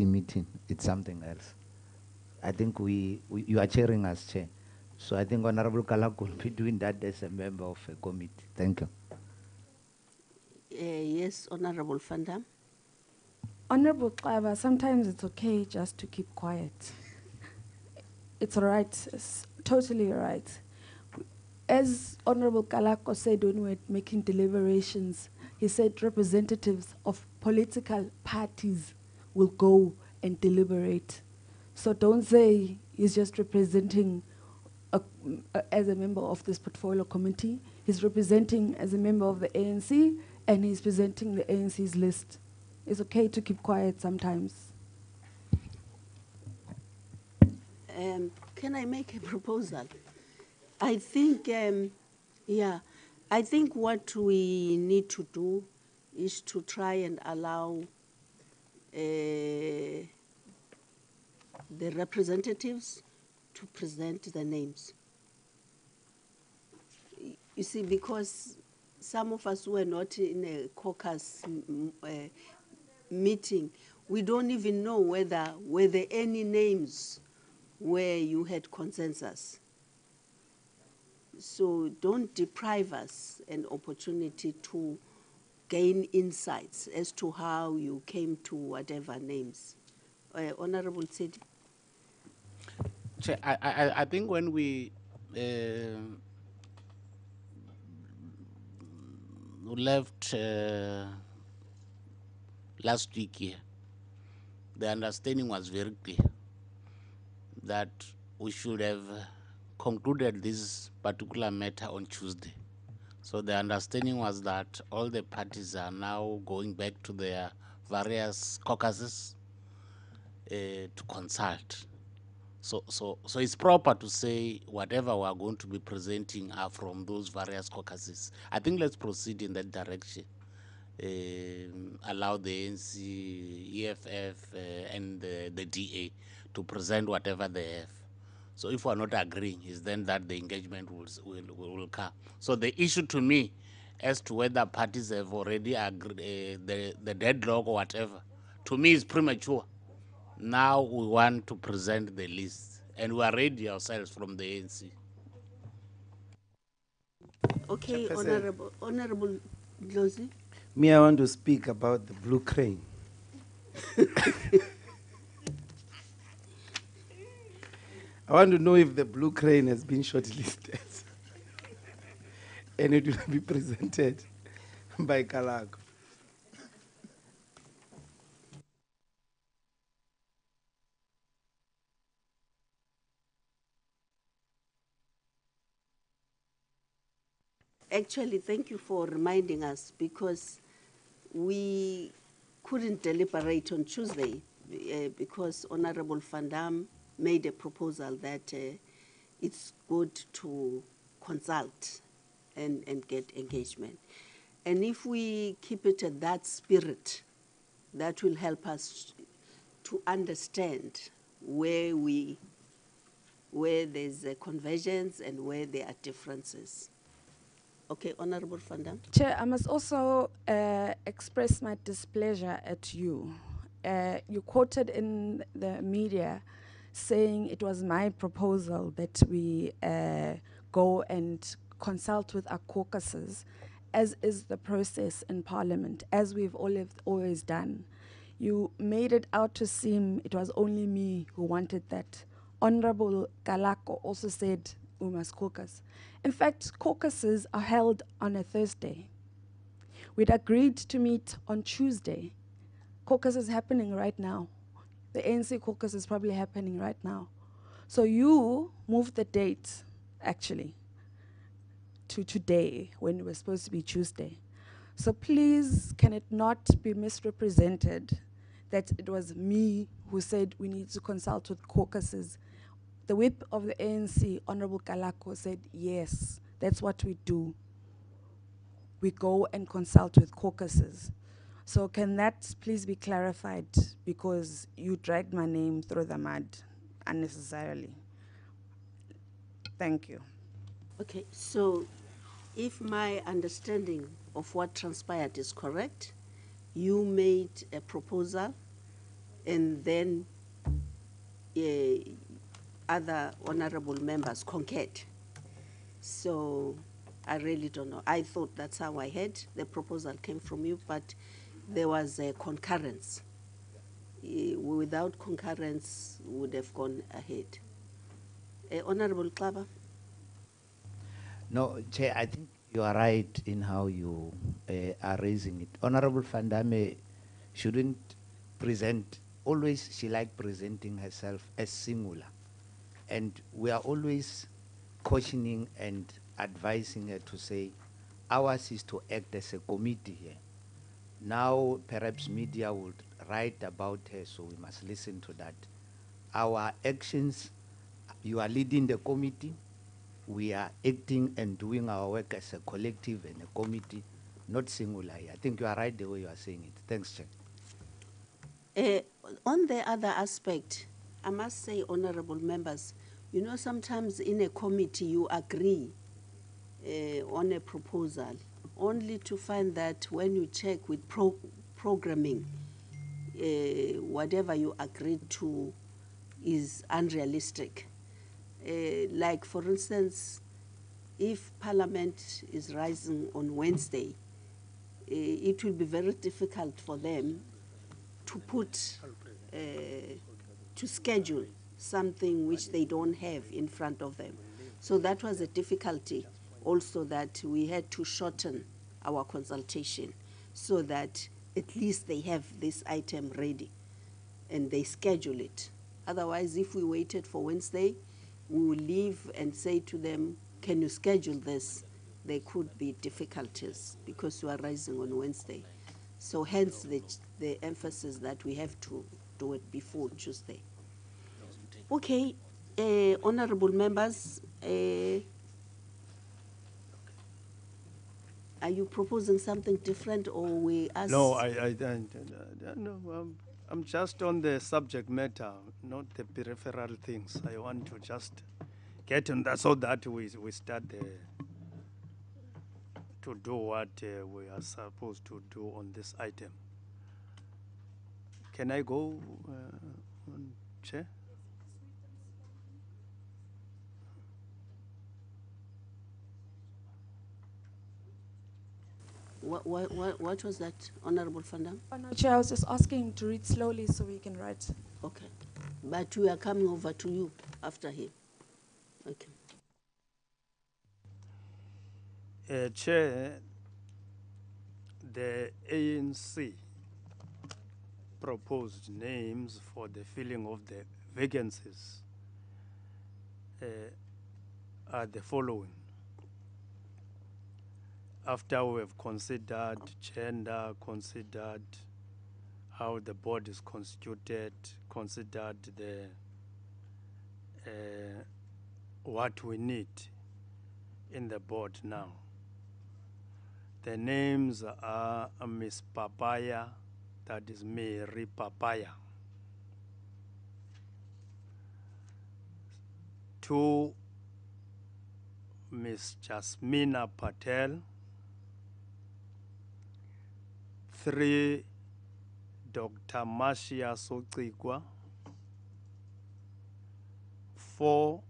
meeting, it's something else. I think you are chairing us, Chair. So I think Honorable Kalak will be doing that as a member of a committee. Thank you. Yes, Honorable Fandam. Honorable Klava, sometimes it's okay just to keep quiet. It's right, it's totally right. As Honorable Kalako said when we were making deliberations, he said representatives of political parties will go and deliberate. So don't say he's just representing as a member of this portfolio committee. He's representing as a member of the ANC, and he's presenting the ANC's list. It's okay to keep quiet sometimes. Can I make a proposal? I think, I think what we need to do is to try and allow the representatives to present the names. You see, because some of us were not in a caucus meeting, we don't even know were there any names where you had consensus. So don't deprive us an opportunity to gain insights as to how you came to whatever names. Honorable Tsedi. Chair, I think when we left last week here, the understanding was very clear that we should have concluded this particular matter on Tuesday. So the understanding was that all the parties are now going back to their various caucuses to consult. So it's proper to say whatever we are going to be presenting are from those various caucuses. I think let's proceed in that direction. Allow the ANC, EFF, and the DA to present whatever they have. So if we're not agreeing, is then that the engagement will come. So the issue to me as to whether parties have already agreed, the deadlock or whatever, to me is premature. Now we want to present the list, and we are ready ourselves from the ANC. Okay, Honorable Dlozi. Me, I want to speak about the blue crane. I want to know if the blue crane has been shortlisted and it will be presented by Kalako. Actually, thank you for reminding us, because we couldn't deliberate on Tuesday because Honorable Fandam made a proposal that it's good to consult and get engagement. And if we keep it at that spirit, that will help us to understand where there's a convergence and where there are differences. Okay, Honorable Fandam. Chair, I must also express my displeasure at you. You quoted in the media saying it was my proposal that we go and consult with our caucuses, as is the process in Parliament, as we've always done. You made it out to seem it was only me who wanted that. Honorable Kalako also said we must caucus. In fact, caucuses are held on a Thursday. We'd agreed to meet on Tuesday. Caucus is happening right now. The ANC caucus is probably happening right now. So you moved the date, actually, to today, when it was supposed to be Tuesday. So please, can it not be misrepresented that it was me who said we need to consult with caucuses? The whip of the ANC, Honorable Kalako, said, yes, that's what we do. We go and consult with caucuses. So can that please be clarified, because you dragged my name through the mud unnecessarily. Thank you. Okay, so if my understanding of what transpired is correct, you made a proposal and then other honorable members concurred. So I really don't know. I thought that's how I heard. The proposal came from you, but there was a concurrence. Without concurrence, we would have gone ahead. Honorable Klaba? No, Chair, I think you are right in how you are raising it. Honorable Fandame shouldn't present, always she liked presenting herself as singular. And we are always cautioning and advising her to say, ours is to act as a committee here. Now, perhaps media would write about her, so we must listen to that. Our actions, you are leading the committee, we are acting and doing our work as a collective and a committee, not singular here. I think you are right the way you are saying it. Thanks, Chair. On the other aspect, I must say, honorable members, you know, sometimes in a committee you agree on a proposal, only to find that when you check with programming, whatever you agreed to is unrealistic. Like, for instance, if Parliament is rising on Wednesday, it will be very difficult for them to put, to schedule something which they don't have in front of them. So that was a difficulty also, that we had to shorten our consultation so that at least they have this item ready and they schedule it. Otherwise, if we waited for Wednesday, we will leave and say to them, can you schedule this? There could be difficulties because you are rising on Wednesday. So hence the emphasis that we have to do it before Tuesday. Okay, honorable members, are you proposing something different, or we ask? No, no, I'm just on the subject matter, not the peripheral things. I want to just get on that so that we start to do what we are supposed to do on this item. Can I go, Chair? What was that, Honorable Fandam? Oh, no, Chair, I was just asking him to read slowly so we can write. Okay, but we are coming over to you after him. Okay. Chair, the ANC proposed names for the filling of the vacancies are the following. After we have considered gender, considered how the board is constituted, considered the what we need in the board now. The names are Miss Papaya, that is Mary Papaya. 2, Miss Jasmina Patel. 3, Dr. Mashia Socikwa. 4,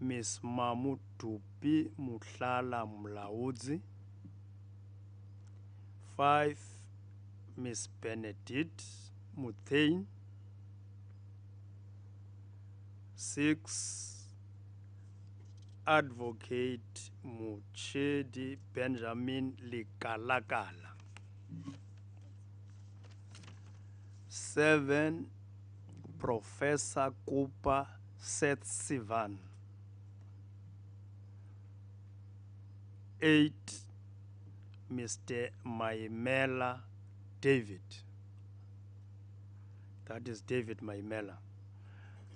Miss Mamutupi Mutlala Mlaudzi. 5, Miss Benedict Muthein. 6, Advocate Muchedi Benjamin Likalakala. 7, Professor Cooper Seth Sivan. 8, Mr. Maimela David. That is David Maimela.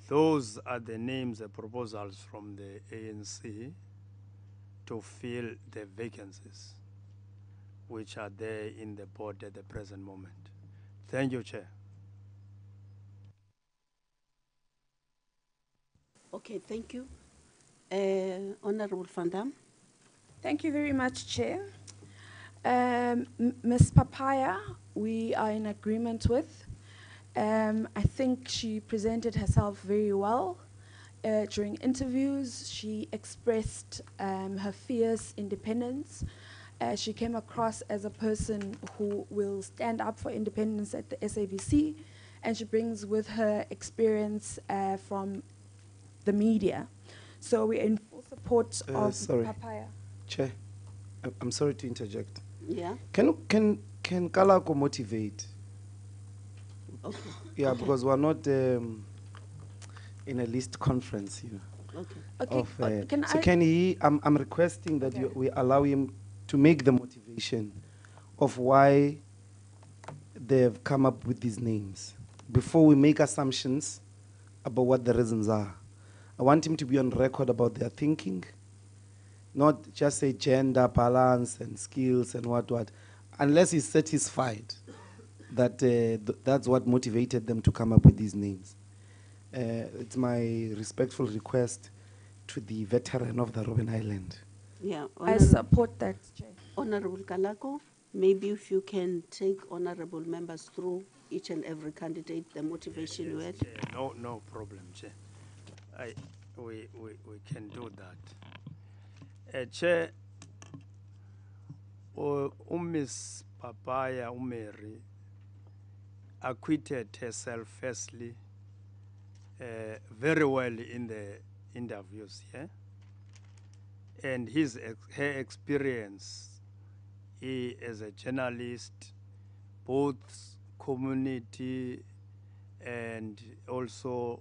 Those are the names, the proposals from the ANC to fill the vacancies which are there in the board at the present moment. Thank you, Chair. Okay, thank you. Honorable Fandam. Thank you very much, Chair. Ms. Papaya, we are in agreement with. I think she presented herself very well. During interviews, she expressed her fierce independence. She came across as a person who will stand up for independence at the SABC, and she brings with her experience from the media. So we're in full support of sorry. Papaya. Chair, I'm sorry to interject. Yeah, Can Kalako motivate? okay. Yeah, Okay. because we're not in a list conference, you know. Okay. Okay, can So I? can he? I'm requesting that Okay. we allow him to make the motivation of why they've come up with these names before we make assumptions about what the reasons are. I want him to be on record about their thinking, not just say gender balance and skills and what, unless he's satisfied that that's what motivated them to come up with these names. It's my respectful request to the veteran of the Robben Island. Yeah, I support that, Chair. Honorable Kalako, maybe if you can take honorable members through each and every candidate, the motivation you had. Chair, no problem, Chair. We can do that. Chair, Miss Papaya Umeri acquitted herself firstly very well in the interviews, yeah? And her experience as a journalist, both community and also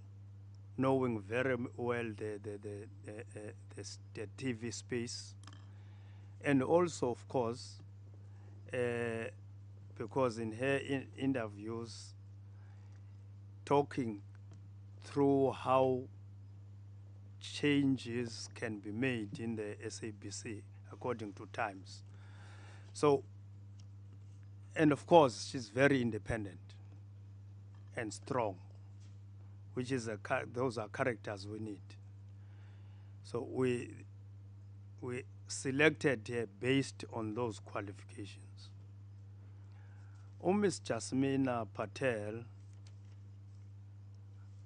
knowing very well the TV space, and also, of course, because in her interviews, talking through how changes can be made in the SABC according to times. So, and of course, she's very independent and strong, which is those are characters we need. So we selected her based on those qualifications. Miss Jasmina Patel,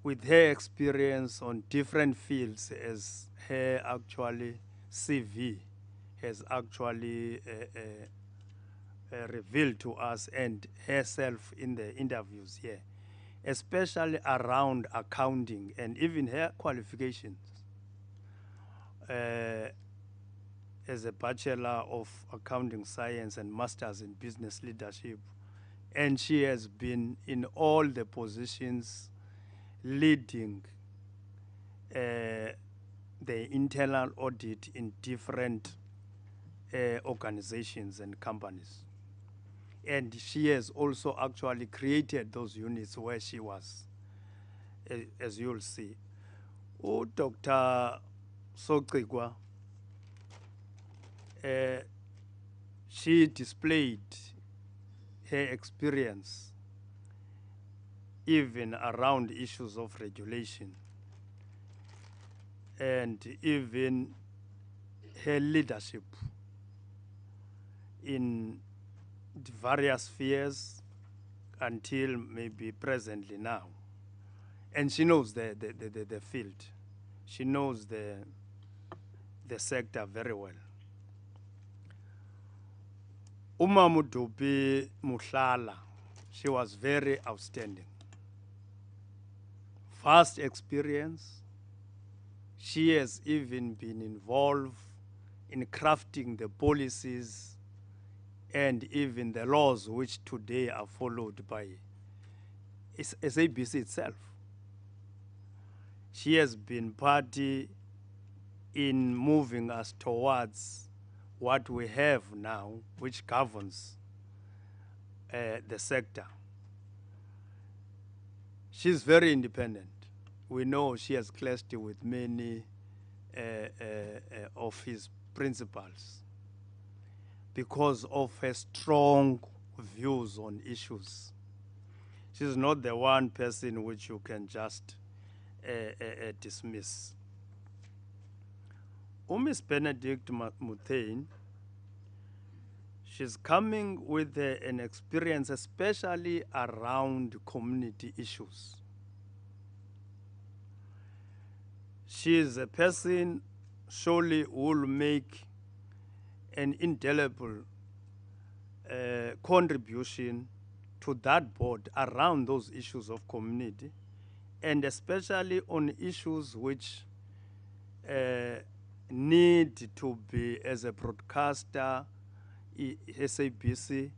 with her experience on different fields, as her actually CV has actually revealed to us, and herself in the interviews here, especially around accounting and even her qualifications as a Bachelor of Accounting Science and Masters in Business Leadership. And she has been in all the positions leading the internal audit in different organizations and companies. And she has also actually created those units where she was, as you'll see. Dr. Sokigwa, she displayed her experience even around issues of regulation, and even her leadership in the various spheres until maybe presently now. And she knows the field. She knows the sector very well. Mudupi Muhlala, she was very outstanding. Vast experience. She has even been involved in crafting the policies and even the laws which today are followed by SABC itself. She has been party in moving us towards what we have now, which governs the sector. She's very independent. We know she has clashed with many of his principals because of her strong views on issues. She's not the one person which you can just dismiss. Miss Benedict Muthane, She's coming with an experience, especially around community issues. She is a person surely who will make an indelible contribution to that board around those issues of community, and especially on issues which need to be, as a broadcaster, SABC,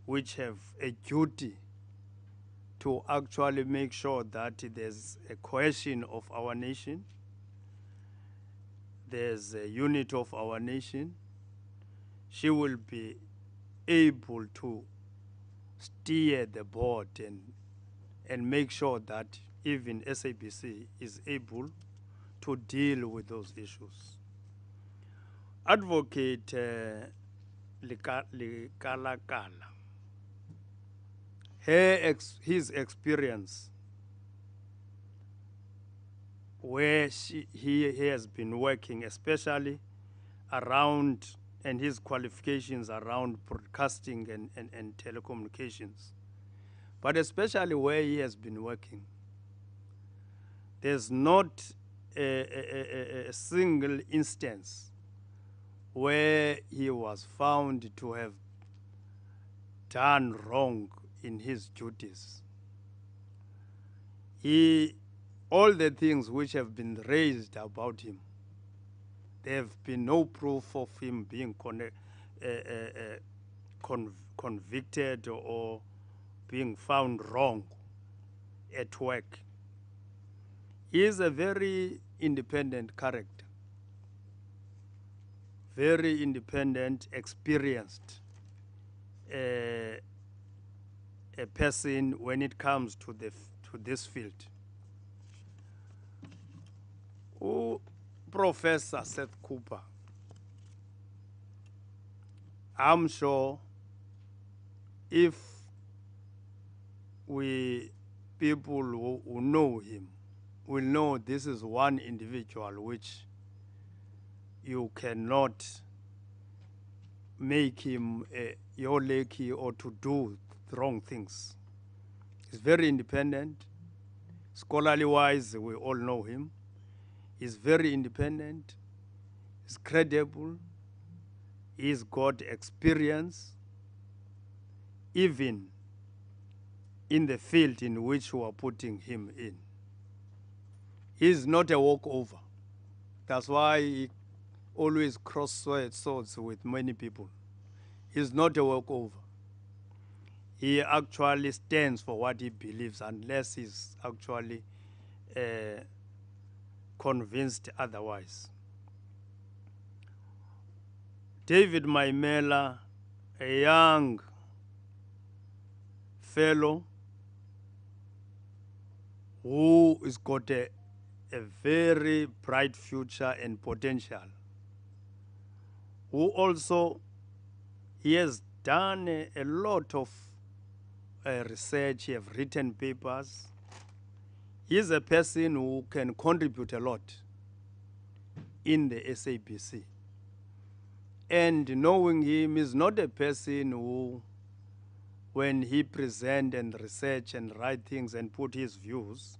which have a duty to actually make sure that there's a cohesion of our nation, there's a unity of our nation. She will be able to steer the board and make sure that even SABC is able to deal with those issues. Advocate Likalakala, his experience where he has been working, especially around, and his qualifications around broadcasting and telecommunications, but especially where he has been working. There's not a single instance where he was found to have done wrong in his duties. All the things which have been raised about him, there have been no proof of him being convicted or being found wrong at work. He is a very independent character, very independent, experienced a person when it comes to this field. Professor Seth Cooper, I'm sure if people who know him will know this is one individual which you cannot make him your lackey or to do wrong things. He's very independent. Scholarly wise, we all know him. He's very independent. He's credible. He's got experience, even in the field in which we are putting him in. He's not a walkover. That's why he always crosses swords with many people. He's not a walkover. He actually stands for what he believes, unless he's actually convinced otherwise. David Maimela, a young fellow who has got a very bright future and potential, who also, he has done a lot of research, he has written papers. He is a person who can contribute a lot in the SABC. And knowing him is not a person who, when he present and research and write things and put his views,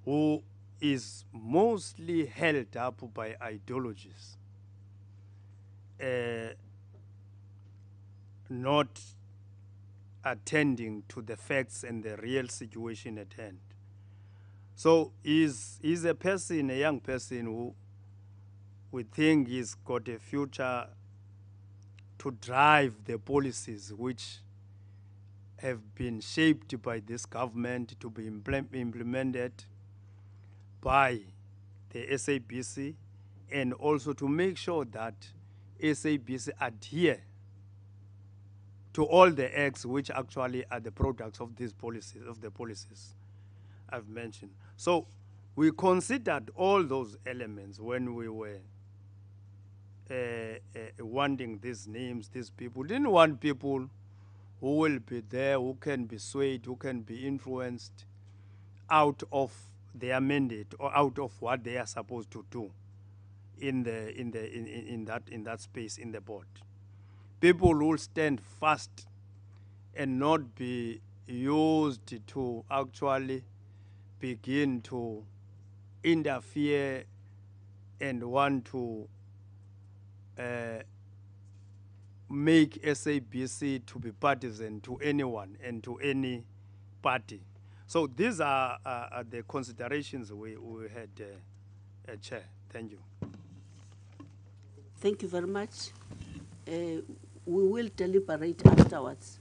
who is mostly held up by ideologies, not attending to the facts and the real situation at hand. So he's a person, a young person who we think he's got a future to drive the policies which have been shaped by this government to be implemented by the SABC, and also to make sure that SABC adhere to all the acts which actually are the products of these policies, of the policies I've mentioned. So we considered all those elements when we were wanting these names, these people. We didn't want people who will be there, who can be swayed, who can be influenced out of their mandate or out of what they are supposed to do in that space in the board. people will stand fast and not be used to actually begin to interfere and want to make SABC to be partisan to anyone and to any party. So these are the considerations we had, Chair. Thank you. Thank you very much. We will deliberate afterwards.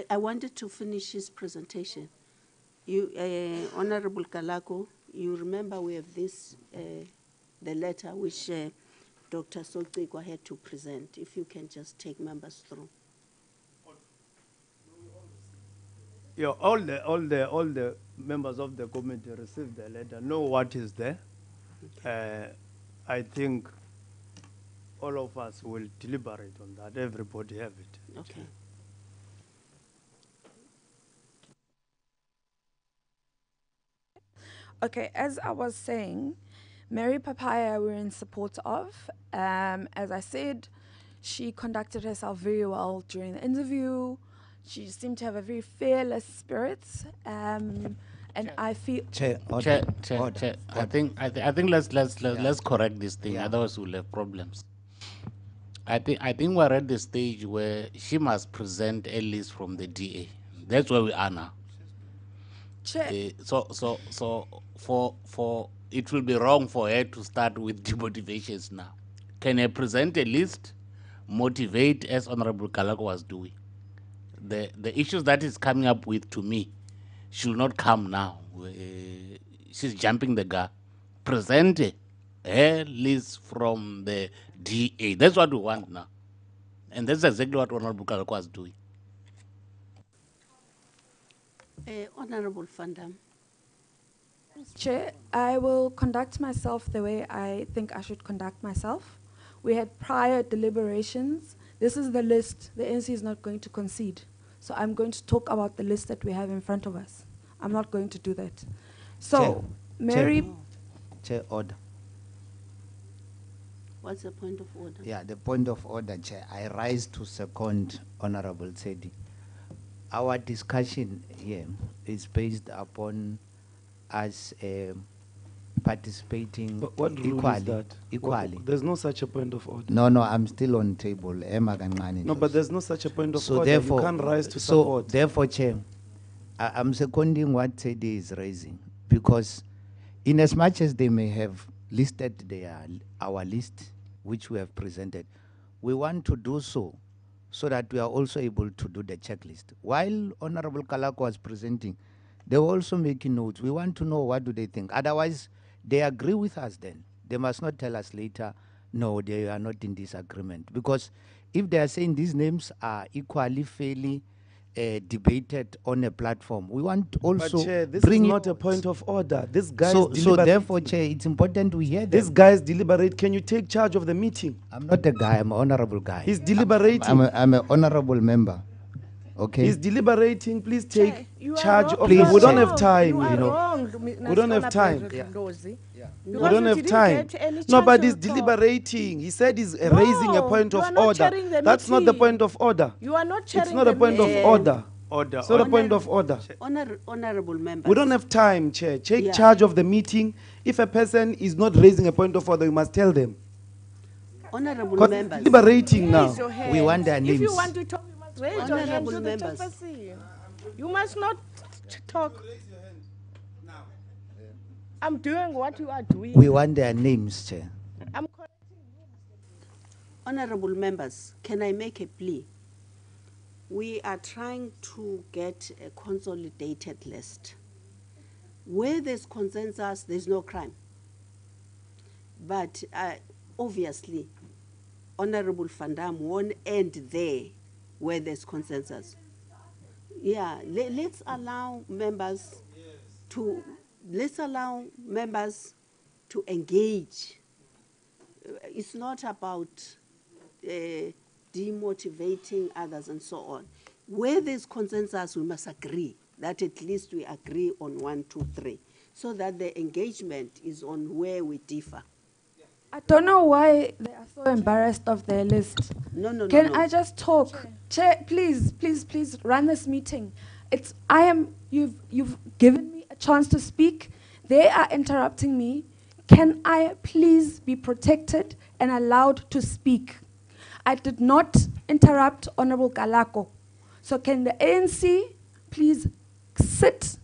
I wanted to finish his presentation. You, Honorable Kalako, you remember we have this, the letter which Dr. Sotikwa had to present. If you can just take members through. Yeah, all the members of the committee received the letter, know what is there. I think all of us will deliberate on that. Everybody have it. Okay. Okay, as I was saying, Mary Papaya we're in support of. As I said, she conducted herself very well during the interview. She seemed to have a very fearless spirit. And I feel Chair, Chair, order. I think let's correct this thing. Otherwise, we'll have problems. I think we're at the stage where she must present a list from the DA. That's where we are now. Chair, So for it will be wrong for her to start with demotivations now. Can I present a list, motivate as Honorable Kalako was doing? The issues that is coming up with to me should not come now. She's jumping the gun. Present her list from the DA. That's what we want now. And that's exactly what Honorable Kalako was doing. Honorable Fandam. Chair, I will conduct myself the way I think I should conduct myself. We had prior deliberations. This is the list. The NC is not going to concede. So I'm going to talk about the list that we have in front of us. I'm not going to do that. So, Chair, Mary... Chair, order. What's the point of order? Yeah, the point of order, Chair. I rise to second Honorable Tsedi. Our discussion here is based upon us participating What rule equally. is that? Equally. There's no such a point of order. No, I'm still on table. No, but there's no such a point of so order. therefore, You can't rise to so support. therefore, Chair, I'm seconding what Tsedi is raising, because in as much as they may have listed our list, which we have presented, we want to do so that we are also able to do the checklist. While Honorable Kalako was presenting, they were also making notes. We want to know what do they think. Otherwise, they agree with us then. They must not tell us later, no, they are not in disagreement. Because if they are saying these names are equally, fairly debated on a platform, we want also But Chair, this bring is it not a point of order. This guy so is therefore, Chair, it's important we hear them. This guy is deliberate. Can you take charge of the meeting? I'm not a guy, I'm an honorable guy. He's deliberating. I'm an honorable member. Okay? He's deliberating. Please Chair, take you are charge wrong. of Please, the. We don't Chair. have time, You are you know. wrong, We don't have time. We don't have time. No, but he's deliberating. He said he's raising a point you of are not order. chairing the That's not the meeting. point of order. You are not chairing It's not a the point of meeting. order. Order. It's not a point of order. Honorable members. We don't have time, Chair. Take Yeah. charge of the meeting. If a person is not raising a point of order, you must tell them. Honorable Because members. he's deliberating now. Raise your hand. We want their If names. you want to talk, you must raise your hand Honorable to the members. chairperson. You must not talk. I'm doing what you are doing. We want their names, Chair. I'm Honorable members, can I make a plea? We are trying to get a consolidated list. Where there's consensus, there's no crime. But obviously, Honorable Fandam won't end there where there's consensus. Yeah, let's allow members to engage. It's not about demotivating others and so on. Where there's consensus, we must agree that at least we agree on 1, 2, 3, so that the engagement is on where we differ. I don't know why they are so embarrassed of their list. No. Can I just talk? Chair, please, run this meeting. You've given me a chance to speak. They are interrupting me. Can I please be protected and allowed to speak? I did not interrupt Honorable Galako. So can the ANC please sit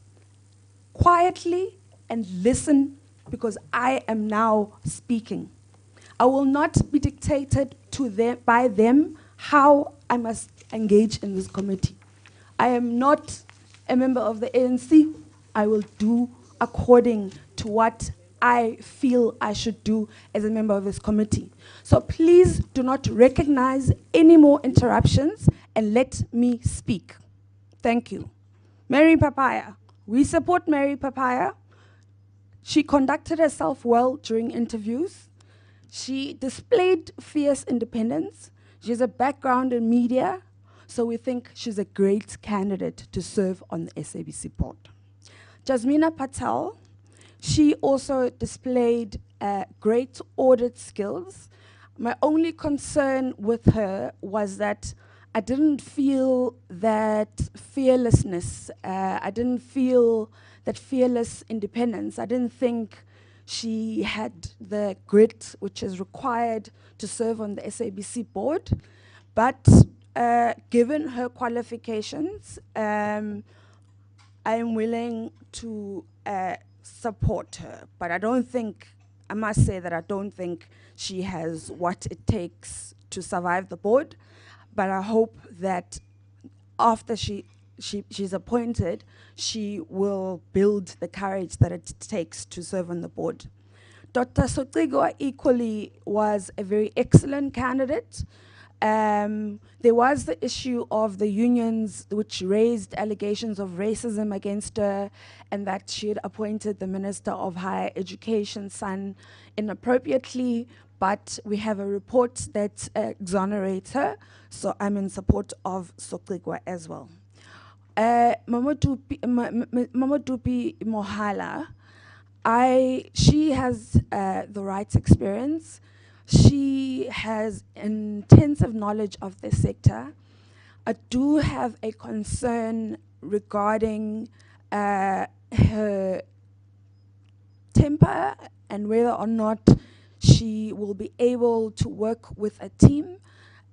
quietly and listen, because I am now speaking. I will not be dictated to them by them how I must engage in this committee. I am not a member of the ANC. I will do according to what I feel I should do as a member of this committee. So please do not recognize any more interruptions and let me speak. Thank you. Mary Papaya. We support Mary Papaya. She conducted herself well during interviews. She displayed fierce independence. She has a background in media, so we think she's a great candidate to serve on the SABC board. Jasmina Patel, she also displayed great audit skills. My only concern with her was that I didn't feel that fearlessness. I didn't feel that fearless independence. I didn't think she had the grit which is required to serve on the SABC board. But given her qualifications, I am willing to support her. But I must say that I don't think she has what it takes to survive the board. But I hope that after she's appointed, she will build the courage that it takes to serve on the board. Dr. Sotigwa equally was a very excellent candidate. There was the issue of the unions which raised allegations of racism against her, and that she had appointed the Minister of Higher Education's son inappropriately, but we have a report that exonerates her, so I'm in support of Sotigwa as well. Mamodupi Mohala, she has the rights experience. She has intensive knowledge of the sector. I do have a concern regarding her temper and whether or not she will be able to work with a team.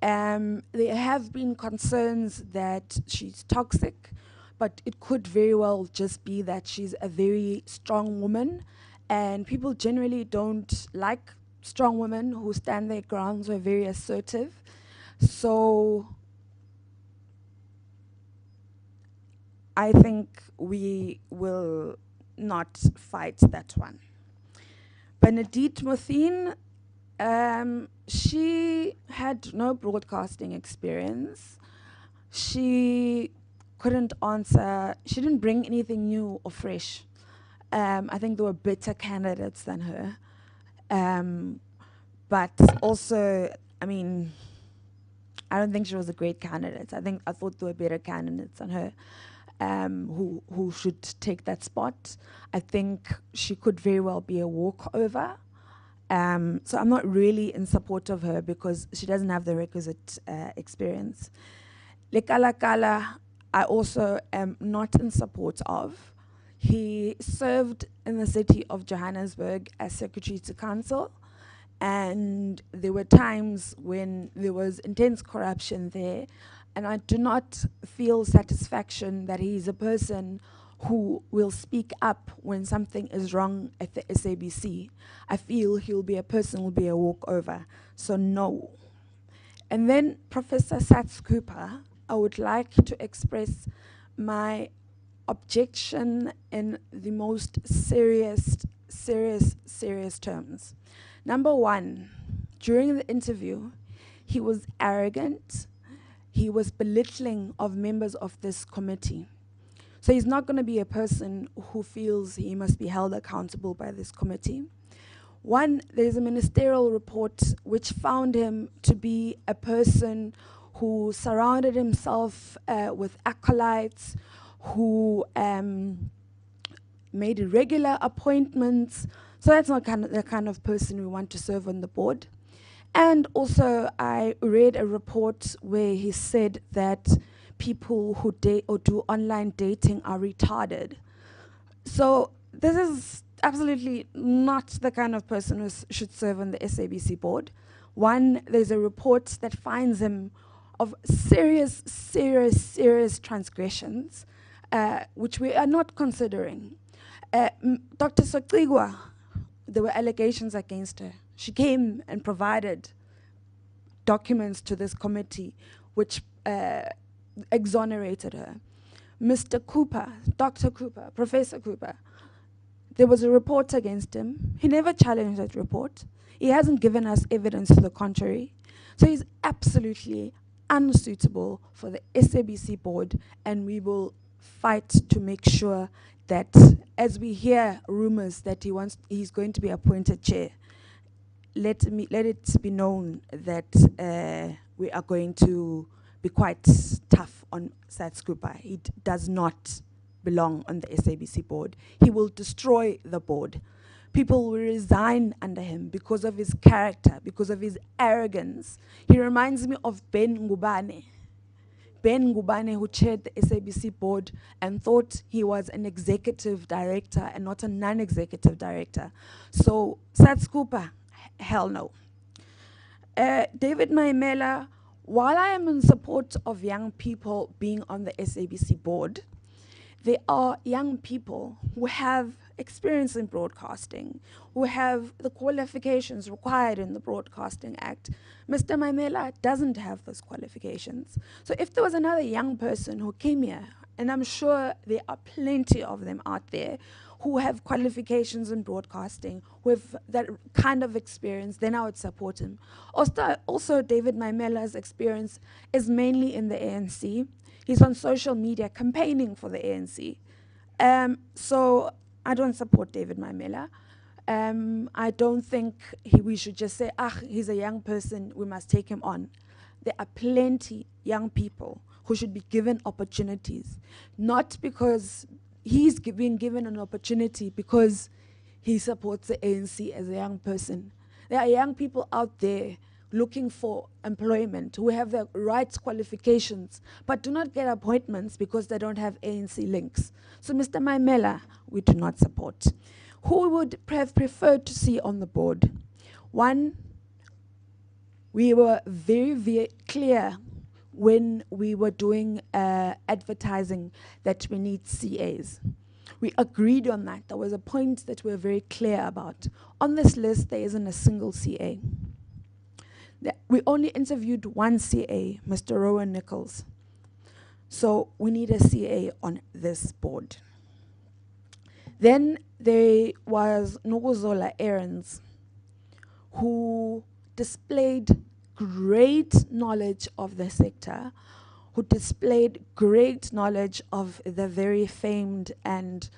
There have been concerns that she's toxic, but it could very well just be that she's a very strong woman, and people generally don't like strong women who stand their grounds, are very assertive. So I think we will not fight that one. Benedict Mothin, she had no broadcasting experience. She couldn't answer, she didn't bring anything new or fresh. I think there were better candidates than her. But also, I mean, I don't think she was a great candidate. I thought there were better candidates than her who should take that spot. I think she could very well be a walkover. So I'm not really in support of her because she doesn't have the requisite experience. Lekalakala, I also am not in support of. He served in the city of Johannesburg as Secretary to Council, and there were times when there was intense corruption there, and I do not feel satisfaction that he is a person who will speak up when something is wrong at the SABC. I feel he'll be a person who will be a walkover, so no. And then Professor Sats Cooper, I would like to express my objection in the most serious terms. Number one, during the interview, he was arrogant. He was belittling of members of this committee. So he's not going to be a person who feels he must be held accountable by this committee. One, there's a ministerial report which found him to be a person who surrounded himself with acolytes, who made irregular appointments. So that's not the kind of person we want to serve on the board. And also, I read a report where he said that people who date or do online dating are retarded. So this is absolutely not the kind of person who should serve on the SABC board. One, there's a report that finds him of serious transgressions, which we are not considering. Dr. Soqigwa, there were allegations against her. She came and provided documents to this committee which exonerated her. Mr. Cooper, Dr. Cooper, Professor Cooper, there was a report against him. He never challenged that report. He hasn't given us evidence to the contrary. So he's absolutely unsuitable for the SABC board, and we will fight to make sure that, as we hear rumors that he's going to be appointed chair, let it be known that we are going to be quite tough on Sats Cooper. He does not belong on the SABC board. He will destroy the board. People will resign under him because of his character, because of his arrogance. He reminds me of Ben Ngubane. Ben Ngubane, who chaired the SABC board and thought he was an executive director and not a non-executive director. So Sats Cooper, hell no. David Maimela, while I am in support of young people being on the SABC board, there are young people who have experience in broadcasting, who have the qualifications required in the Broadcasting Act. Mr. Maimela doesn't have those qualifications. So if there was another young person who came here, and I'm sure there are plenty of them out there who have qualifications in broadcasting, who have that kind of experience, then I would support him. Also David Maimela's experience is mainly in the ANC. He's on social media campaigning for the ANC. So I don't support David Maimela. I don't think we should just say, he's a young person, we must take him on. There are plenty young people who should be given opportunities, not because he's being given an opportunity because he supports the ANC as a young person. There are young people out there looking for employment who have the right qualifications but do not get appointments because they don't have ANC links. So Mr. Maimela, we do not support. Who would have preferred to see on the board? One, we were very, very clear when we were doing advertising that we need CAs. We agreed on that. There was a point that we were very clear about. On this list, there isn't a single CA. We only interviewed one CA, Mr. Rowan Nichols. So we need a CA on this board. Then there was Nokuzola Aarons, who displayed great knowledge of the sector, who displayed great knowledge of the very famed and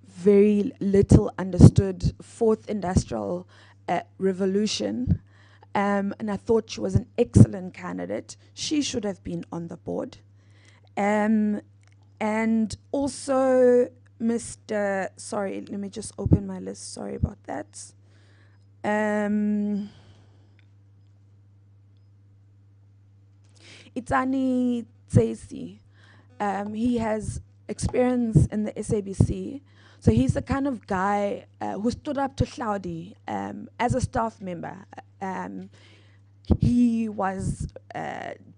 very little understood Fourth Industrial Revolution. And I thought she was an excellent candidate. She should have been on the board. And also Mr. Sorry, let me just open my list. Sorry about that. Itani Tsesi. He has experience in the SABC. So he's the kind of guy who stood up to Hlaudi as a staff member. He was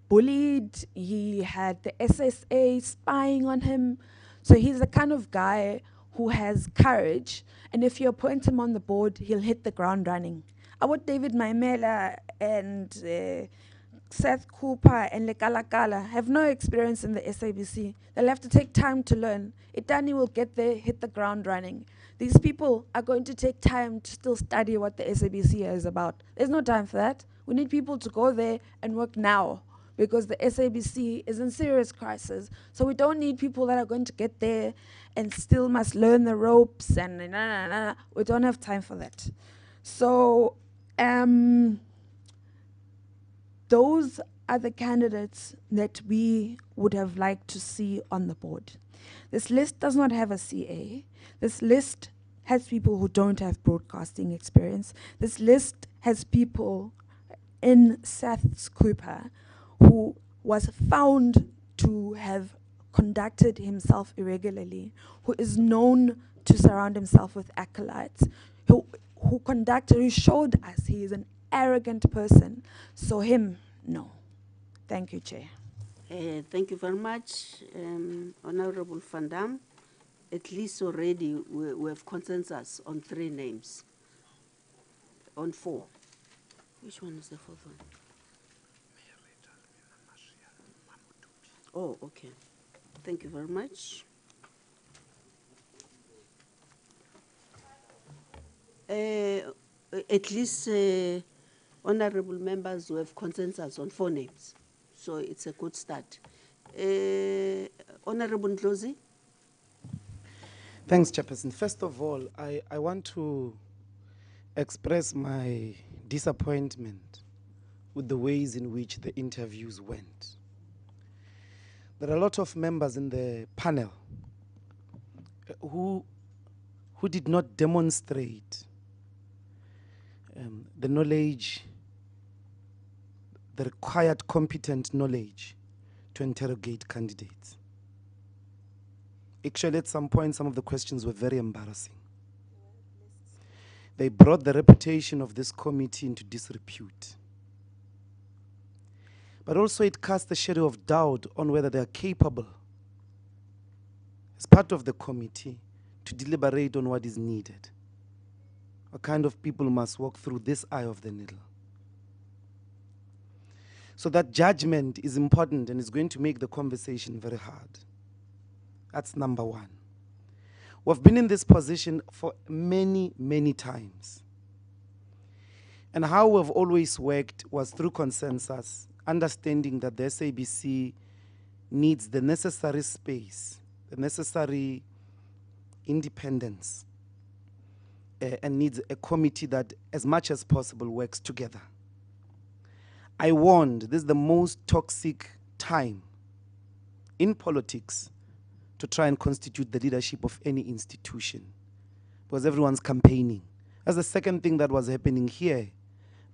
bullied. He had the SSA spying on him. So he's the kind of guy who has courage. And if you appoint him on the board, he'll hit the ground running. I would David Maimela and Seth Cooper and Lekalakala have no experience in the SABC. They'll have to take time to learn. Itani will get there, hit the ground running. These people are going to take time to still study what the SABC is about. There's no time for that. We need people to go there and work now because the SABC is in serious crisis. So we don't need people that are going to get there and still must learn the ropes and We don't have time for that. So those are the candidates that we would have liked to see on the board. This list does not have a CA. This list has people who don't have broadcasting experience. This list has people in Seth's Cooper who was found to have conducted himself irregularly, who is known to surround himself with acolytes, who showed us he is an arrogant person. So him, no. Thank you, Chair. Thank you very much, Honorable Van Dam. At least already we have consensus on 3 names, on 4. Which one is the 4th one? Oh, okay. Thank you very much. At least honorable members who have consensus on 4 names. So it's a good start. Honorable Ndlozi? Thanks, Chairperson. First of all, I want to express my disappointment with the ways in which the interviews went. There are a lot of members in the panel who did not demonstrate the knowledge, the required competent knowledge to interrogate candidates. Actually, at some point, some of the questions were very embarrassing. They brought the reputation of this committee into disrepute. But also it cast a shadow of doubt on whether they are capable, as part of the committee, to deliberate on what is needed. What kind of people must walk through this eye of the needle? So that judgment is important and is going to make the conversation very hard. That's number 1. We've been in this position for many, many times. And how we've always worked was through consensus, understanding that the SABC needs the necessary space, the necessary independence, and needs a committee that, as much as possible, works together. I warned, this is the most toxic time in politics to try and constitute the leadership of any institution, because everyone's campaigning. That's the second thing that was happening here.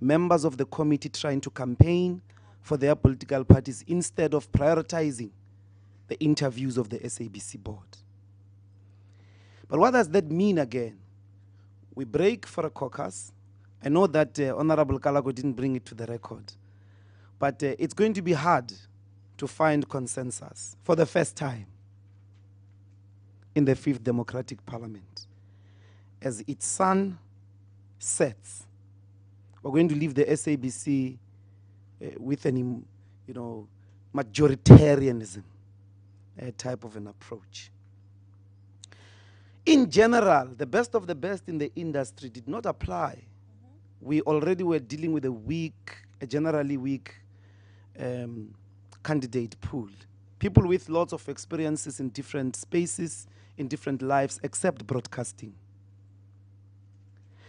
Members of the committee trying to campaign for their political parties instead of prioritizing the interviews of the SABC board. But what does that mean again? We break for a caucus. I know that Honorable Kalago didn't bring it to the record, but it's going to be hard to find consensus for the first time in the 5th Democratic Parliament. As its sun sets, we're going to leave the SABC with an, majoritarianism type of an approach. In general, the best of the best in the industry did not apply. We already were dealing with a generally weak candidate pool. People with lots of experiences in different spaces, in different lives, except broadcasting.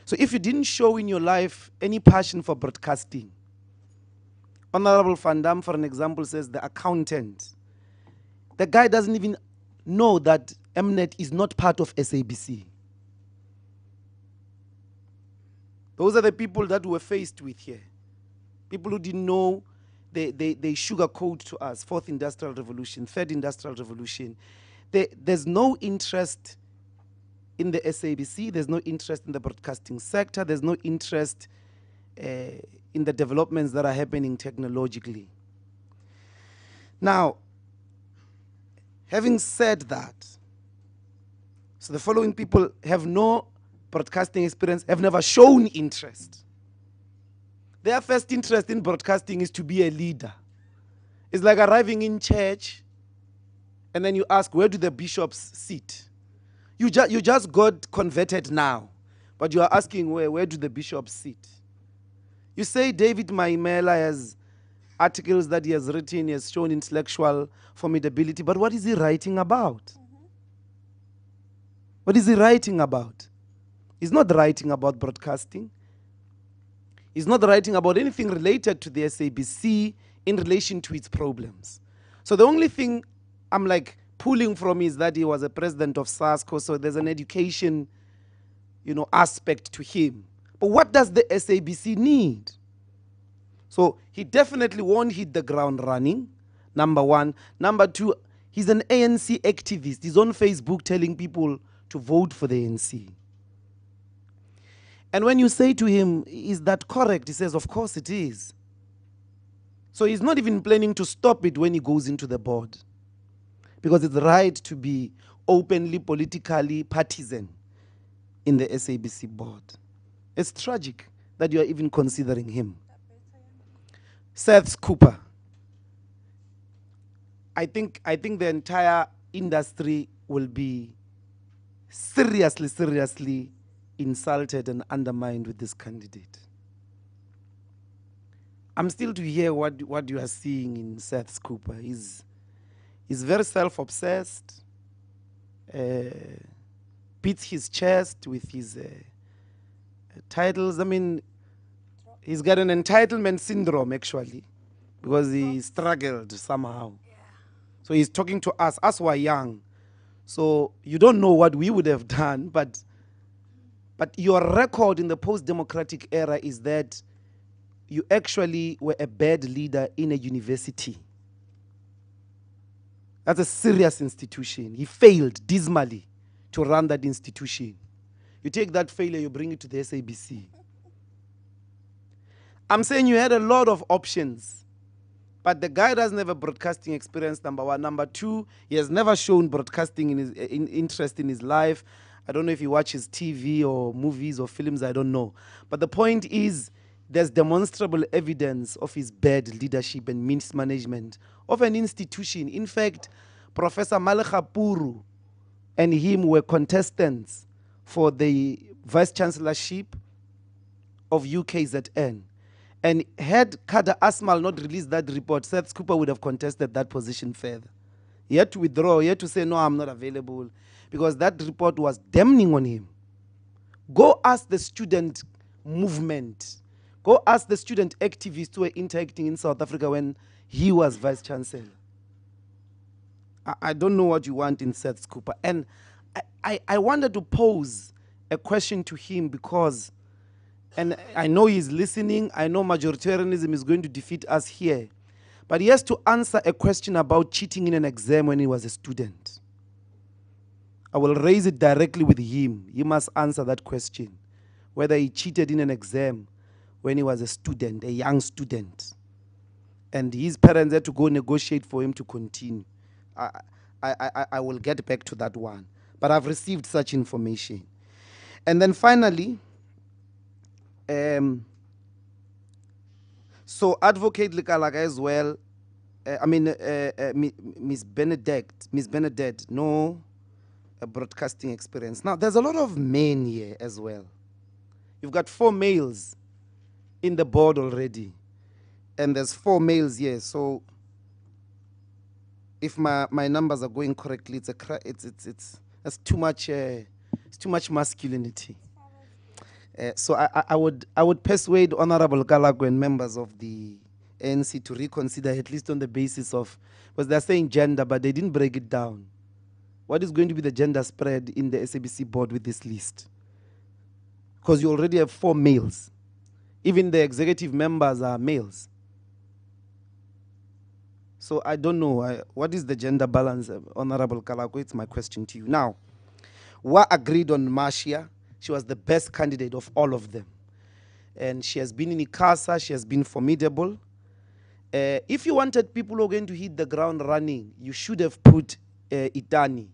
So if you didn't show in your life any passion for broadcasting, Honorable Van Dam, for an example, says the accountant. The guy doesn't even know that Mnet is not part of SABC. Those are the people that we're faced with here. People who didn't know, they sugarcoat to us. 4th Industrial Revolution, 3rd Industrial Revolution. There's no interest in the SABC. There's no interest in the broadcasting sector. There's no interest in the developments that are happening technologically. Now, having said that, so the following people have no broadcasting experience, have never shown interest. Their first interest in broadcasting is to be a leader. It's like arriving in church and then you ask, where do the bishops sit? You just got converted now, but you are asking where do the bishops sit? You say David Maimela has articles that he has written, he has shown intellectual formidability, but what is he writing about? What is he writing about? He's not writing about broadcasting. He's not writing about anything related to the SABC in relation to its problems. So the only thing I'm pulling from is that he was a president of SASCO, so there's an education aspect to him. But what does the SABC need? So he definitely won't hit the ground running, number one. Number two, he's an ANC activist. He's on Facebook telling people to vote for the ANC. And when you say to him, is that correct? He says, of course it is. So he's not even planning to stop it when he goes into the board. Because it's right to be openly, politically partisan in the SABC board. It's tragic that you are even considering him. Seth Cooper. I think the entire industry will be seriously insulted and undermined with this candidate. I'm still to hear what you are seeing in Seth Cooper. He's very self-obsessed, beats his chest with his titles. I mean, he's got an entitlement syndrome, actually, because he struggled somehow. Yeah. So he's talking to us who are young. So you don't know what we would have done, but your record in the post-democratic era is that you actually were a bad leader in a university. That's a serious institution. He failed dismally to run that institution. You take that failure, you bring it to the SABC. I'm saying you had a lot of options, but the guy doesn't have a broadcasting experience, number one. Number two, he has never shown broadcasting interest in his life. I don't know if he watches TV or movies or films, I don't know. But the point is, there's demonstrable evidence of his bad leadership and mismanagement of an institution. In fact, Professor Malekapuru and him were contestants for the vice-chancellorship of UKZN. And had Kader Asmal not released that report, Seth Cooper would have contested that position further. He had to withdraw. He had to say, no, I'm not available, because that report was damning on him. Go ask the student movement. Go ask the student activists who were interacting in South Africa when he was vice-chancellor. I don't know what you want in Seth Cooper. And I wanted to pose a question to him because, and I know he's listening, I know majoritarianism is going to defeat us here, but he has to answer a question about cheating in an exam when he was a student. I will raise it directly with him. He must answer that question, whether he cheated in an exam when he was a student, a young student, and his parents had to go negotiate for him to continue. I will get back to that one. But I've received such information. And then finally, so Advocate Likalaga as well, Miss Benedette, no broadcasting experience. Now, there's a lot of men here as well. You've got 4 males in the board already, and there's 4 males here. So if my numbers are going correctly, it's too much. It's too much masculinity. So I would persuade Honorable Kalago and members of the ANC to reconsider, at least on the basis of, because they're saying gender, but they didn't break it down. What is going to be the gender spread in the SABC board with this list? Because you already have 4 males. Even the executive members are males. So I don't know. What is the gender balance, Honorable Kalago? It's my question to you. Now, we agreed on Marcia. She was the best candidate of all of them. And she has been in ICASA. She has been formidable. If you wanted people who are going to hit the ground running, you should have put Itani.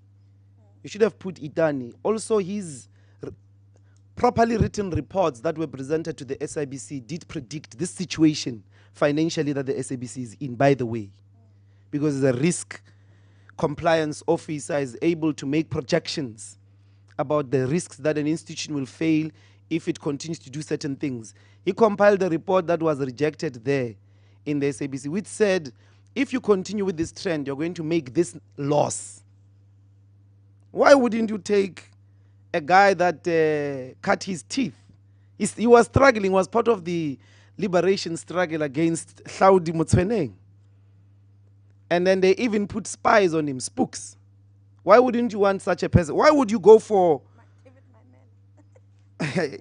You should have put Itani. Also, his properly written reports that were presented to the SABC did predict this situation financially that the SABC is in, by the way, because the risk compliance officer is able to make projections about the risks that an institution will fail if it continues to do certain things. He compiled a report that was rejected there in the SABC, which said, if you continue with this trend, you're going to make this loss. Why wouldn't you take a guy that cut his teeth? He was struggling, was part of the liberation struggle against Hlaudi Motsoeneng. And then they even put spies on him, spooks. Why wouldn't you want such a person? Why would you go for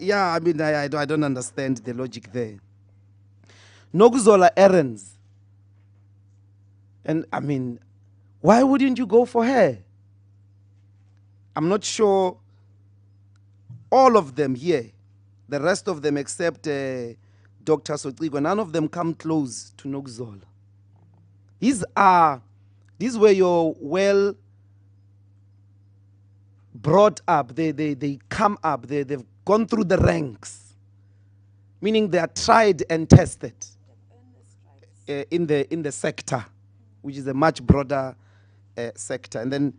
Yeah, I mean, I don't understand the logic there. Nokuzola errands. And I mean, why wouldn't you go for her? I'm not sure all of them here, the rest of them except Dr. Sotigo, none of them come close to Nokuzola. These were your well brought up. They come up. They've gone through the ranks, meaning they are tried and tested in the sector, which is a much broader sector. And then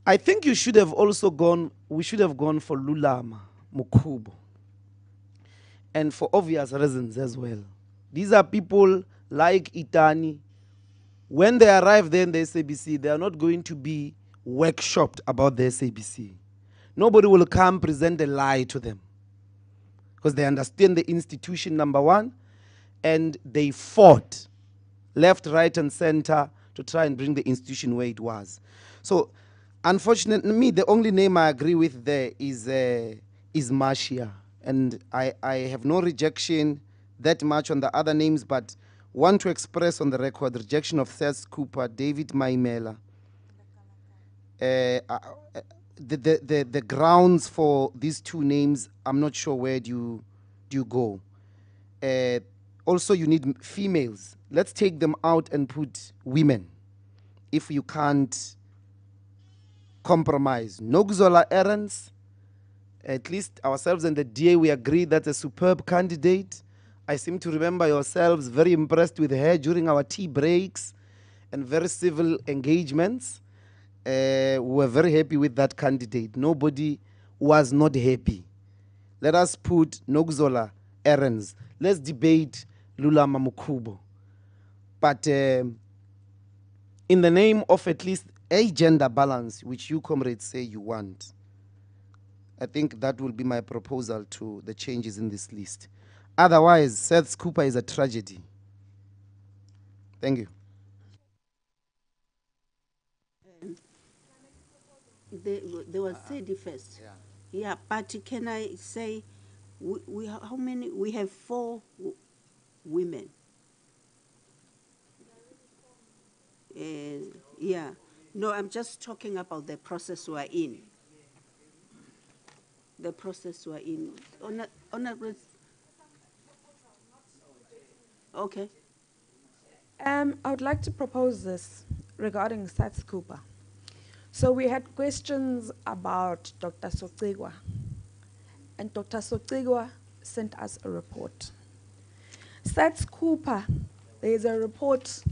I think you should have also gone. We should have gone for Lulama Mukubo, and for obvious reasons as well. These are people like Itani. When they arrive there in the SABC, they are not going to be workshopped about the SABC. Nobody will come present a lie to them because they understand the institution, number one, and they fought left, right, and center to try and bring the institution where it was. So, unfortunately, me, the only name I agree with there is Marcia. And I have no rejection that much on the other names, but want to express on the record rejection of Seth Cooper, David Maimela. The grounds for these two names, I'm not sure where do you go. Also, you need females. Let's take them out and put women if you can't compromise. Nokuzola Errands, at least ourselves and the DA, we agree that's a superb candidate. I seem to remember yourselves very impressed with her during our tea breaks and very civil engagements. We were very happy with that candidate. Nobody was not happy. Let us put Nokuzola Errands. Let's debate Lulama Mukubo. But in the name of at least a gender balance, which you comrades say you want, I think that will be my proposal to the changes in this list. Otherwise, Seth Cooper is a tragedy. Thank you. There was Sadie first. Yeah, but can I say, how many? We have 4 women. Yeah. No, I'm just talking about the process we're in. The process we're in. Honorable. Okay. I would like to propose this regarding Sats Cooper. So we had questions about Dr. Sotigwa, and Dr. Sotigwa sent us a report. Sats Cooper, there is a report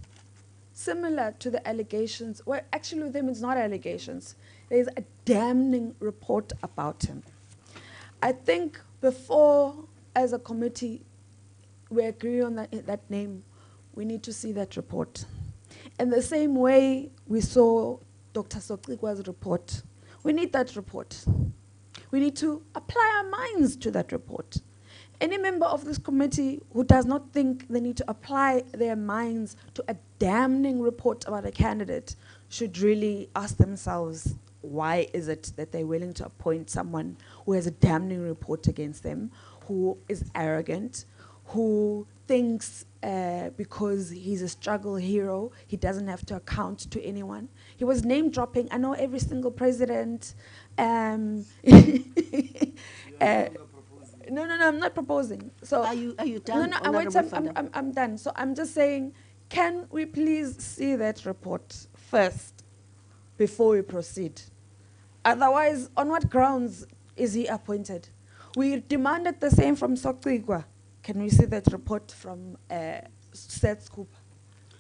similar to the allegations. Well, actually with him it's not allegations. There is a damning report about him. I think before, as a committee, we agree on that name, we need to see that report. In the same way we saw Dr. Sotigwa's report, we need that report. We need to apply our minds to that report. Any member of this committee who does not think they need to apply their minds to a damning report about a candidate should really ask themselves, why is it that they're willing to appoint someone who has a damning report against them, who is arrogant, who thinks because he's a struggle hero, he doesn't have to account to anyone. He was name dropping. I know every single president. No, I'm not proposing. So Are you done? No, wait, I'm done. So I'm just saying, can we please see that report first before we proceed? Otherwise, on what grounds is he appointed? We demanded the same from Sotigwa. Can we see that report from Seth Cooper?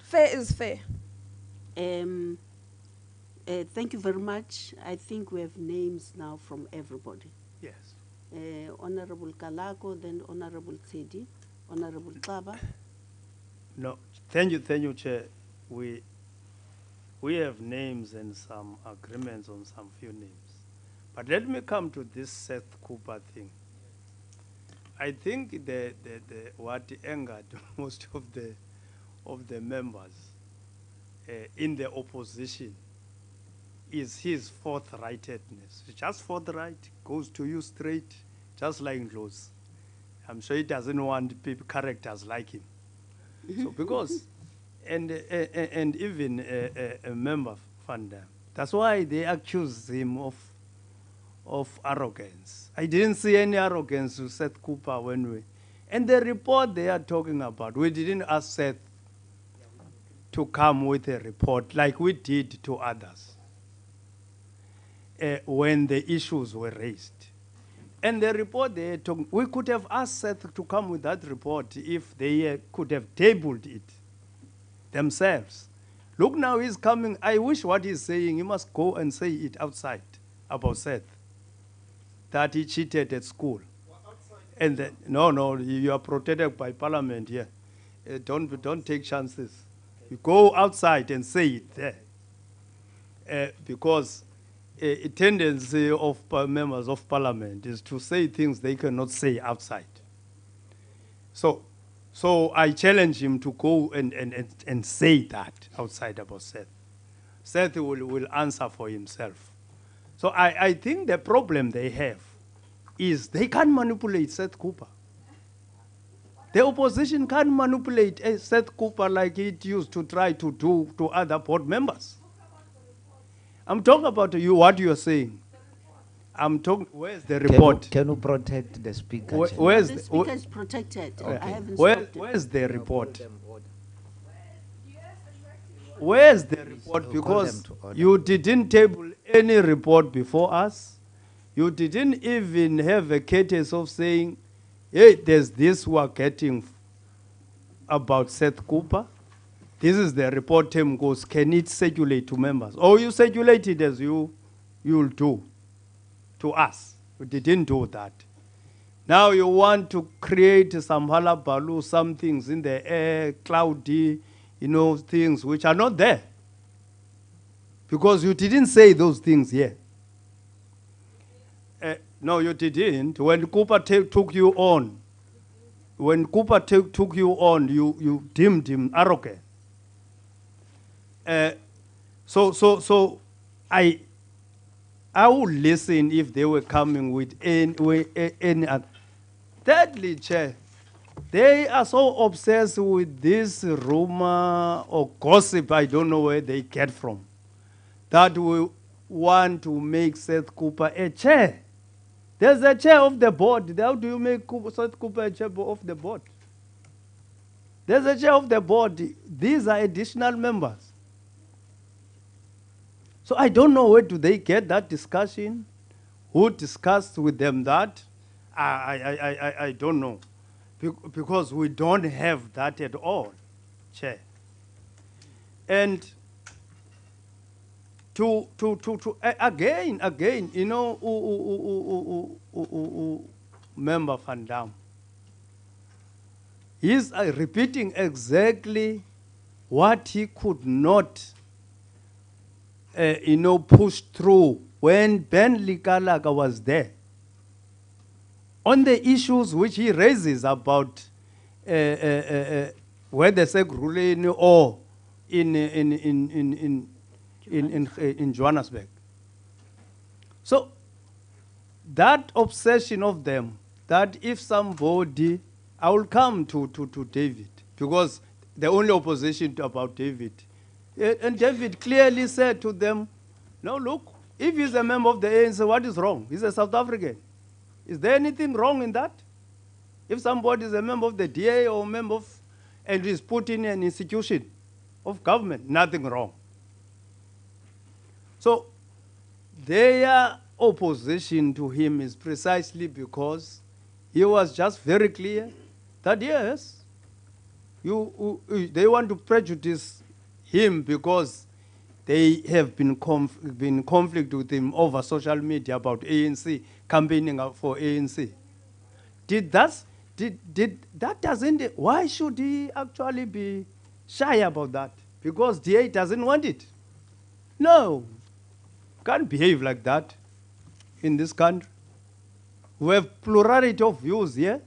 Fair is fair. Thank you very much. I think we have names now from everybody. Yes. Honorable Kalako, then Honorable Tsedi, Honorable Klaba. No, thank you, Chair. We have names and some agreements on some few names. But let me come to this Seth Cooper thing. I think the what angered most of the members in the opposition is his forthrightedness. Just forthright, goes to you straight, just like clothes. I'm sure he doesn't want people, characters like him. So because, and even a member fund, that's why they accuse him of arrogance. I didn't see any arrogance to Seth Cooper when we, and the report they are talking about, we didn't ask Seth to come with a report like we did to others when the issues were raised. And the report they took, we could have asked Seth to come with that report if they could have tabled it themselves. Look, now he's coming. I wish what he's saying, he must go and say it outside about Seth, that he cheated at school. And no, you are protected by Parliament here. Don't take chances. You go outside and say it there. Because a tendency of members of Parliament is to say things they cannot say outside. So I challenge him to go and say that outside about Seth. Seth will answer for himself. So I think the problem they have is they can't manipulate Seth Cooper. The opposition can't manipulate Seth Cooper like it used to try to do to other board members. I'm talking about you, what you are saying. I'm talking, where's the report? Can you protect the speaker? Where's The the, speaker is protected. okay. I haven't stopped it. Where's the report? Where's the report? So call Because them to order. you didn't table any report before us. You didn't even have a courtesy of saying, hey, there's this we're getting about Seth Cooper. This is the report team goes, can it circulate to members? Or you circulate it as you'll do to us. You didn't do that. Now you want to create some hullabaloo, some things in the air, cloudy, things which are not there. Because you didn't say those things here. No, you didn't. When Cooper took you on, you deemed him arrogant. So I would listen if they were coming with any other. Thirdly, Chair, they are so obsessed with this rumor or gossip, I don't know where they get from, that we want to make Seth Cooper a chair. There's a chair of the board. How do you make Seth Cooper a chair of the board? There's a chair of the board. These are additional members. So I don't know where do they get that discussion. Who discussed with them that? I don't know. Because we don't have that at all, Chair. And again, Member Van Dam, he's repeating exactly what he could not, push through when Ben Likalaga was there. On the issues which he raises about whether Segruleni or in Johannesburg. So that obsession of them, that if somebody, I will come to David, because the only opposition about David, and David clearly said to them, no, look, if he's a member of the ANC, what is wrong? He's a South African. Is there anything wrong in that? If somebody is a member of the DA or a member of, and is put in an institution of government, nothing wrong. So their opposition to him is precisely because he was just very clear that yes, they want to prejudice him because they have been in conflict with him over social media about ANC, campaigning for ANC. Why should he actually be shy about that? Because DA doesn't want it. No, can't behave like that in this country. We have plurality of views here.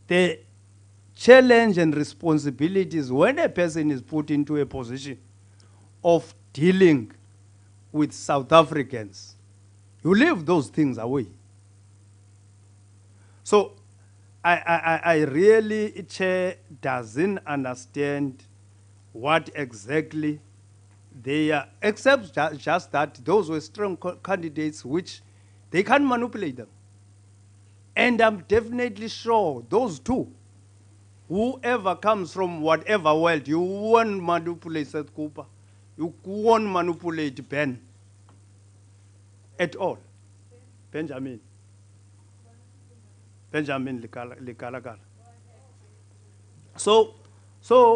The challenge and responsibilities when a person is put into a position of dealing with South Africans, you leave those things away. So I really, Chair, doesn't understand what exactly they are, except just that those were strong candidates which they can't manipulate them. And I'm definitely sure those two, whoever comes from whatever world, you won't manipulate Seth Cooper. You won't manipulate Ben at all. Benjamin Likalakala. So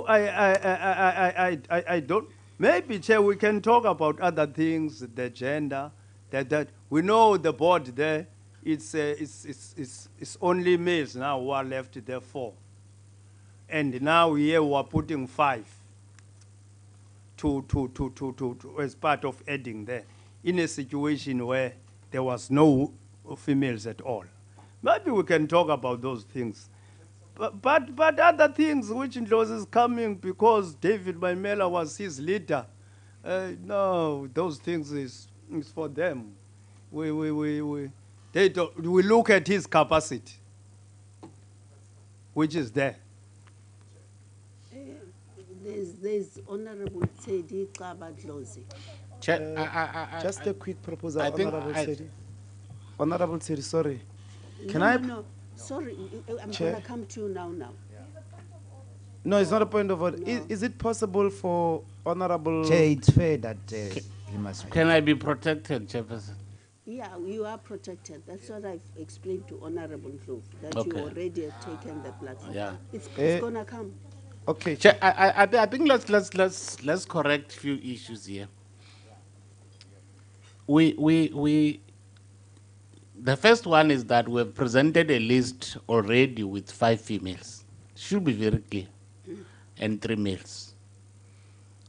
I don't. Maybe, Chair, we can talk about other things, the gender, that we know the board there. It's only males now who are left there, 4, and now here we are putting 5 to as part of adding there, in a situation where there was no females at all. Maybe we can talk about those things. But other things which is coming because David Maimela was his leader, no, those things is for them. They don't, we look at his capacity, which is there. There's Honorable Teddy Kabadlozi. Just a quick proposal, I think Honorable I- Teddy. Honorable Teddy, sorry. Can No, I? no, sorry, I'm Chair? going to come to you now. No, it's not a point of order. Is it possible for Honorable? Chair, it's fair that he must. Can I be protected, Chairperson? Yeah, you are protected. That's what I've explained to Honorable Kloof, that Okay. you already have taken the platform. Yeah. It's Eh. going to come. Okay. Chair, I think let's correct few issues here. The first one is that we have presented a list already with 5 females. Should be very clear, and 3 males.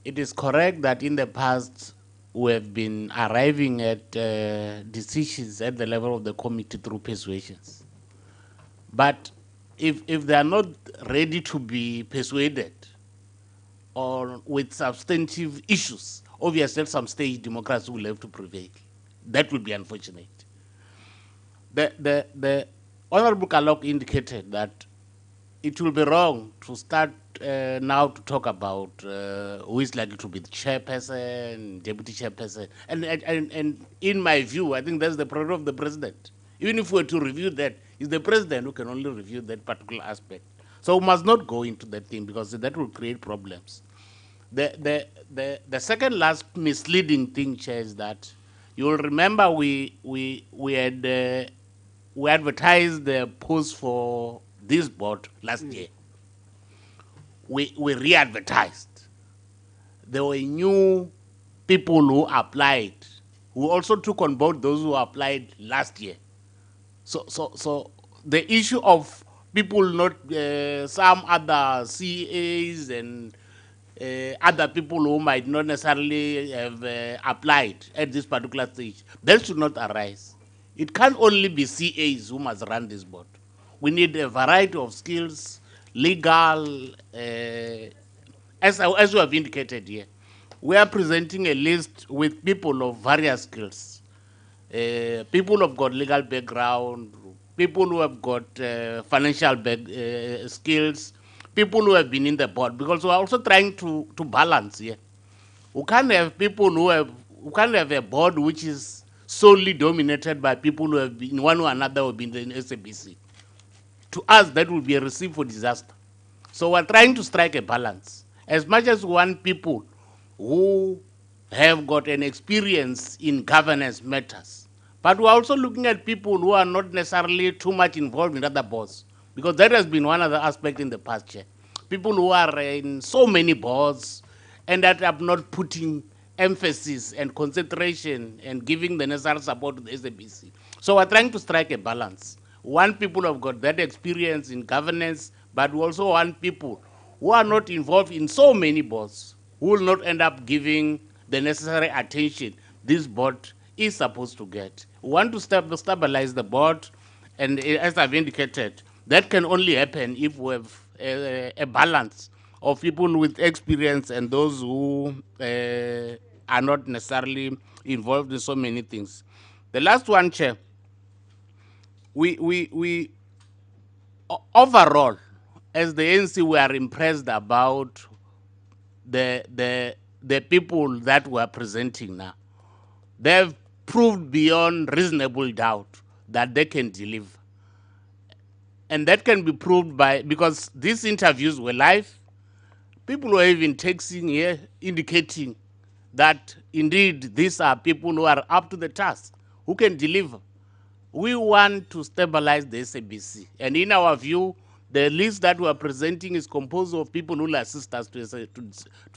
It is correct that in the past we have been arriving at decisions at the level of the committee through persuasions. But if they are not ready to be persuaded or with substantive issues, obviously at some stage democracy will have to prevail. That would be unfortunate. The Honorable Kalok indicated that it will be wrong to start now to talk about who is likely to be the chairperson, deputy chairperson. And in my view, I think that's the prerogative of the president. Even if we were to review that, it's the president who can only review that particular aspect. So we must not go into that thing because that will create problems. The second last misleading thing, Chair, is that you will remember we advertised the post for this board last year. We re-advertised. There were new people who applied, who also took on board those who applied last year. So the issue of people not, some other CAs and other people who might not necessarily have applied at this particular stage, that should not arise. It can't only be CAs who must run this board. We need a variety of skills, legal, as we have indicated here. We are presenting a list with people of various skills. People who have got legal background, people who have got financial skills, people who have been in the board, because we are also trying to balance here. We can't have people who can't have a board which is solely dominated by people who have been one or another who have been in SABC. To us, that would be a recipe for disaster. So we're trying to strike a balance. As much as we want people who have got an experience in governance matters, but we're also looking at people who are not necessarily too much involved in other boards, because that has been one of the aspects in the past, Chair. People who are in so many boards and that are not putting emphasis and concentration and giving the necessary support to the SABC. So we're trying to strike a balance. One, people who have got that experience in governance, but we also want people who are not involved in so many boards, who will not end up giving the necessary attention this board is supposed to get. We want to stabilize the board, and as I've indicated, that can only happen if we have a balance of people with experience and those who are not necessarily involved in so many things. The last one, Chair, we Overall, as the ANC, we are impressed about the people that we are presenting now. They've proved beyond reasonable doubt that they can deliver. And that can be proved by, because these interviews were live, people were even texting here indicating that indeed these are people who are up to the task, who can deliver. We want to stabilize the SABC. And in our view, the list that we are presenting is composed of people who will assist us to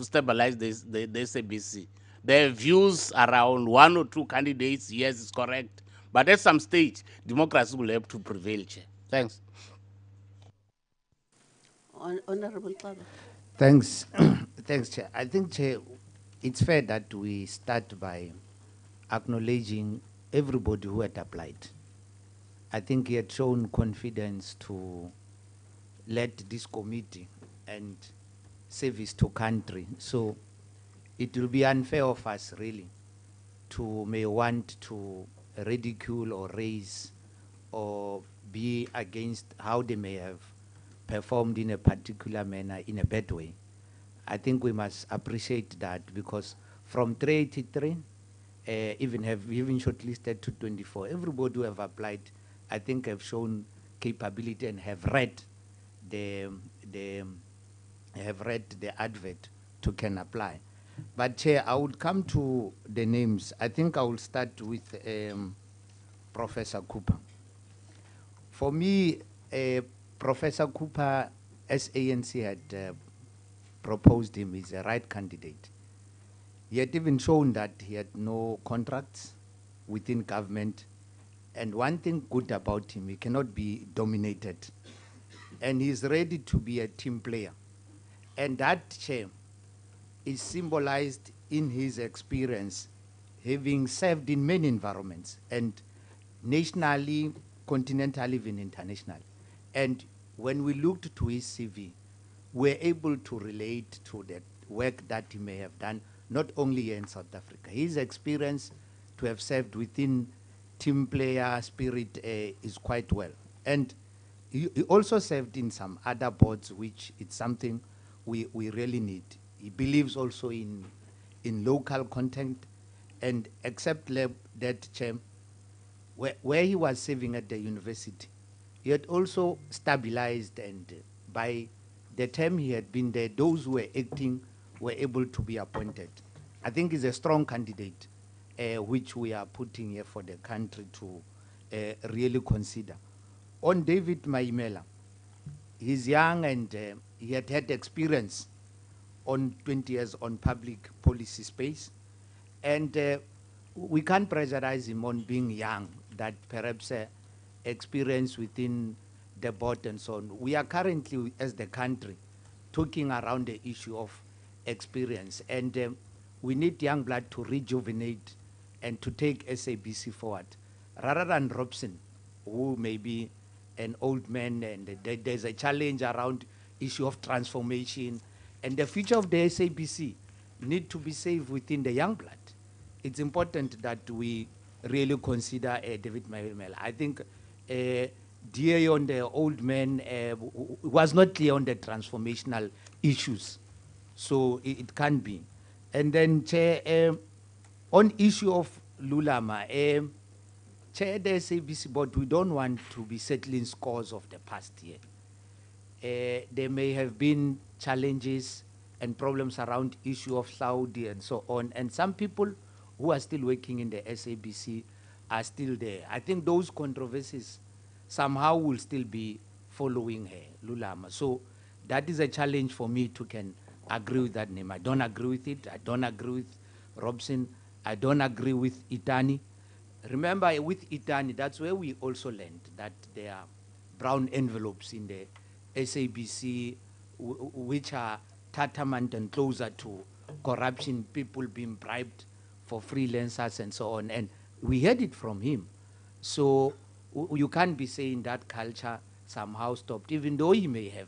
stabilize the SABC. Their views around one or two candidates, yes, is correct. But at some stage, democracy will have to prevail, Chair. Thanks. Honorable Baba. Thanks. Thanks, Chair. I think, Chair, it's fair that we start by acknowledging everybody who had applied. I think he had shown confidence to lead this committee and service to country. So it will be unfair of us, really, to may want to ridicule or raise or be against how they may have performed in a particular manner in a bad way. I think we must appreciate that, because from 383, even shortlisted to 24, everybody who have applied, I think, have shown capability and have read the advert to can apply. But Chair, I would come to the names. I think I will start with Professor Cooper. For me, Professor Cooper, as ANC had proposed him, is a right candidate. He had even shown that he had no contracts within government. And one thing good about him, he cannot be dominated. And he's ready to be a team player. And that, Chair, is symbolized in his experience, having served in many environments, and nationally, continentally, even internationally. And when we looked to his CV, we're able to relate to the work that he may have done, not only here in South Africa. His experience to have served within team player spirit is quite well. And he also served in some other boards, which is something we really need. He believes also in local content, and except that, Chair, where he was serving at the university, he had also stabilized, and by the time he had been there, those who were acting were able to be appointed. I think he's a strong candidate, which we are putting here for the country to really consider. On David Maimela, he's young, and he had had experience on 20 years on public policy space. And we can't pressurize him on being young, that perhaps experience within the board and so on. We are currently, as the country, talking around the issue of experience. And we need young blood to rejuvenate and to take SABC forward. Rather than Robson, who may be an old man, and there's a challenge around issue of transformation, and the future of the SABC need to be saved within the young blood. It's important that we really consider David Maimela. I think DA on the old man was not clear on the transformational issues, so it can be. And then, Chair, on issue of Lulama, Chair, the SABC board, we don't want to be settling scores of the past year. There may have been challenges and problems around issue of Saudi and so on, and some people who are still working in the SABC are still there. I think those controversies somehow will still be following her, Lulama. So that is a challenge for me to can agree with that name. I don't agree with it. I don't agree with Robson. I don't agree with Itani. Remember, with Itani, that's where we also learned that there are brown envelopes in the SABC which are tantamount and closer to corruption, people being bribed for freelancers and so on. And we heard it from him. So you can't be saying that culture somehow stopped, even though he may have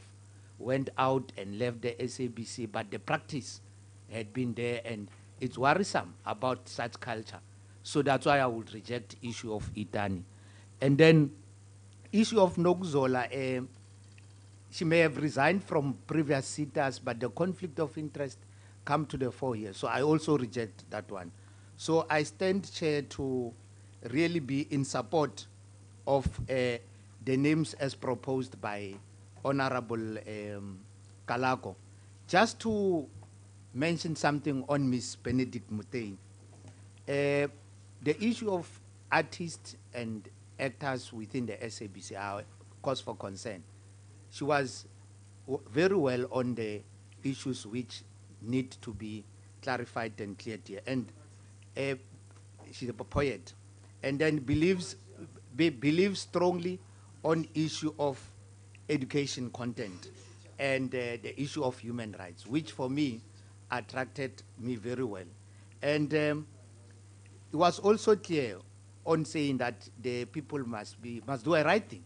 went out and left the SABC, but the practice had been there, and it's worrisome about such culture. So that's why I would reject issue of Itani. And then issue of Nokzola, she may have resigned from previous sitters, but the conflict of interest come to the fore here. So I also reject that one. So I stand, Chair, to really be in support of the names as proposed by Honorable Kalako. Just to mention something on Ms. Benedict Mutei. The issue of artists and actors within the SABC are cause for concern. She was very well on the issues which need to be clarified and cleared here. And she's a poet. And then believes strongly on issue of education content and the issue of human rights, which for me attracted me very well. And it was also clear on saying that the people must do a right thing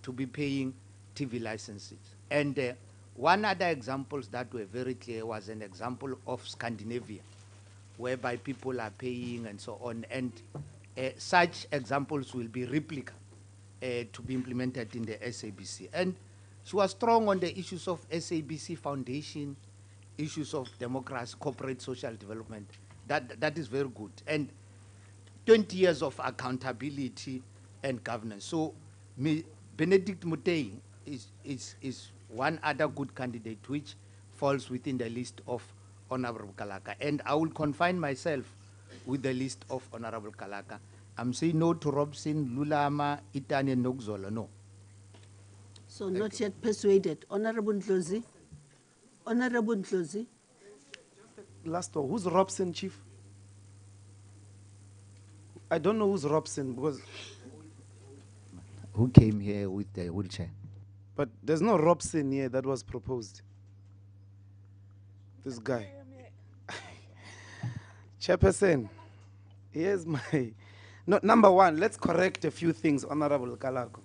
to be paying TV licenses. And one other examples that were very clear was an example of Scandinavia, whereby people are paying and so on. And such examples will be replica to be implemented in the SABC. And she was strong on the issues of SABC Foundation, issues of democracy, corporate social development. That is very good. And 20 years of accountability and governance. So Benedict Mutei is one other good candidate which falls within the list of Honorable Kalaka. And I will confine myself with the list of Honorable Kalaka. I'm saying no to Robson, Lulama, Itani, and Nogzola, no. So not yet persuaded. Honorable Ndlozi. Honorable Ndlozi. Last one, who's Robson, Chief? I don't know who's Robson because, Who came here with the wheelchair? but there's no Robson here that was proposed. This guy. Chairperson, here's my. No, number one, let's correct a few things, Honorable Kalako.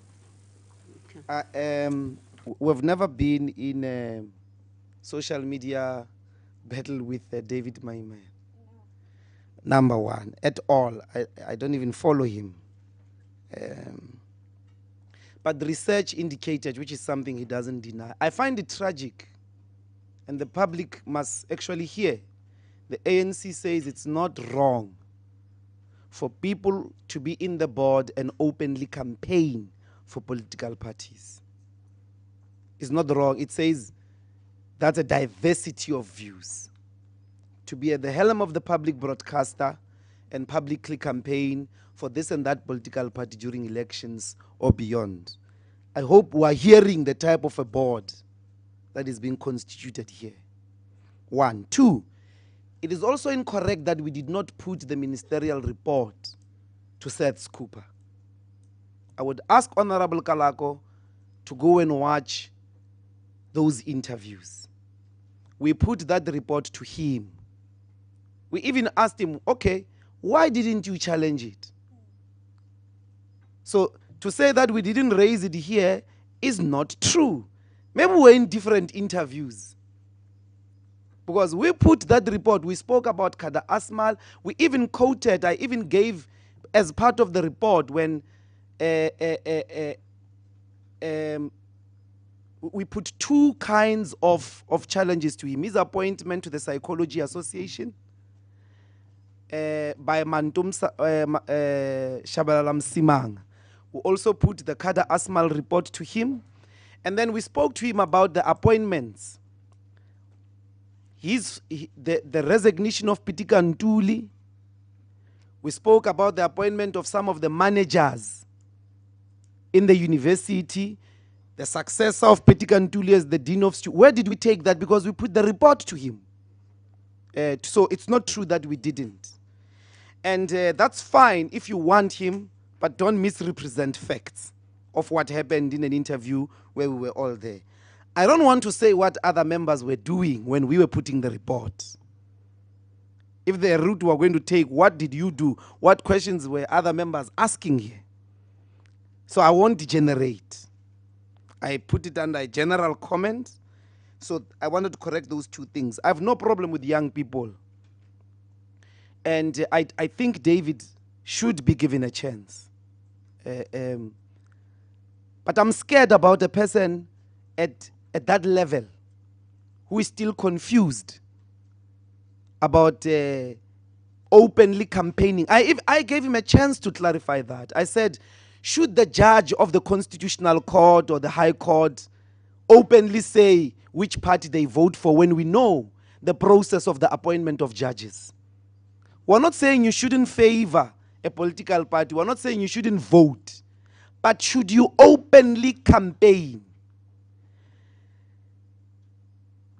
We've never been in a social media battle with David Maimai. Number one, at all. I don't even follow him. But the research indicated, which is something he doesn't deny. I find it tragic, and the public must actually hear. The ANC says it's not wrong for people to be in the board and openly campaign for political parties. It's not wrong. It says that's a diversity of views. To be at the helm of the public broadcaster and publicly campaign for this and that political party during elections or beyond. I hope we are hearing the type of a board that is being constituted here. One. Two, it is also incorrect that we did not put the ministerial report to Seth Cooper. I would ask Honorable Kalako to go and watch those interviews. We put that report to him. We even asked him, okay, why didn't you challenge it? So to say that we didn't raise it here is not true. Maybe we're in different interviews. Because we put that report, we spoke about Kada Asmal, we even quoted, I even gave as part of the report when we put two kinds of challenges to him. His appointment to the Psychology Association by Mantum Shabalalam Simang. We also put the Kada Asmal report to him. And then we spoke to him about the appointments. The resignation of Pitika Ntuli. We spoke about the appointment of some of the managers in the university, the successor of Pitika Ntuli as the dean of students. Where did we take that? Because we put the report to him. So it's not true that we didn't. And that's fine if you want him, but don't misrepresent facts of what happened in an interview where we were all there. I don't want to say what other members were doing when we were putting the report. If the route we were going to take, what did you do? What questions were other members asking here? So I won't degenerate. I put it under a general comment. So I wanted to correct those two things. I have no problem with young people. And I think David should be given a chance. But I'm scared about a person at at that level who is still confused about openly campaigning. I gave him a chance to clarify that. I said, should the judge of the Constitutional Court or the High Court openly say which party they vote for when we know the process of the appointment of judges? We're not saying you shouldn't favor a political party. We're not saying you shouldn't vote. But should you openly campaign?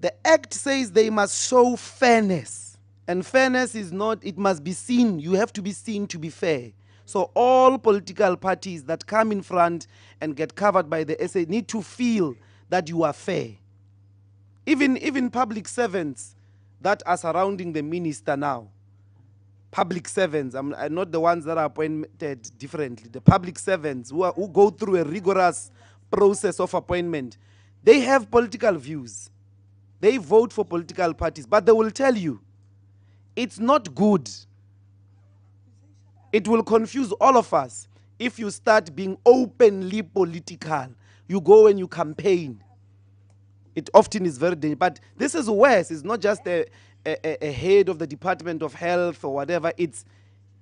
The Act says they must show fairness. And fairness is not, it must be seen. You have to be seen to be fair. So all political parties that come in front and get covered by the SA need to feel that you are fair. Even public servants that are surrounding the minister now, public servants, I'm not the ones that are appointed differently, the public servants who go through a rigorous process of appointment, they have political views. They vote for political parties, but they will tell you, it's not good. It will confuse all of us if you start being openly political. You go and you campaign. It often is very dangerous. But this is worse. It's not just a head of the Department of Health or whatever. It's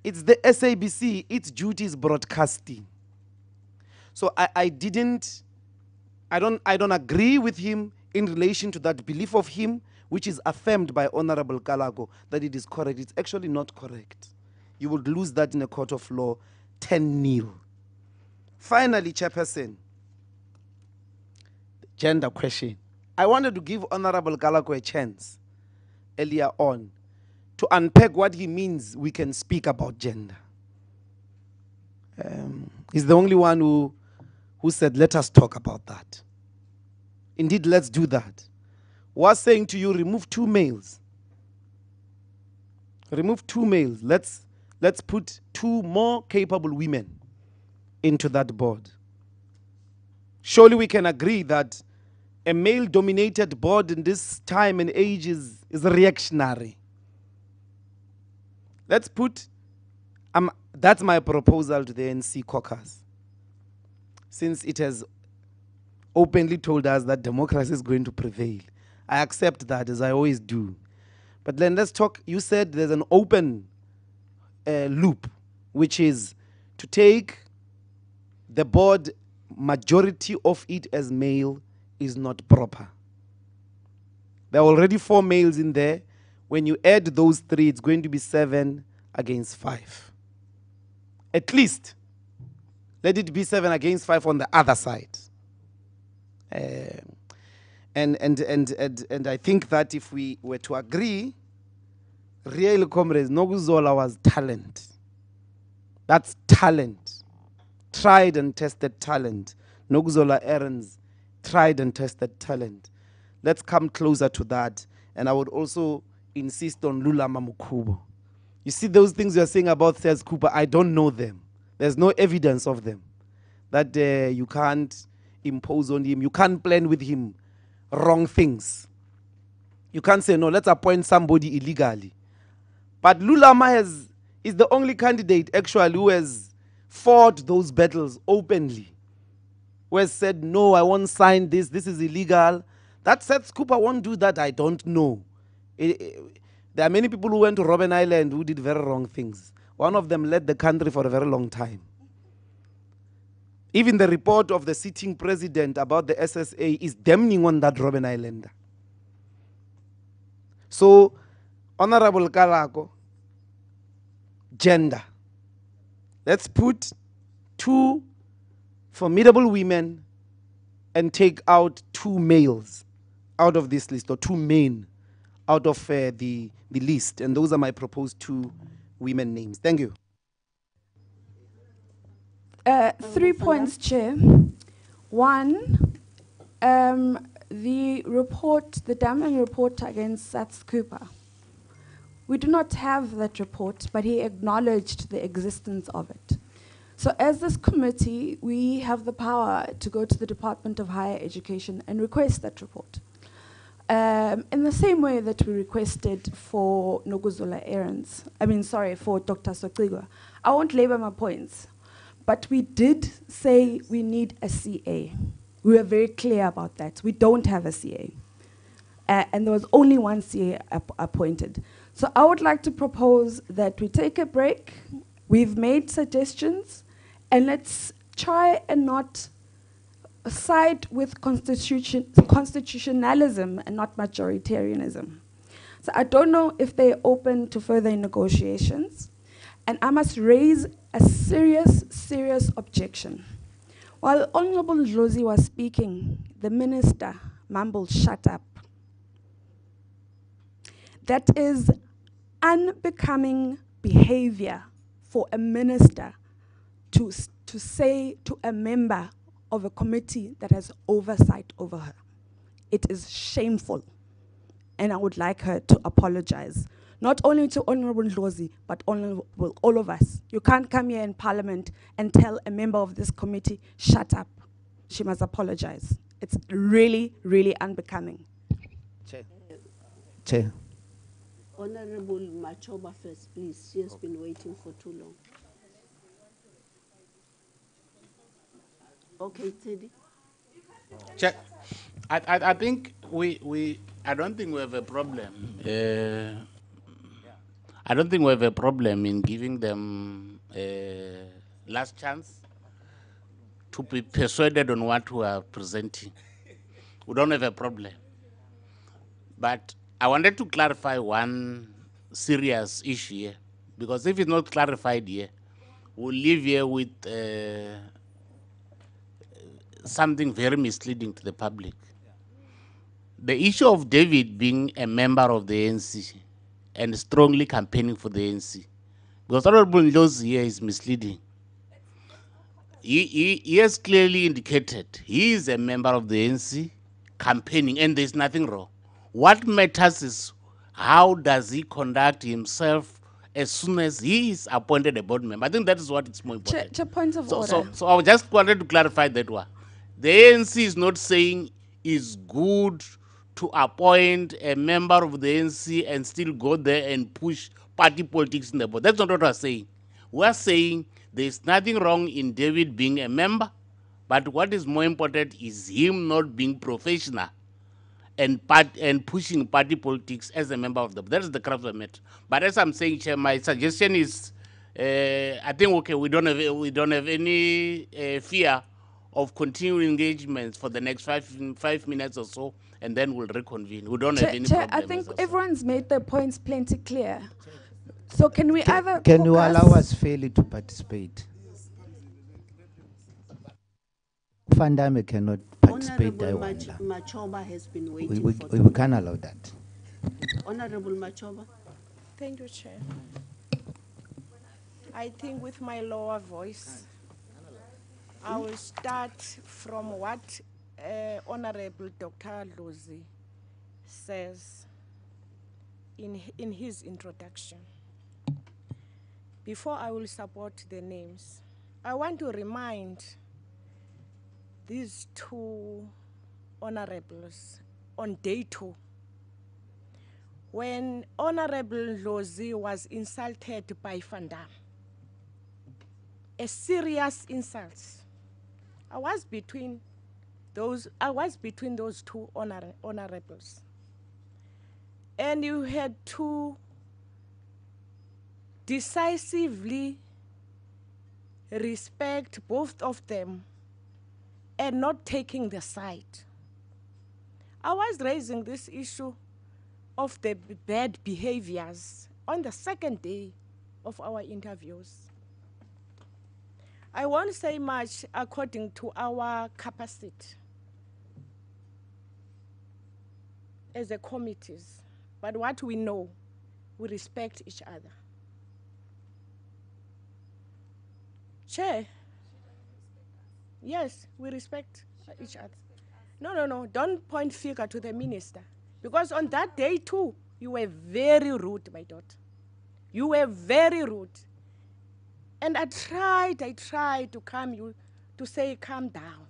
the SABC. Its duty is broadcasting. So I don't agree with him in relation to that belief of him, which is affirmed by Honorable Kalago, that it is correct. It's actually not correct. You would lose that in a court of law 10-0. Finally, Chairperson, the gender question. I wanted to give Honorable Kalago a chance earlier on to unpack what he means we can speak about gender. He's the only one who said, let us talk about that. Indeed, let's do that. Was saying to you, remove 2 males. Remove 2 males. Let's put 2 more capable women into that board. Surely we can agree that a male-dominated board in this time and age is reactionary. Let's put, that's my proposal to the NC caucus. Since it has openly told us that democracy is going to prevail. I accept that, as I always do. But then let's talk, you said there's an open loop, which is to take the board, majority of it as male is not proper. There are already 4 males in there. When you add those 3, it's going to be 7 against 5. At least, let it be 7 against 5 on the other side. And I think that if we were to agree, real comrades, Nokuzola was talent. That's talent. Tried and tested talent. Nokuzola Aaron's tried and tested talent. Let's come closer to that. And I would also insist on Lula Mamukubo. You see those things you're saying about Sales Cooper, I don't know them. There's no evidence of them. That you can't impose on him. You can't plan with him wrong things. You can't say, no, let's appoint somebody illegally. But Lulama is the only candidate actually who has fought those battles openly. Who has said, no, I won't sign this. This is illegal. That Seth Cooper won't do that. I don't know. There are many people who went to Robben Island who did very wrong things. One of them led the country for a very long time. Even the report of the sitting president about the SSA is damning on that Robben Islander. So, Honorable Kalago, gender. Let's put 2 formidable women and take out 2 males out of this list, or 2 men out of the list. And those are my proposed 2 women names. Thank you. 3 points, Chair. 1, the report, the damning report against Sats Cooper. We do not have that report, but he acknowledged the existence of it. So as this committee, we have the power to go to the Department of Higher Education and request that report. In the same way that we requested for Nokuzola Aaron's, for Dr. Sokigwa. I won't labor my points. But we did say we need a CA. We were very clear about that. We don't have a CA. And there was only one CA appointed. So I would like to propose that we take a break. We've made suggestions, and let's try and not side with constitutionalism and not majoritarianism. So I don't know if they're open to further negotiations, and I must raise a serious, serious objection. While Honorable Ndlozi was speaking, the minister mumbled, "Shut up." That is unbecoming behavior for a minister to say to a member of a committee that has oversight over her. It is shameful, and I would like her to apologize. Not only to Honorable Ndlozi, but all of us. You can't come here in Parliament and tell a member of this committee, "Shut up." She must apologize. It's really, really unbecoming. Chair. Chair. Honorable Machoba first, please. She has been waiting for too long. Okay, Teddy. Chair, I think I don't think we have a problem. I don't think we have a problem in giving them last chance to be persuaded on what we are presenting. We don't have a problem. But I wanted to clarify one serious issue here, because if it's not clarified here, we'll leave here with something very misleading to the public. The issue of David being a member of the ANC and strongly campaigning for the ANC, because Honorable Ndlozi here is misleading. He has clearly indicated he is a member of the ANC campaigning, and there's nothing wrong. What matters is how does he conduct himself as soon as he is appointed a board member. I think that is what is more important. Point of order. So I just wanted to clarify that one. The ANC is not saying it's good to appoint a member of the ANC and still go there and push party politics in the board. That's not what we're saying. We're saying there's nothing wrong in David being a member, but what is more important is him not being professional and pushing party politics as a member of the board. That is the crux of the matter. But as I'm saying, Chair, my suggestion is, I think, okay, we don't have any fear of continuing engagements for the next 5 minutes or so, and then we'll reconvene. We don't have any Chair, problem. I think everyone's made their points plenty clear. So can we either Can you focus- allow us fairly to participate? Fandame cannot participate. Honorable Machoba has been waiting We for we can't allow that. Honorable Machoba. Thank you, Chair. I think with my lower voice, I will start from what Honorable Dr. Ndlozi says in his introduction. Before I will support the names, I want to remind these two honorables on day 2, when Honorable Ndlozi was insulted by Van Dam, a serious insult. I was between those two honorables. And you had to decisively respect both of them and not taking the side. I was raising this issue of the bad behaviors on the second day of our interviews. I won't say much according to our capacity as a committees, but what we know, we respect each other. Chair, yes, we respect each other. No, don't point finger to the minister. Because on that day too, you were very rude, my daughter. You were very rude. And I tried to calm you, to say, calm down.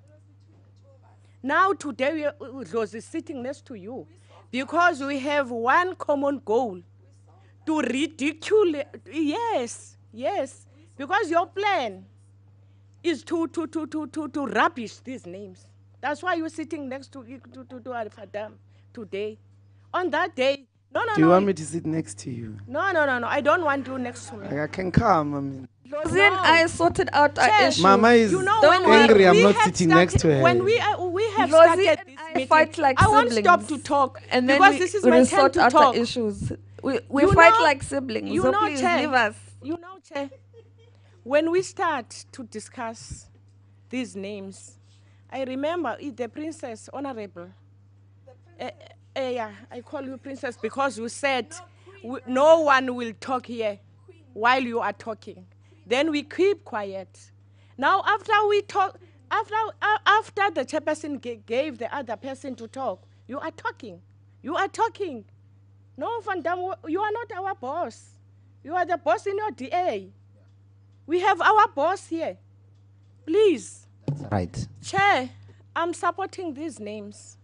Now today, Ndlozi is sitting next to you because we have one common goal, to ridicule, yes, because your plan is to rubbish these names. That's why you're sitting next to Al-Fadam today. On that day, no, Do you want me to sit next to you? No, I don't want you next to me. Like, I can come. I mean, Rosie and I sorted out our Chair, issues. Mama is You know, Don't when angry. I'm we not had sitting next to her. When we have Rosie started and this I meeting, fight like I won't siblings. stop to talk And then because we, this is we my turn sort to out talk. our issues. We You fight know- like siblings. You So know, please Chair, leave us. You know, Chair, when we start to discuss these names, I remember the Princess Honorable. Yeah, I call you Princess because you said no one will talk here while you are talking. Then we keep quiet. Now, after we talk, after the chairperson gave the other person to talk, you are talking. You are talking. No, Van Dam, you are not our boss. You are the boss in your DA. We have our boss here. Please. That's right. Chair, I'm supporting these names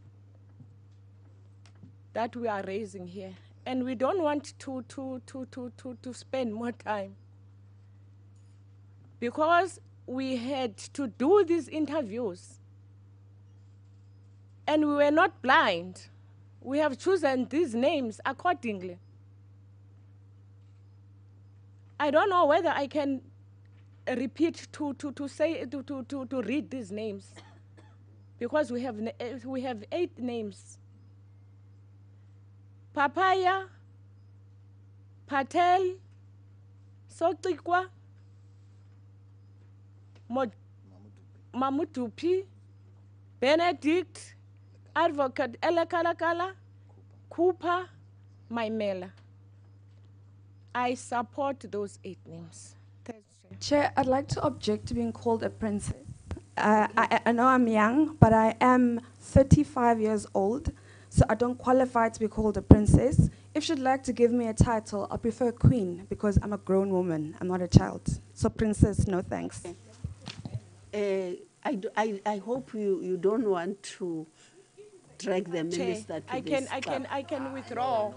that we are raising here. And we don't want to spend more time. Because we had to do these interviews. And we were not blind. We have chosen these names accordingly. I don't know whether I can repeat to read these names. Because we have 8 names. Papaya, Patel, Sotikwa, Mamutupi, Benedict, Advocate Elekalakala, Cooper, Maimela. I support those 8 names. Chair, I'd like to object to being called a princess. I know I'm young, but I am 35 years old, so I don't qualify to be called a princess. If she'd like to give me a title, I prefer queen because I'm a grown woman. I'm not a child. So princess, no thanks. I hope you don't want to drag the minister to this stuff. I can withdraw.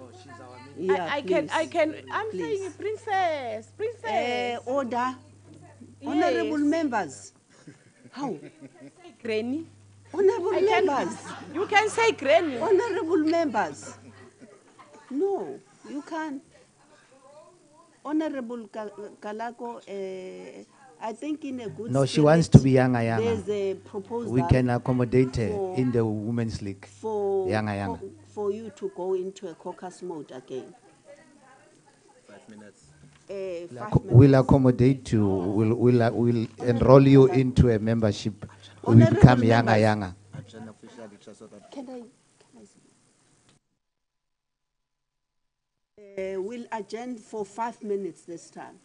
Yeah, I'm please. saying princess. Order. Yes. Honorable members. How? Granny. Honorable members. You can say granny. Honorable members. No, you can't. Honorable Kalako, I think in a good No, she spirit, wants to be younger, younger. There's a proposal. We can accommodate her for- in the Women's League. for, Younger, younger. for you to go into a caucus mode again. 5 minutes. 5 We'll minutes. accommodate you. We'll enroll you into a membership. We Honorable become younger, members. younger. Agenda officially just so that Can I we'll adjourn for 5 minutes this time.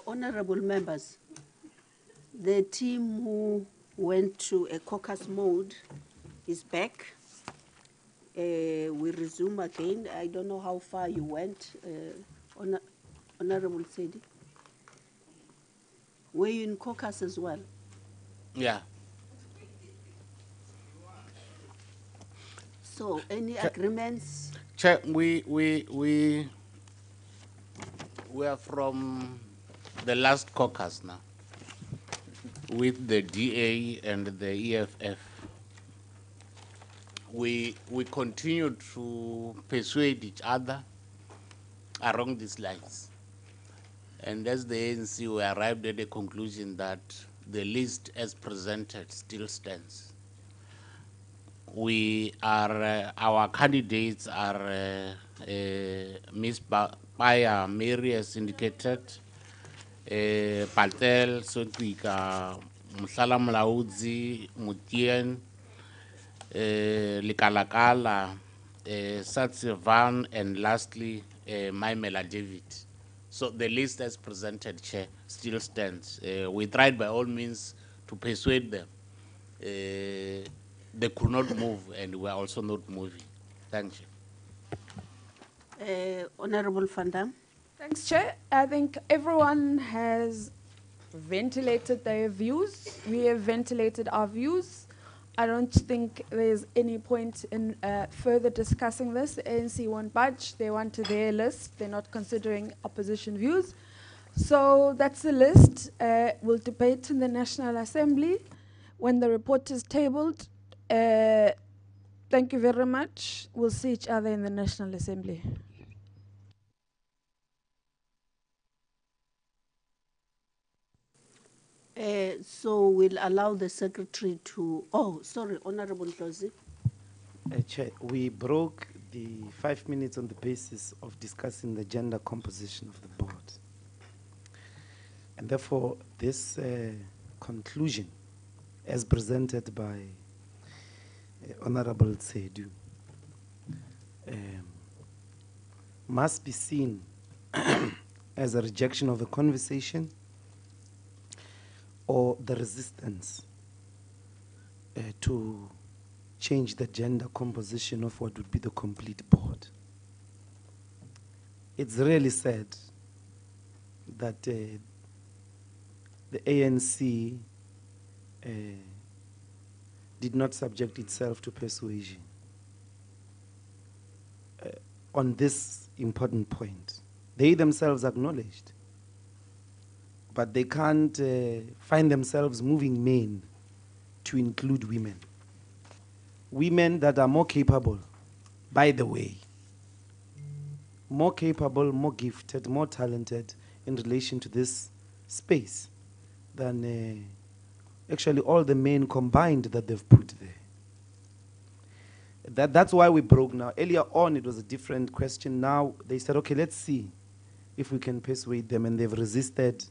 Honorable members, the team who went to a caucus mode is back. We resume again. I don't know how far you went, Honorable Sedi. Were you in caucus as well? Yeah. So any agreements? Chair, we are from the last caucus now with the DA and the EFF. We continue to persuade each other along these lines. And as the ANC, we arrived at a conclusion that the list as presented still stands. We are, our candidates are Ms. Paya Mary as indicated, Patel, Sotika, Musala Mlaudzi, Mutien, Likalakala, Satsivan, and lastly, Maimela David. So the list as presented, Chair, still stands. We tried by all means to persuade them. They could not move, and we are also not moving. Thank you. Honorable Van Dam? Thanks, Chair. I think everyone has ventilated their views. We have ventilated our views. I don't think there's any point in further discussing this. The ANC won't budge. They want their list. They're not considering opposition views. So that's the list. We'll debate in the National Assembly when the report is tabled. Thank you very much. We'll see each other in the National Assembly. So we'll allow the secretary to, oh, sorry, Honorable Dlozi. Chair, we broke the 5 minutes on the basis of discussing the gender composition of the board. And therefore, this conclusion, as presented by Honorable Tsedu, must be seen as a rejection of a conversation or the resistance to change the gender composition of what would be the complete board. It's really sad that the ANC did not subject itself to persuasion on this important point. They themselves acknowledged, but they can't find themselves moving men to include women. Women that are more capable, by the way, more capable, more gifted, more talented in relation to this space than actually all the men combined that they've put there. That's why we broke now. Earlier on, it was a different question. Now they said, okay, let's see if we can persuade them, and they've resisted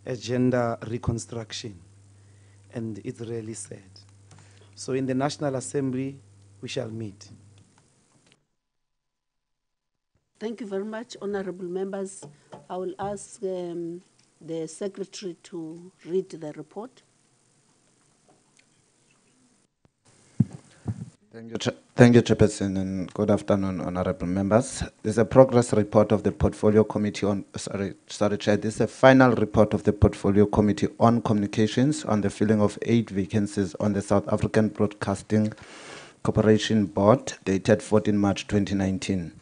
a gender reconstruction. And it's really sad. So in the National Assembly, we shall meet. Thank you very much, honorable members. I will ask the secretary to read the report. Thank you, Chairperson, and good afternoon, honorable members. This is a progress report of the Portfolio Committee on, Chair, this is a final report of the Portfolio Committee on Communications on the filling of 8 vacancies on the South African Broadcasting Corporation Board, dated 14 March 2019.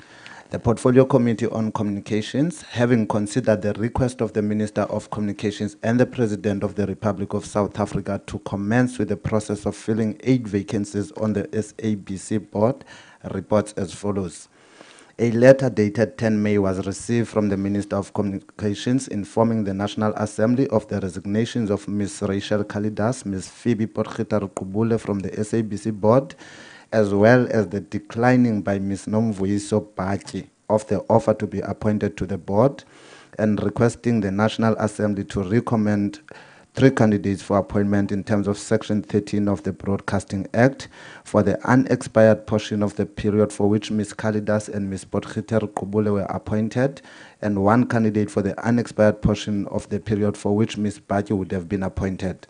The Portfolio Committee on Communications, having considered the request of the Minister of Communications and the President of the Republic of South Africa to commence with the process of filling 8 vacancies on the SABC board, reports as follows. A letter dated 10 May was received from the Minister of Communications informing the National Assembly of the resignations of Ms. Rachel Kalidas, Ms. Phoebe Potgieter-Qubule from the SABC board, as well as the declining by Ms. Nomvuyiso Baki of the offer to be appointed to the board, and requesting the National Assembly to recommend 3 candidates for appointment in terms of Section 13 of the Broadcasting Act for the unexpired portion of the period for which Ms. Kalidas and Ms. Potgieter Qubule were appointed, and 1 candidate for the unexpired portion of the period for which Ms. Baju would have been appointed.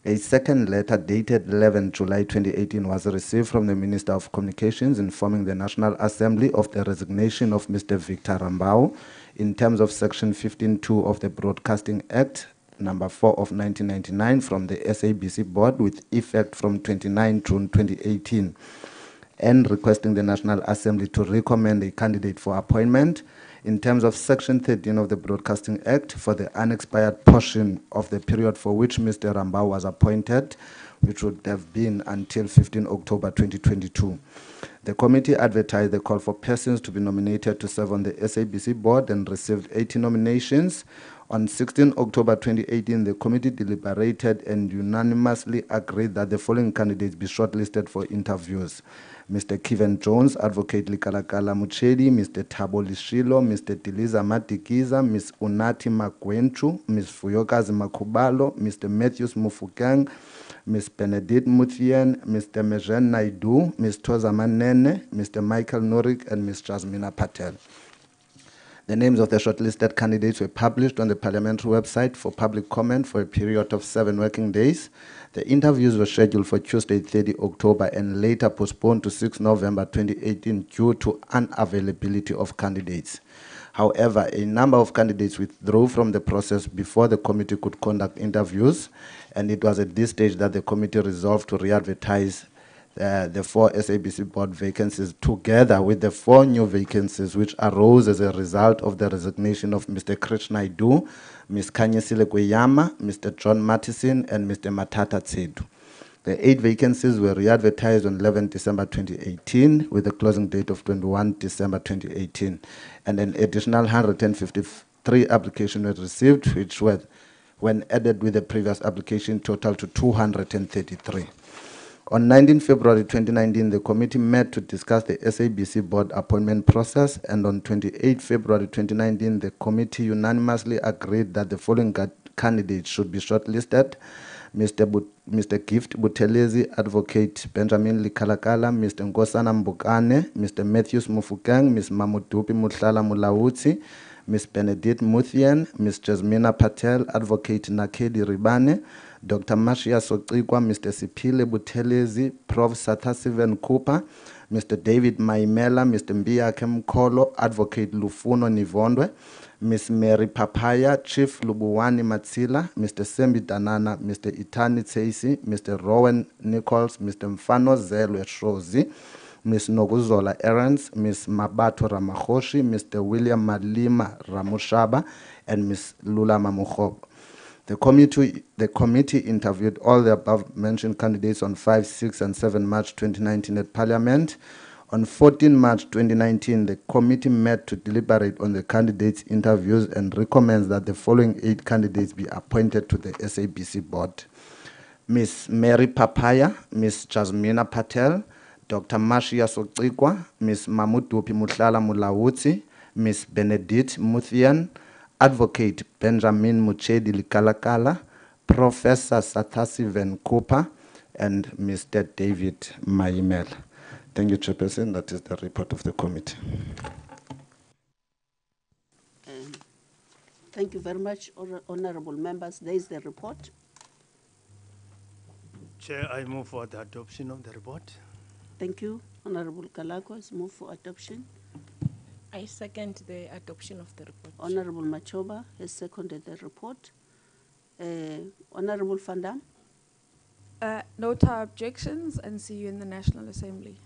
A second letter dated 11 July 2018 was received from the Minister of Communications informing the National Assembly of the resignation of Mr. Victor Rambau in terms of Section 15.2 of the Broadcasting Act, number 4 of 1999 from the SABC board with effect from 29 June 2018, and requesting the National Assembly to recommend a candidate for appointment in terms of Section 13 of the Broadcasting Act for the unexpired portion of the period for which Mr. Rambau was appointed, which would have been until 15 October 2022. The committee advertised the call for persons to be nominated to serve on the SABC board and received 80 nominations. On 16 October 2018, the committee deliberated and unanimously agreed that the following candidates be shortlisted for interviews: Mr. Kevin Jones, Advocate Likalakala Muchedi, Mr. Thabo Lishilo, Mr. Diliza Matikiza, Ms. Unati Magwenchu, Ms. Fuyokazi Makubalo, Mr. Matthews Mufukang, Ms. Benedict Muthien, Mr. Mejen Naidu, Ms. Toza Manene, Mr. Michael Norik, and Ms. Jasmina Patel. The names of the shortlisted candidates were published on the parliamentary website for public comment for a period of 7 working days. The interviews were scheduled for Tuesday, 30 October, and later postponed to 6 November 2018 due to unavailability of candidates. However, a number of candidates withdrew from the process before the committee could conduct interviews, and it was at this stage that the committee resolved to re-advertise the 4 SABC board vacancies together with the 4 new vacancies which arose as a result of the resignation of Mr. Krishna Naidu, Ms. Kanyesile Kweyama, Mr. John Mattison, and Mr. Matata Tsedu. The 8 vacancies were re-advertised on 11 December 2018 with a closing date of 21 December 2018, and an additional 153 applications were received, which were, when added with the previous application, total to 233. On 19 February 2019, the committee met to discuss the SABC board appointment process, and on 28 February 2019, the committee unanimously agreed that the following candidates should be shortlisted: Mr. Gift Buthelezi, Advocate Benjamin Likalakala, Mr. Nkosana Mbukane, Mr. Matthews Mufukang, Ms. Mamudupi Muhlala Mulawuti, Ms. Benedict Muthien, Ms. Jasmina Patel, Advocate Nakedi Ribane, Dr. Mashia Sotikwa, Mr. Sipile Buthelezi, Prof. Sathasiven Cooper, Mr. David Maimela, Mr. Mbiyake Mkholo, Advocate Lufuno Nivondwe, Ms. Mary Papaya, Chief Lubuwani Matsila, Mr. Sembi Danana, Mr. Itani Tseisi, Mr. Rowan Nichols, Mr. Mfano Zelwe Shozi, Ms. Noguzola Errands, Ms. Mabato Ramahoshi, Mr. William Malima Ramushaba, and Ms. Lula Mamuhob. The committee interviewed all the above-mentioned candidates on 5, 6, and 7 March 2019 at Parliament. On 14 March 2019, the committee met to deliberate on the candidates' interviews and recommends that the following 8 candidates be appointed to the SABC board: Ms. Mary Papaya, Ms. Jasmina Patel, Dr. Mashia Sotikwa, Ms. Mamudupi Muhlala Mulawuti, Ms. Benedict Muthien, Advocate Benjamin Muchedi Likalakala, Professor Sathasiven Cooper, and Mr. David Maimel. Thank you, Chairperson. That is the report of the committee. Thank you very much, honorable members. There is the report. Chair, I move for the adoption of the report. Thank you. Honorable Kalakos, move for adoption. I second the adoption of the report. Honorable Machoba has seconded the report. Honorable Fandam? Note our objections and see you in the National Assembly.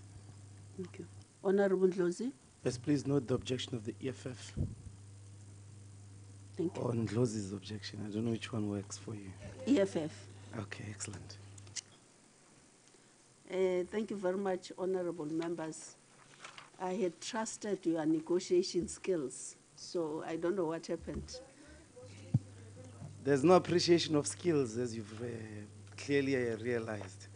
Thank you. Honorable Dlozi? Yes, please note the objection of the EFF. Thank you. On Dlozi's objection. I don't know which one works for you. EFF. Okay, excellent. Thank you very much, honorable members. I had trusted your negotiation skills, so I don't know what happened. There's no appreciation of skills, as you've clearly realized.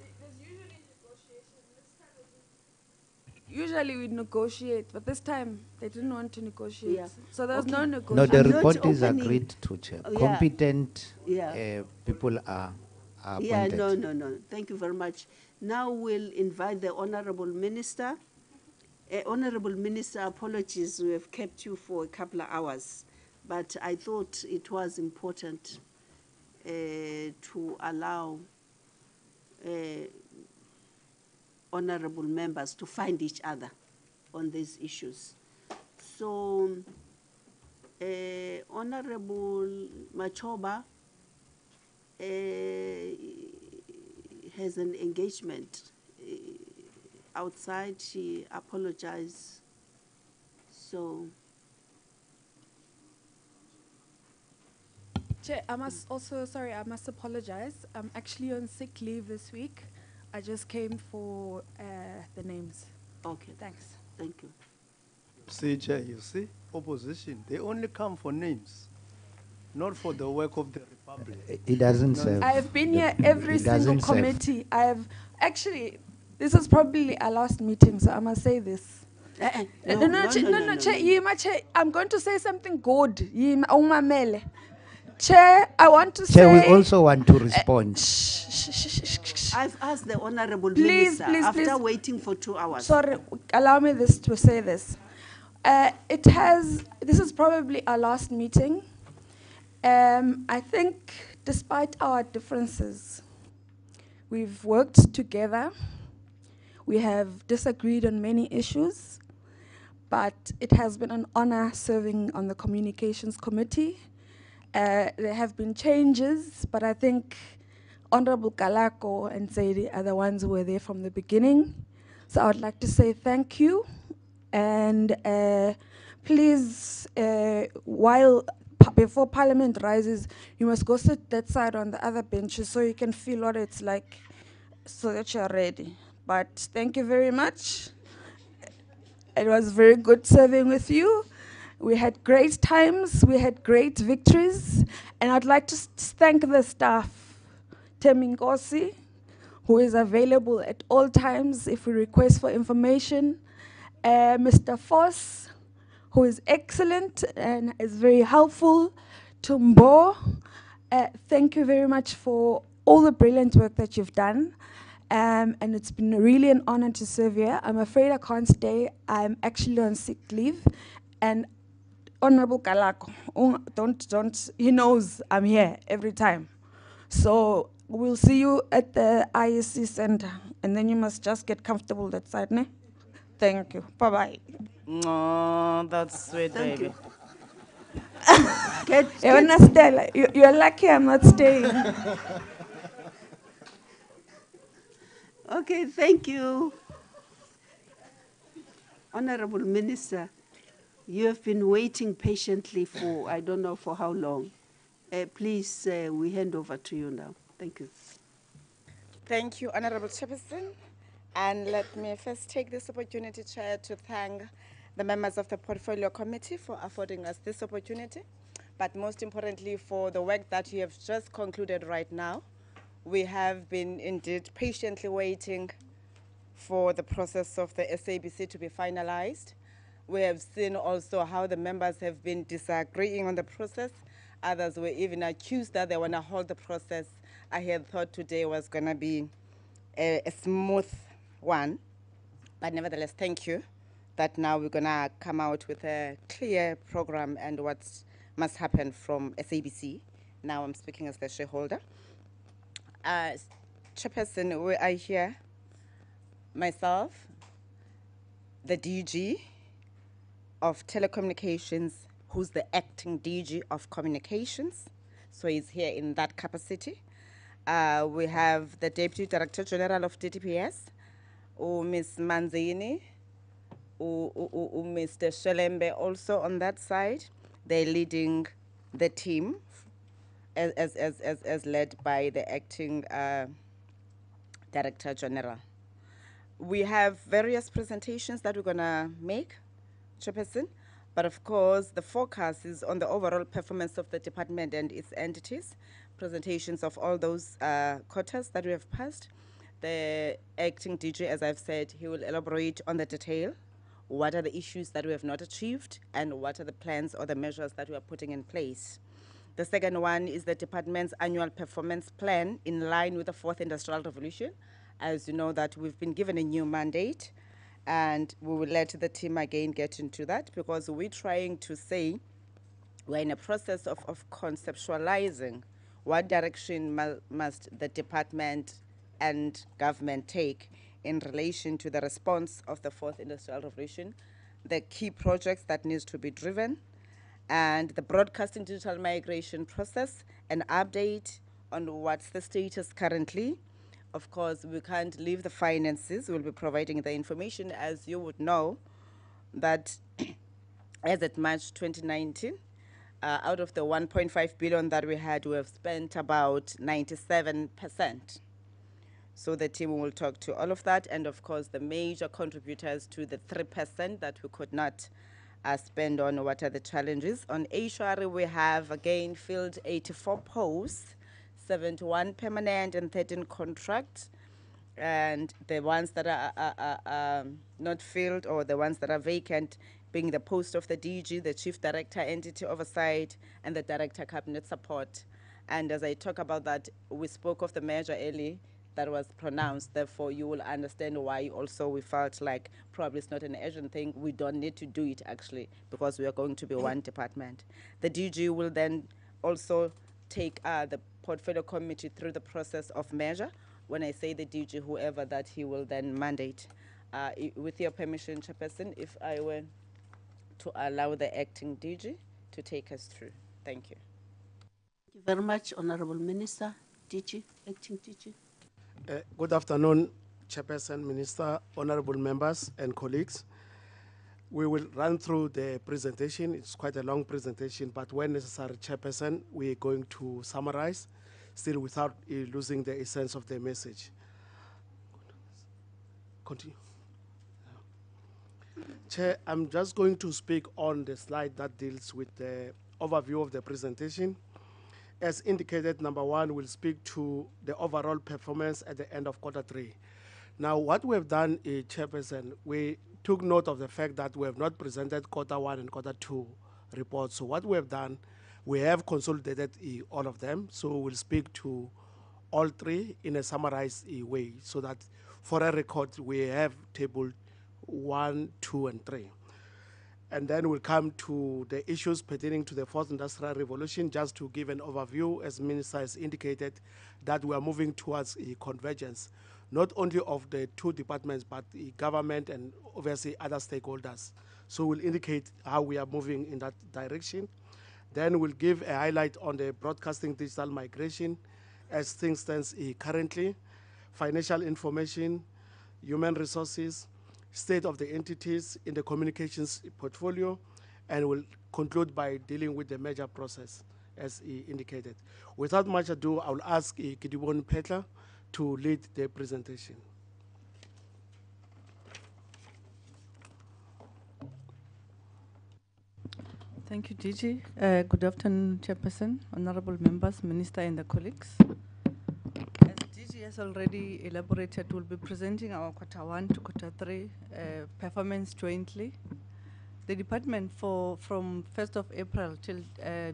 Usually we negotiate, but this time they didn't want to negotiate. Yeah. So there was Okay. no No, negotiation. the I'm not report is opening- agreed to, Chair. Oh, yeah. Competent Yeah. people are Yeah, appointed. no. Thank you very much. Now we'll invite the Honorable Minister. Honorable Minister, apologies, we have kept you for a couple of hours, but I thought it was important to allow honorable members to find each other on these issues. So, Honorable Machoba has an engagement outside. She apologized. So, Chair, I must apologize. I'm actually on sick leave this week. I just came for the names. okay, Thanks. thank you. See, Chair, you see, opposition, they only come for names, not for the work of the Republic. It doesn't serve. I have been here the- every it single doesn't serve. committee. I have actually, this is probably our last meeting, so I must say this. No, Chair, I'm going to say something good. Umamele. Chair, I want to Chair, say. we also want to respond. I've asked the Honorable Please, Minister please, after please. waiting for 2 hours. Sorry, allow me to say this. This is probably our last meeting. I think despite our differences, we've worked together. We have disagreed on many issues, but it has been an honor serving on the Communications Committee. There have been changes, but I think Honorable Kalako and Zaidi are the ones who were there from the beginning. So I would like to say thank you. And please, before Parliament rises, you must go sit that side on the other benches so you can feel what it's like so that you're ready. But thank you very much. It was very good serving with you. We had great times, we had great victories, and I'd like to thank the staff, Temi Nkosi, who is available at all times if we request for information, Mr. Foss, who is excellent and is very helpful, Tumbo. Thank you very much for all the brilliant work that you've done. And it's been really an honor to serve here. I'm afraid I can't stay. I'm actually on sick leave. And Honorable Kalako, he knows I'm here every time. So we'll see you at the ISC Center. And then you must just get comfortable that side, ne? Thank you. Bye-bye. Oh, that's sweet, Thank baby. Stella, you're lucky I'm not staying. Okay, thank you. Honorable Minister, you have been waiting patiently for, I don't know for how long. Please, we hand over to you now. Thank you. Thank you, Honorable Chairperson. And let me first take this opportunity, Chair, to thank the members of the Portfolio Committee for affording us this opportunity, but most importantly for the work that you have just concluded right now. We have been indeed patiently waiting for the process of the SABC to be finalized. We have seen also how the members have been disagreeing on the process. Others were even accused that they want to hold the process. I had thought today was going to be a smooth one, but nevertheless, thank you that now we're going to come out with a clear program and what must happen from SABC. Now I'm speaking as the shareholder. Chairperson, we are here, myself, the DG of Telecommunications, who's the acting DG of Communications, so he's here in that capacity. We have the Deputy Director General of DTPS, Ms. Manzini, Mr. Shelembe also on that side. They're leading the team as led by the acting Director General. We have various presentations that we're going to make, Chairperson, but of course the focus is on the overall performance of the department and its entities, presentations of all those quotas that we have passed, The acting DG, as I've said, he will elaborate on the detail. What are the issues that we have not achieved and what are the plans or the measures that we are putting in place? The second one is the department's annual performance plan in line with the fourth industrial revolution. As you know that we've been given a new mandate and we will let the team again get into that because we're trying to say we're in a process of conceptualizing what direction must the department and government take in relation to the response of the fourth industrial revolution, the key projects that needs to be driven, and the broadcasting digital migration process, an update on what's the status currently. Of course, we can't leave the finances. We'll be providing the information, as you would know, that as at March 2019, out of the 1.5 billion that we had, we have spent about 97%. So the team will talk to all of that, and of course, the major contributors to the 3% that we could not spend on what are the challenges. On HR, we have again filled 84 posts, 71 permanent and 13 contract. And the ones that are not filled or the ones that are vacant being the post of the DG, the Chief Director Entity Oversight, and the Director Cabinet Support. And as I talk about that, we spoke of the measure early that was pronounced. Therefore, you will understand why also we felt like probably it's not an urgent thing. We don't need to do it actually because we are going to be one department. The DG will then also take the portfolio committee through the process of measure. When I say the DG, whoever that he will then mandate. With your permission, Chairperson, if I were to allow the acting DG to take us through. Thank you. Thank you very much, Honorable Minister. DG, acting DG. Good afternoon, Chairperson, Minister, honorable members and colleagues. We will run through the presentation. It's quite a long presentation, but when necessary, Chairperson, we're going to summarize, still without losing the essence of the message. Continue. Chair, I'm just going to speak on the slide that deals with the overview of the presentation. As indicated, number one, we'll speak to the overall performance at the end of Q3. Now, what we have done, Chairperson, we took note of the fact that we have not presented Q1 and Q2 reports. So what we have done, we have consolidated all of them. So we'll speak to all three in a summarized way so that for a record, we have table 1, 2, and 3. And then we'll come to the issues pertaining to the fourth industrial revolution, just to give an overview, as Minister has indicated, that we are moving towards a convergence, not only of the two departments, but the government and obviously other stakeholders. So we'll indicate how we are moving in that direction. Then we'll give a highlight on the broadcasting digital migration as things stand currently, financial information, human resources, state of the entities in the communications portfolio, and we'll conclude by dealing with the measure process as indicated. Without much ado, I will ask Kidibon Petla to lead the presentation. Thank you, Gigi. Good afternoon, Chairperson, honorable members, Minister, and the colleagues. As Gigi has already elaborated, we'll be presenting our Q1 to Q3 performance jointly. The department from 1st of April till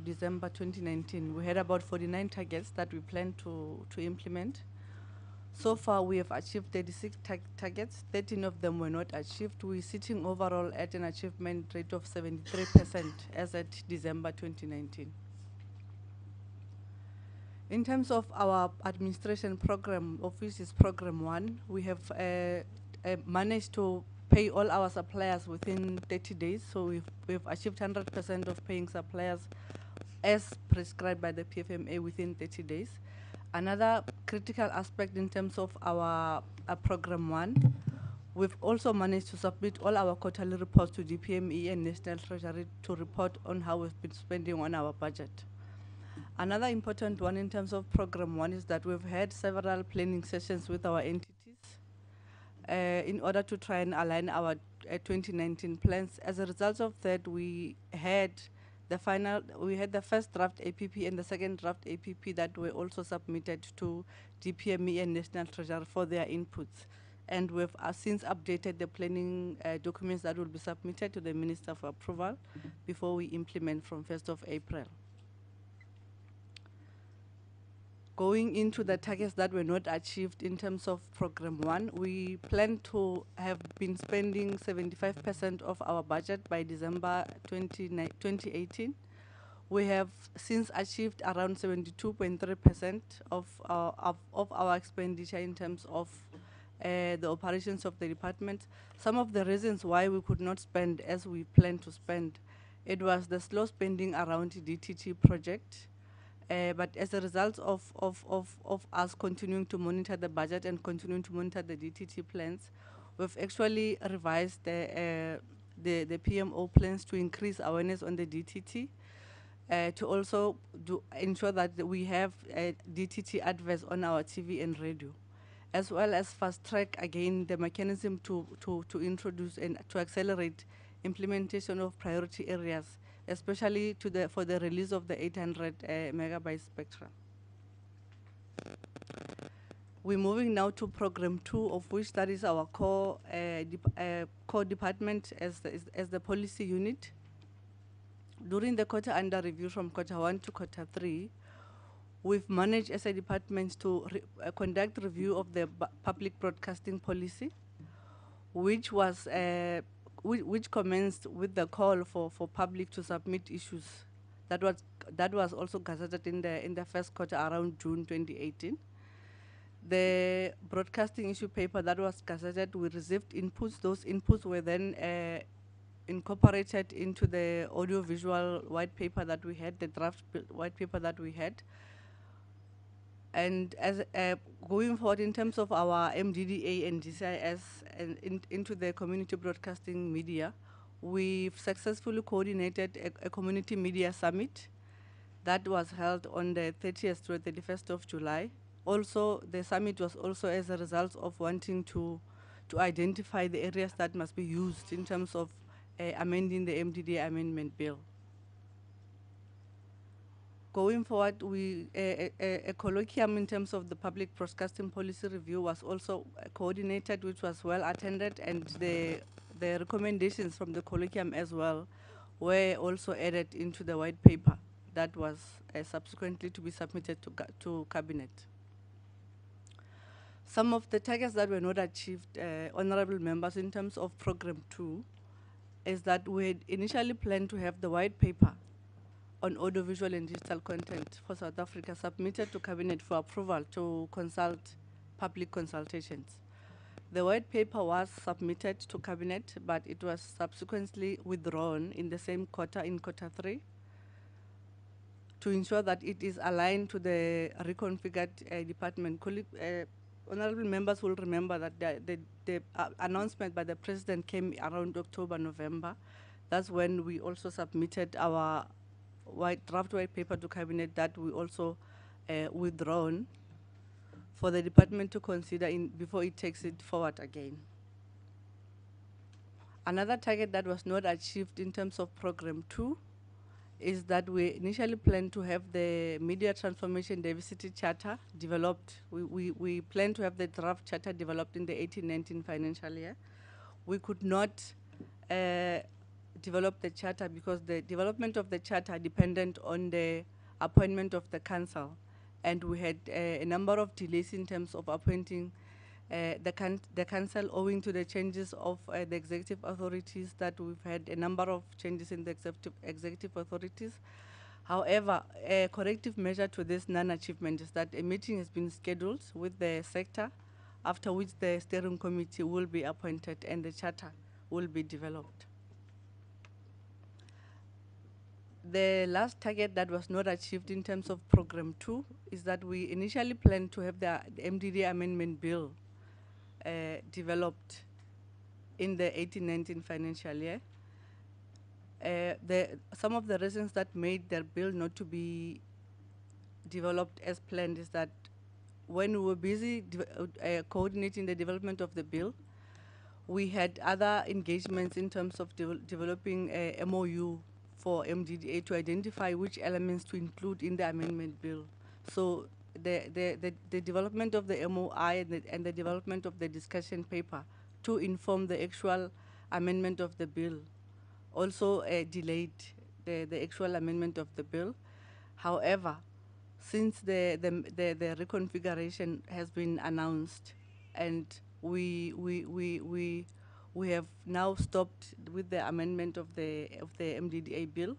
December 2019, we had about 49 targets that we planned to implement. So far, we have achieved 36 targets. 13 of them were not achieved. We're sitting overall at an achievement rate of 73% as at December 2019. In terms of our administration program, Offices Program 1, we have managed to pay all our suppliers within 30 days. So we've achieved 100% of paying suppliers as prescribed by the PFMA within 30 days. Another critical aspect in terms of our Program 1, we've also managed to submit all our quarterly reports to DPME and National Treasury to report on how we've been spending on our budget. Another important one in terms of Program 1 is that we've had several planning sessions with our entities in order to try and align our 2019 plans. As a result of that, we had we had the first draft APP and the second draft APP that were also submitted to DPME and National Treasury for their inputs. And we've since updated the planning documents that will be submitted to the Minister for approval before we implement from 1st of April. Going into the targets that were not achieved in terms of Program 1, we plan to have been spending 75% of our budget by December 2018. We have since achieved around 72.3% of our expenditure in terms of the operations of the department. Some of the reasons why we could not spend as we planned to spend, it was the slow spending around the DTT project. But as a result of us continuing to monitor the budget and continuing to monitor the DTT plans, we've actually revised the PMO plans to increase awareness on the DTT, to also ensure that we have DTT adverts on our TV and radio, as well as fast track again the mechanism to introduce and to accelerate implementation of priority areas, especially for the release of the 800 megabyte spectrum. We're moving now to Program 2, of which that is our core department as the policy unit. During the quarter under review from quarter 1 to quarter 3, we've managed as a department to conduct review of the public broadcasting policy, which was which commenced with the call for public to submit issues. That was also gazetted in the first quarter around June 2018. The broadcasting issue paper that was gazetted, we received inputs. Those inputs were then incorporated into the audiovisual white paper that we had, the draft white paper that we had. And as going forward in terms of our MDDA and DCIS and into the community broadcasting media, we've successfully coordinated a community media summit that was held on the 30th to the 31st of July. Also, the summit was also as a result of wanting to identify the areas that must be used in terms of amending the MDDA amendment bill. Going forward, a colloquium in terms of the public broadcasting policy review was also coordinated, which was well attended, and the recommendations from the colloquium as well were also added into the white paper that was subsequently to be submitted to Cabinet. Some of the targets that were not achieved, honorable members, in terms of Program 2, is that we had initially planned to have the white paper on audiovisual and digital content for South Africa submitted to Cabinet for approval to consult public consultations. The white paper was submitted to Cabinet, but it was subsequently withdrawn in the same quarter, in quarter 3, to ensure that it is aligned to the reconfigured department. Honorable members will remember that the announcement by the President came around October, November. That's when we also submitted our draft white paper to Cabinet that we also withdrawn for the department to consider before it takes it forward again. Another target that was not achieved in terms of Program 2 is that we initially planned to have the Media Transformation Diversity Charter developed. We planned to have the draft charter developed in the 18-19 financial year. We could not develop the charter because the development of the charter depended on the appointment of the council, and we had a number of delays in terms of appointing the council owing to the changes of the executive authorities, that we've had a number of changes in the executive authorities. However, a corrective measure to this non-achievement is that a meeting has been scheduled with the sector, after which the steering committee will be appointed and the charter will be developed. The last target that was not achieved in terms of Program 2 is that we initially planned to have the MDDA amendment bill developed in the 18-19 financial year. Some of the reasons that made the bill not to be developed as planned is that when we were busy coordinating the development of the bill, we had other engagements in terms of developing a MOU for MDDA to identify which elements to include in the amendment bill. So the development of the MOI and the development of the discussion paper to inform the actual amendment of the bill also delayed the actual amendment of the bill. However, since the reconfiguration has been announced and we have now stopped with the amendment of the MDDA bill,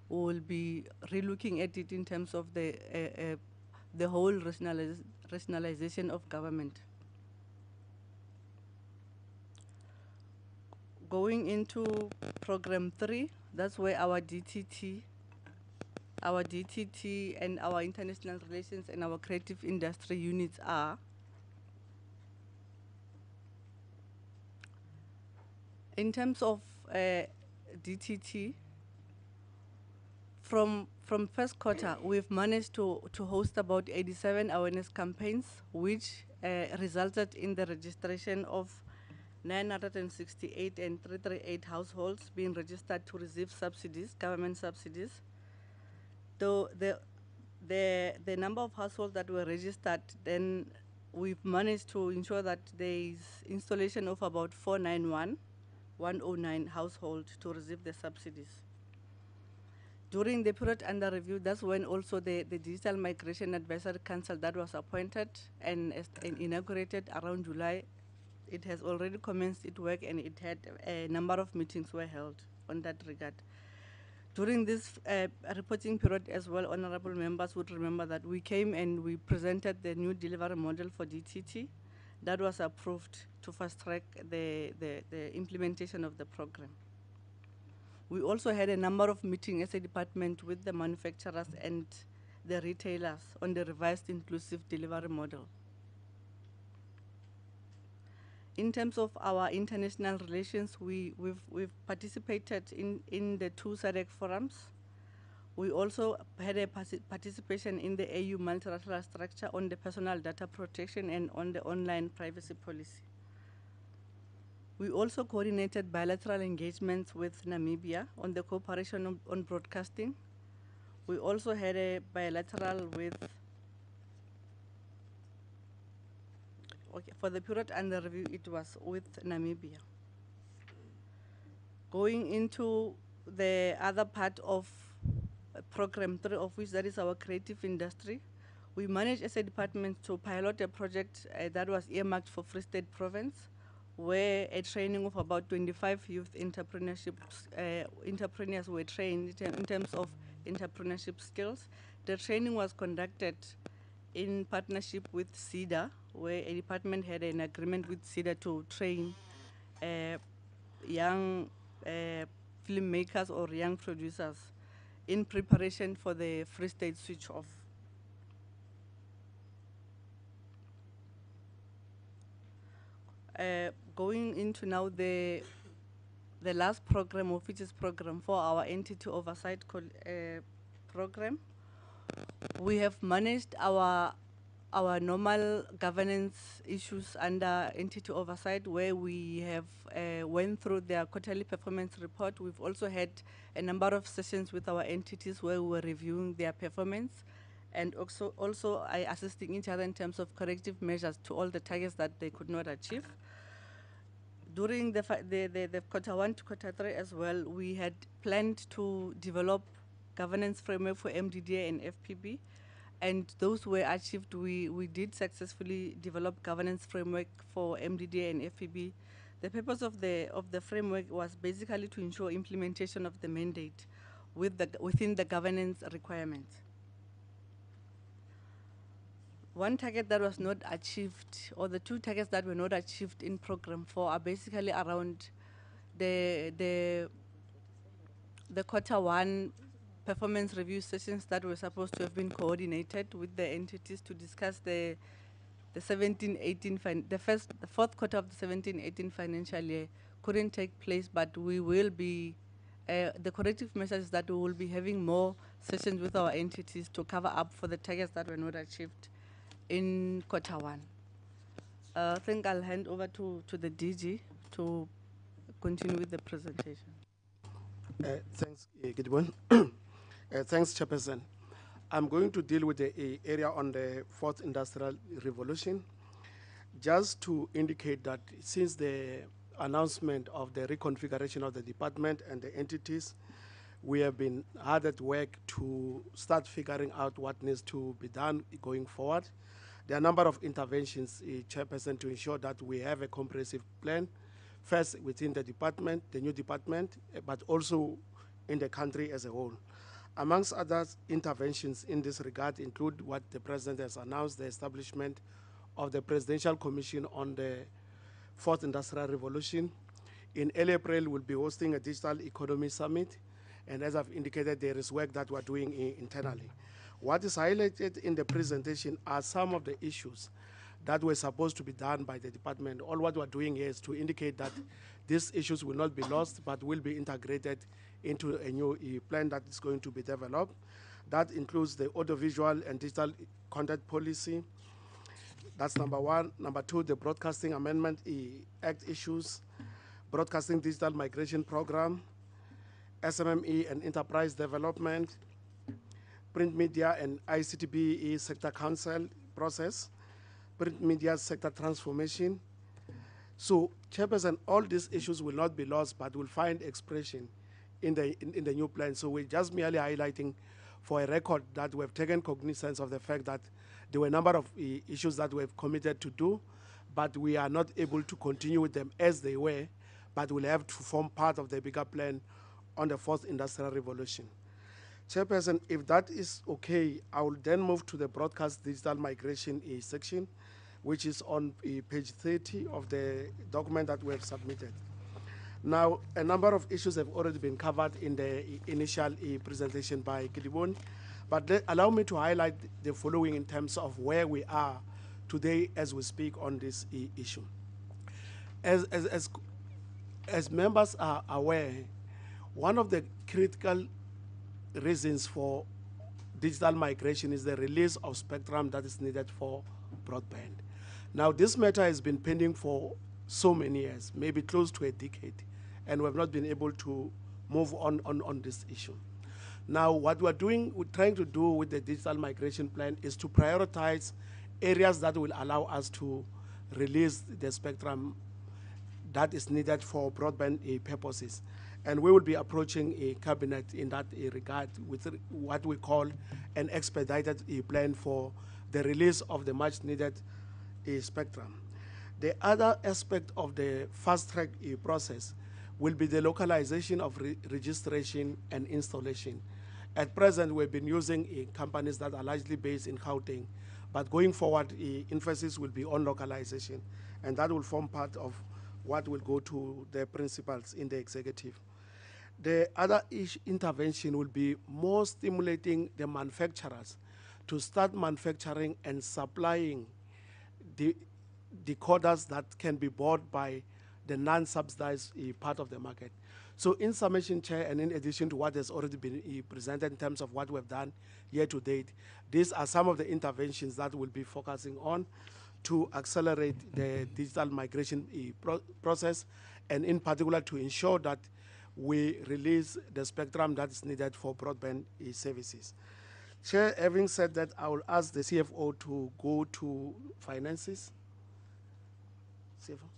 we will be relooking at it in terms of the whole rationalization of government. Going into program 3, that's where our DTT and our international relations and our creative industry units are. In terms of DTT, from first quarter, we've managed to host about 87 awareness campaigns, which resulted in the registration of 968 and 338 households being registered to receive subsidies, government subsidies. Though the number of households that were registered, then we've managed to ensure that there is installation of about 109 households to receive the subsidies. During the period under review, that's when also the Digital Migration Advisory Council that was appointed and inaugurated around July, it has already commenced its work, and it had a number of meetings were held on that regard. During this reporting period as well, honorable members would remember that we came and we presented the new delivery model for DTT that was approved to fast track the implementation of the program. We also had a number of meetings as a department with the manufacturers and the retailers on the revised inclusive delivery model. In terms of our international relations, we've participated in the 2 SADC forums. We also had a participation in the AU multilateral structure on the personal data protection and on the online privacy policy. We also coordinated bilateral engagements with Namibia on the cooperation on broadcasting. We also had a bilateral with, for the period under review, it was with Namibia. Going into the other part of program 3, of which that is our creative industry, we managed as a department to pilot a project that was earmarked for Free State Province, where a training of about 25 youth entrepreneurs were trained in terms of entrepreneurship skills. The training was conducted in partnership with SEDA, where a department had an agreement with SEDA to train young filmmakers or young producers in preparation for the Free State switch off. Going into now the last program, of which is program 4, our entity oversight program, we have managed our normal governance issues under entity oversight, where we have went through their quarterly performance report. We've also had a number of sessions with our entities where we were reviewing their performance, and also assisting each other in terms of corrective measures to all the targets that they could not achieve. During the quarter 1 to quarter 3 as well, we had planned to develop governance framework for MDDA and FPB, and those were achieved. We did successfully develop governance framework for MDDA and FPB. The purpose of the framework was basically to ensure implementation of the mandate within the governance requirements. One target that was not achieved, or the 2 targets that were not achieved in program 4, are basically around the quarter 1 performance review sessions that were supposed to have been coordinated with the entities to discuss the 17-18 the fourth quarter of the 17-18 financial year couldn't take place, but we will be the corrective measures that we will be having more sessions with our entities to cover up for the targets that were not achieved in quarter 1. I think I'll hand over to the DG to continue with the presentation. Thanks. Gidwin. Thanks, Chairperson. I'm going to deal with the area on the fourth industrial revolution. Just to indicate that since the announcement of the reconfiguration of the department and the entities, we have been hard at work to start figuring out what needs to be done going forward. There are a number of interventions, Chairperson, to ensure that we have a comprehensive plan, first within the department, the new department, but also in the country as a whole. Amongst other interventions in this regard include what the President has announced, the establishment of the Presidential Commission on the Fourth Industrial Revolution. In early April, we'll be hosting a Digital Economy Summit, and as I've indicated, there is work that we're doing internally. What is highlighted in the presentation are some of the issues that were supposed to be done by the department. All what we're doing here is to indicate that these issues will not be lost, but will be integrated into a new plan that is going to be developed. That includes the audiovisual and digital content policy. That's number one. Number two, the Broadcasting Amendment Act issues, Broadcasting Digital Migration Program, SMME and Enterprise Development, Print Media and ICTB Sector Council process, Print Media Sector Transformation. So, Chairperson, all these issues will not be lost, but will find expression in the new plan. So we're just merely highlighting for a record that we've taken cognizance of the fact that there were a number of issues that we've committed to do, but we are not able to continue with them as they were, but will have to form part of the bigger plan on the fourth industrial revolution. Chairperson, if that is okay, I will then move to the broadcast digital migration section, which is on page 30 of the document that we have submitted. Now, a number of issues have already been covered in the initial presentation by Kidibon, but allow me to highlight the following in terms of where we are today as we speak on this issue. As members are aware, one of the critical reasons for digital migration is the release of spectrum that is needed for broadband. Now, this matter has been pending for so many years, maybe close to a decade, and we have not been able to move on this issue. Now, what we're trying to do with the digital migration plan is to prioritize areas that will allow us to release the spectrum that is needed for broadband purposes. And we will be approaching a cabinet in that regard with what we call an expedited plan for the release of the much needed spectrum. The other aspect of the fast track process will be the localization of registration and installation. At present, we've been using companies that are largely based in Gauteng, but going forward, emphasis will be on localization, and that will form part of what will go to the principals in the executive. The other intervention will be more stimulating the manufacturers to start manufacturing and supplying the decoders that can be bought by the non-subsidized part of the market. So in summation, Chair, and in addition to what has already been presented in terms of what we've done year to date, these are some of the interventions that we'll be focusing on to accelerate the digital migration process, and in particular to ensure that we release the spectrum that is needed for broadband services. Chair, having said that, I will ask the CFO to go to finances. CFO.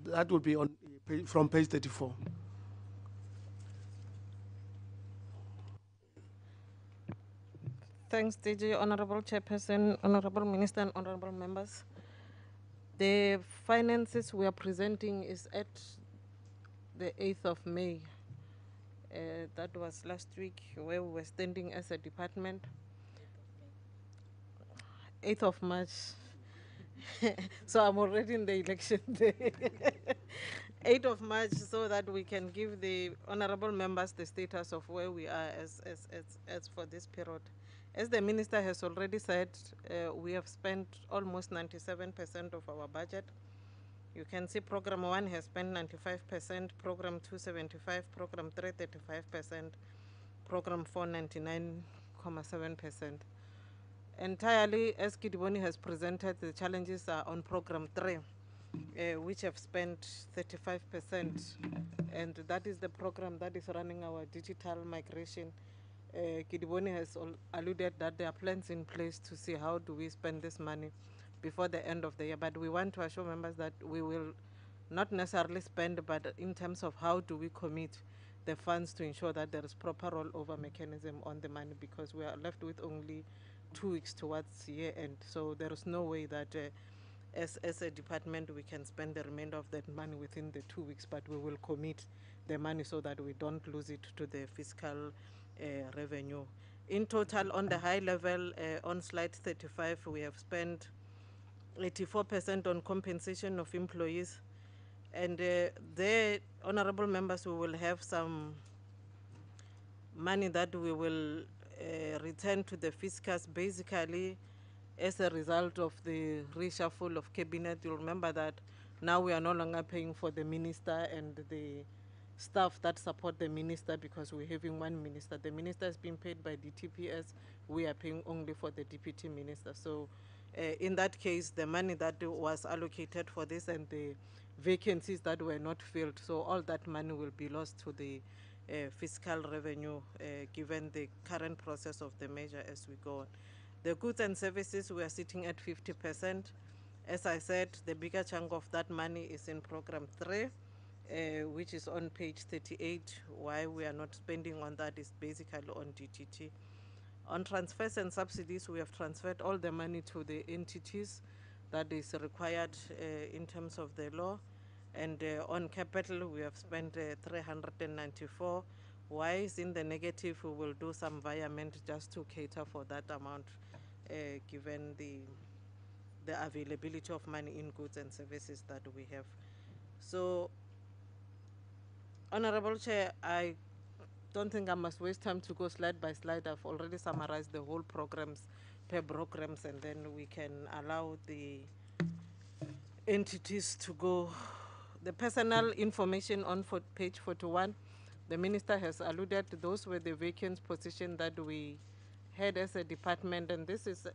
That will be on from page 34. Thanks, DG, Honorable Chairperson, Honorable Minister, and Honorable Members. The finances we are presenting is at the 8th of May. That was last week where we were standing as a department. 8th of March. So I'm already in the election day. 8th of March, so that we can give the honorable members the status of where we are as for this period. As the minister has already said, we have spent almost 97% of our budget. You can see program 1 has spent 95%, program 2 75%, program 3 35%, program 4 99.7%. Entirely, as Kidiboni has presented, the challenges are on program 3. which have spent 35%, and that is the program that is running our digital migration. Kidiboni has alluded that there are plans in place to see how do we spend this money before the end of the year, but we want to assure members that we will not necessarily spend, but in terms of how do we commit the funds to ensure that there is proper rollover mechanism on the money, because we are left with only 2 weeks towards year end. So there is no way that as a department we can spend the remainder of that money within the 2 weeks, but we will commit the money so that we don't lose it to the fiscal revenue. In total, on the high level, on slide 35, we have spent 84% on compensation of employees, and there, honorable members, we will have some money that we will return to the fiscus, basically as a result of the reshuffle of cabinet. You'll remember that now we are no longer paying for the minister and the staff that support the minister, because we're having one minister. The minister is being paid by DTPS. We are paying only for the deputy minister. So in that case, the money that was allocated for this and the vacancies that were not filled, so all that money will be lost to the fiscal revenue, given the current process of the measure as we go on. The goods and services, we are sitting at 50%. As I said, the bigger chunk of that money is in program 3, which is on page 38. Why we are not spending on that is basically on DTT. On transfers and subsidies, we have transferred all the money to the entities that is required in terms of the law. And on capital, we have spent 394. Why is in the negative? We will do some virement just to cater for that amount, given the availability of money in goods and services that we have. So, Honorable Chair, I don't think I must waste time to go slide by slide. I've already summarized the whole programs per programs, and then we can allow the entities to go. The personal information on page 41, the minister has alluded to those were the vacant positions that we had as a department, and this is,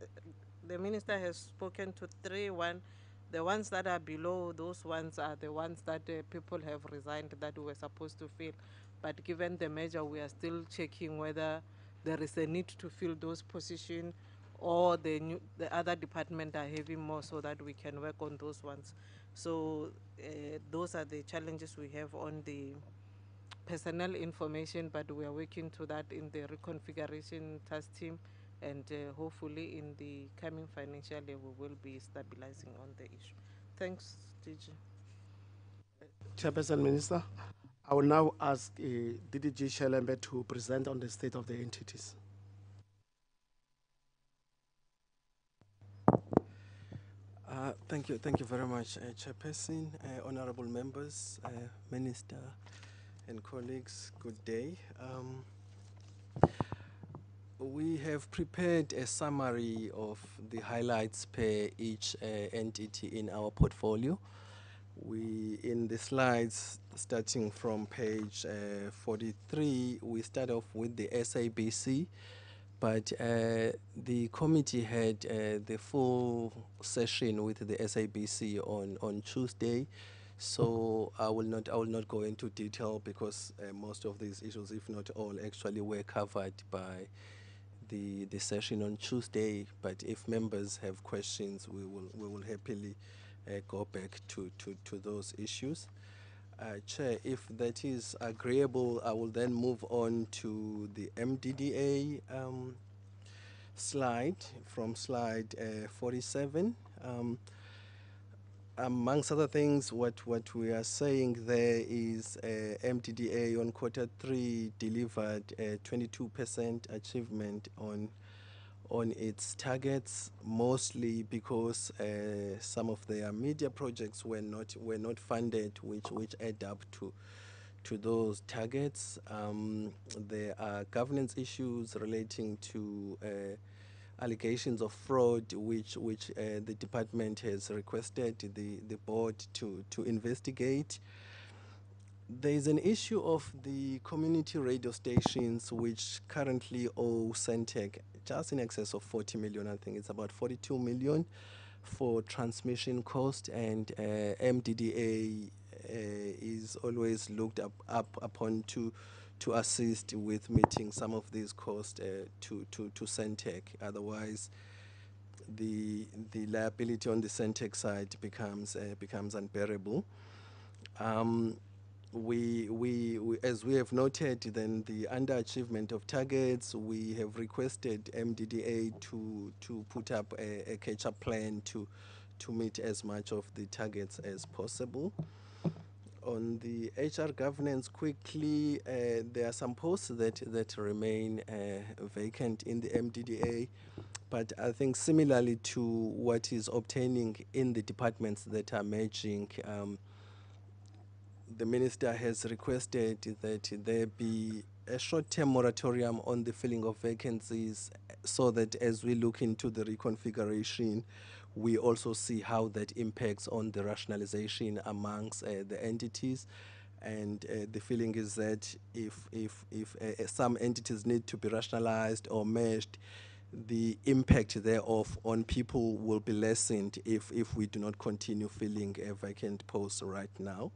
the minister has spoken to 3. The ones that are below, those ones are the ones that people have resigned that we were supposed to fill. But given the measure, we are still checking whether there is a need to fill those positions, or the other department are having more, so that we can work on those ones. So those are the challenges we have on the personnel information, but we are working to that in the reconfiguration task team, and hopefully in the coming financial year we will be stabilizing on the issue. Thanks, DG. Chairperson, Minister, I will now ask DDG Shelembe to present on the state of the entities. Thank you very much, Chairperson, honorable members, Minister, and colleagues. Good day. We have prepared a summary of the highlights per each entity in our portfolio. In the slides, starting from page 43, we start off with the SABC, but the committee had the full session with the SABC on Tuesday, so I will not go into detail, because most of these issues, if not all, actually were covered by the session on Tuesday. But if members have questions, we will happily go back to those issues. Chair, if that is agreeable, I will then move on to the MDDA slide, from slide 47. Amongst other things, what we are saying there is MDDA on Q3 delivered a 22% achievement on its targets, mostly because some of their media projects were not funded, which add up to those targets. There are governance issues relating to allegations of fraud, which the department has requested the board to investigate. There is an issue of the community radio stations, which currently owe Centec just in excess of 40 million. I think it's about 42 million. for transmission cost, and MDDA is always looked up upon to assist with meeting some of these costs to Centec. Otherwise, the liability on the Centec side becomes unbearable. As we have noted, then the underachievement of targets, we have requested MDDA to put up a catch-up plan to meet as much of the targets as possible. On the HR governance, quickly, there are some posts that remain vacant in the MDDA, but I think similarly to what is obtaining in the departments that are merging, the minister has requested that there be a short-term moratorium on the filling of vacancies so that as we look into the reconfiguration, we also see how that impacts on the rationalization amongst the entities. And the feeling is that if some entities need to be rationalized or merged, the impact thereof on people will be lessened if we do not continue filling a vacant post right now.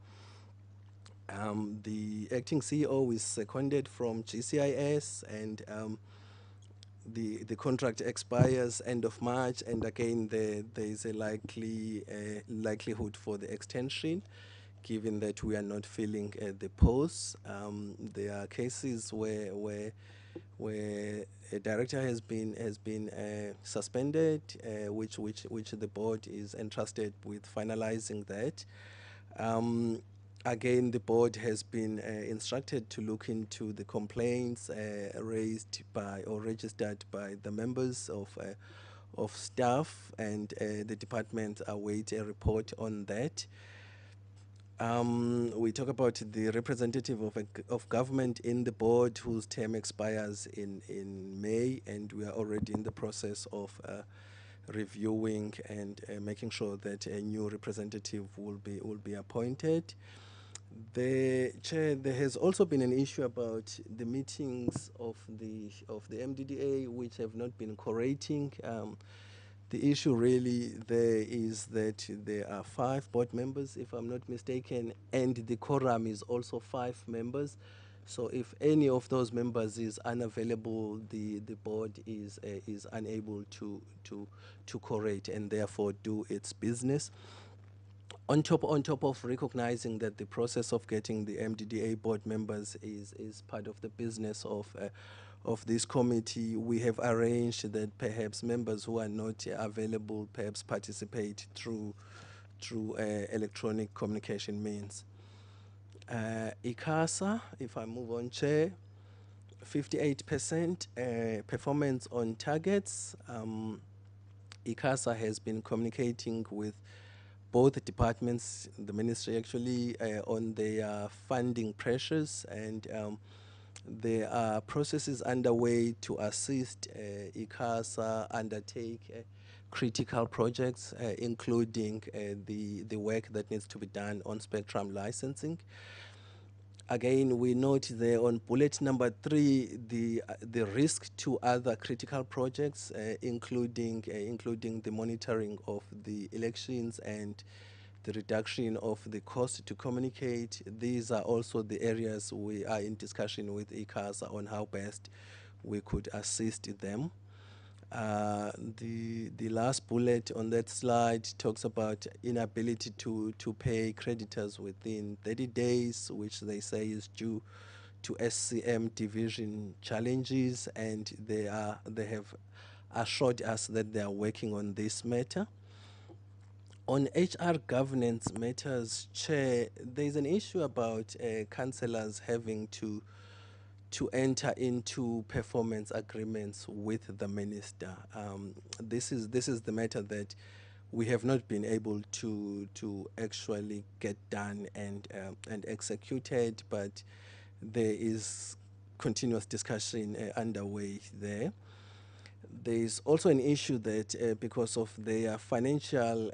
The acting CEO is seconded from GCIS, and the contract expires end of March, and again there is a likelihood for the extension, given that we are not filling the posts. There are cases where a director has been suspended, which the board is entrusted with finalizing that. Again, the board has been instructed to look into the complaints raised by or registered by the members of staff, and the department await a report on that. We talk about the representative of government in the board whose term expires in May, and we are already in the process of reviewing and making sure that a new representative will be appointed. The chair, there has also been an issue about the meetings of the MDDA which have not been cooperating. The issue really there is that there are 5 board members, if I'm not mistaken, and the quorum is also 5 members. So if any of those members is unavailable, the board is unable to cooperate and therefore do its business. On top of recognizing that the process of getting the MDDA board members is part of the business of this committee, we have arranged that perhaps members who are not available perhaps participate through electronic communication means. ICASA, if I move on, Chair, 58% performance on targets. ICASA has been communicating with both departments, the ministry actually, on their funding pressures, and there are processes underway to assist ICASA undertake critical projects, including the work that needs to be done on spectrum licensing. Again, we note there on bullet number 3 the risk to other critical projects, including the monitoring of the elections and the reduction of the cost to communicate. These are also the areas we are in discussion with ICASA on how best we could assist them. The last bullet on that slide talks about inability to pay creditors within 30 days, which they say is due to SCM division challenges, and they have assured us that they are working on this matter. On HR governance matters, Chair, there is an issue about councillors having to enter into performance agreements with the minister. This is the matter that we have not been able to actually get done and executed, but there is continuous discussion underway there. There is also an issue that because of their financial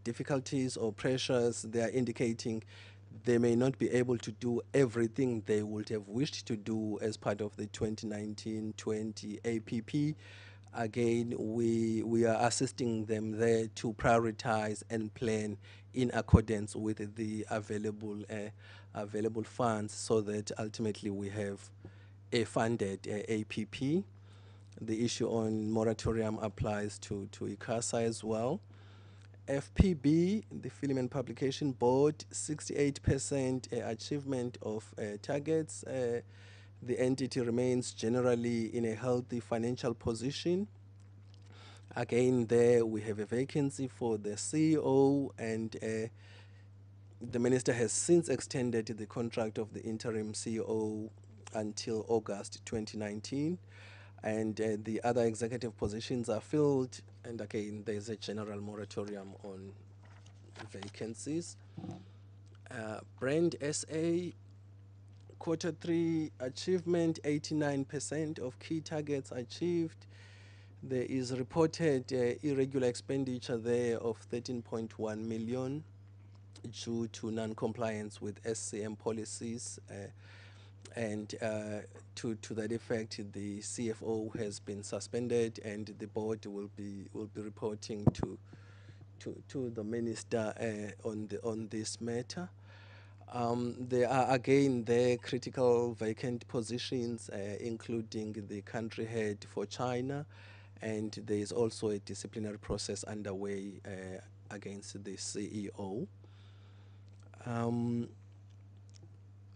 difficulties or pressures, they are indicating they may not be able to do everything they would have wished to do as part of the 2019-20 APP. Again, we are assisting them there to prioritize and plan in accordance with the available funds, so that ultimately we have a funded APP. The issue on moratorium applies to ICASA as well. FPB, the Film and Publication Board, 68% achievement of targets. The entity remains generally in a healthy financial position. Again, there we have a vacancy for the CEO, and the minister has since extended the contract of the interim CEO until August 2019. And the other executive positions are filled, and again, there's a general moratorium on vacancies. Brand SA, Q3 achievement, 89% of key targets achieved. There is reported irregular expenditure there of 13.1 million due to non-compliance with SCM policies. And to that effect, the CFO has been suspended, and the board will be reporting to the minister on this matter. There are again critical vacant positions, including the country head for China, and there is also a disciplinary process underway against the CEO.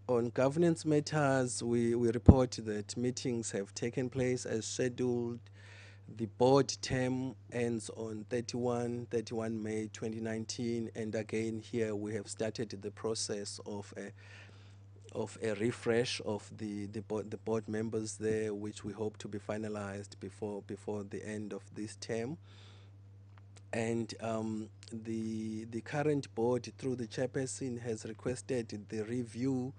On governance matters, we report that meetings have taken place as scheduled. The board term ends on 31 May 2019, and again here we have started the process of a refresh of the board members there, which we hope to be finalized before the end of this term. And the current board, through the chairperson, has requested the review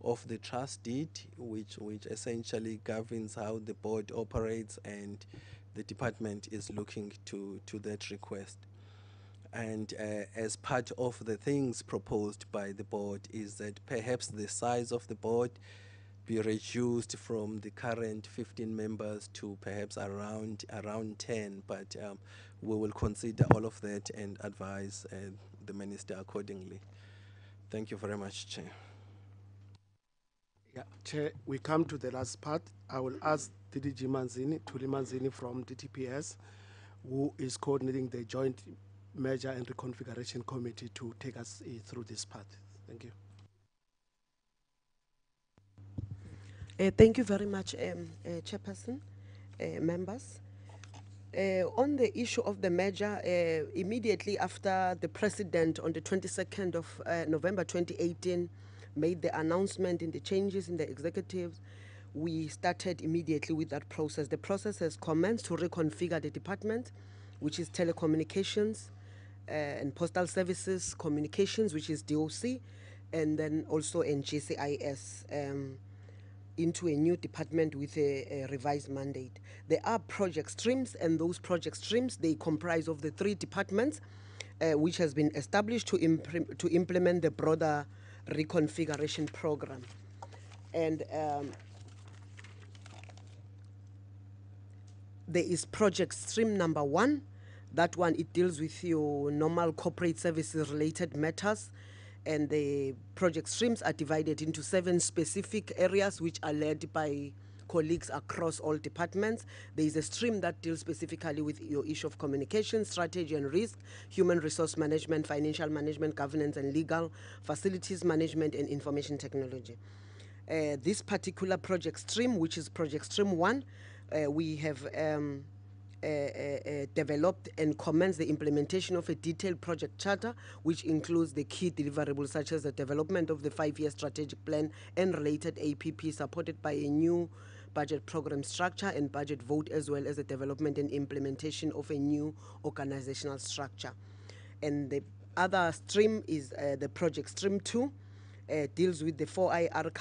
of the trust deed, which essentially governs how the board operates, and the department is looking to that request. And as part of the things proposed by the board is that perhaps the size of the board be reduced from the current 15 members to perhaps around 10, but we will consider all of that and advise the minister accordingly. Thank you very much, Chair. Yeah, Chair, we come to the last part. I will ask DDG Tuli Manzini from DTPS, who is coordinating the Joint Merger and Reconfiguration Committee, to take us through this part. Thank you. Thank you very much, Chairperson, members. On the issue of the merger, immediately after the President on the 22nd of November 2018 made the announcement in the changes in the executives, we started immediately with that process. The process has commenced to reconfigure the department, which is telecommunications and postal services, communications, which is DOC, and then also in GCIS, into a new department with a revised mandate. There are project streams, and those project streams, they comprise of the 3 departments, which has been established to implement the broader reconfiguration program. And there is project stream number 1. That one, it deals with your normal corporate services related matters, and the project streams are divided into 7 specific areas which are led by colleagues across all departments. There is a stream that deals specifically with your issue of communication, strategy and risk, human resource management, financial management, governance and legal, facilities management, and information technology. This particular project stream, which is project stream 1, we have developed and commenced the implementation of a detailed project charter, which includes the key deliverables such as the development of the 5-year strategic plan and related APP, supported by a new budget program structure and budget vote, as well as the development and implementation of a new organizational structure. And the other stream is the project stream 2, deals with the 4IR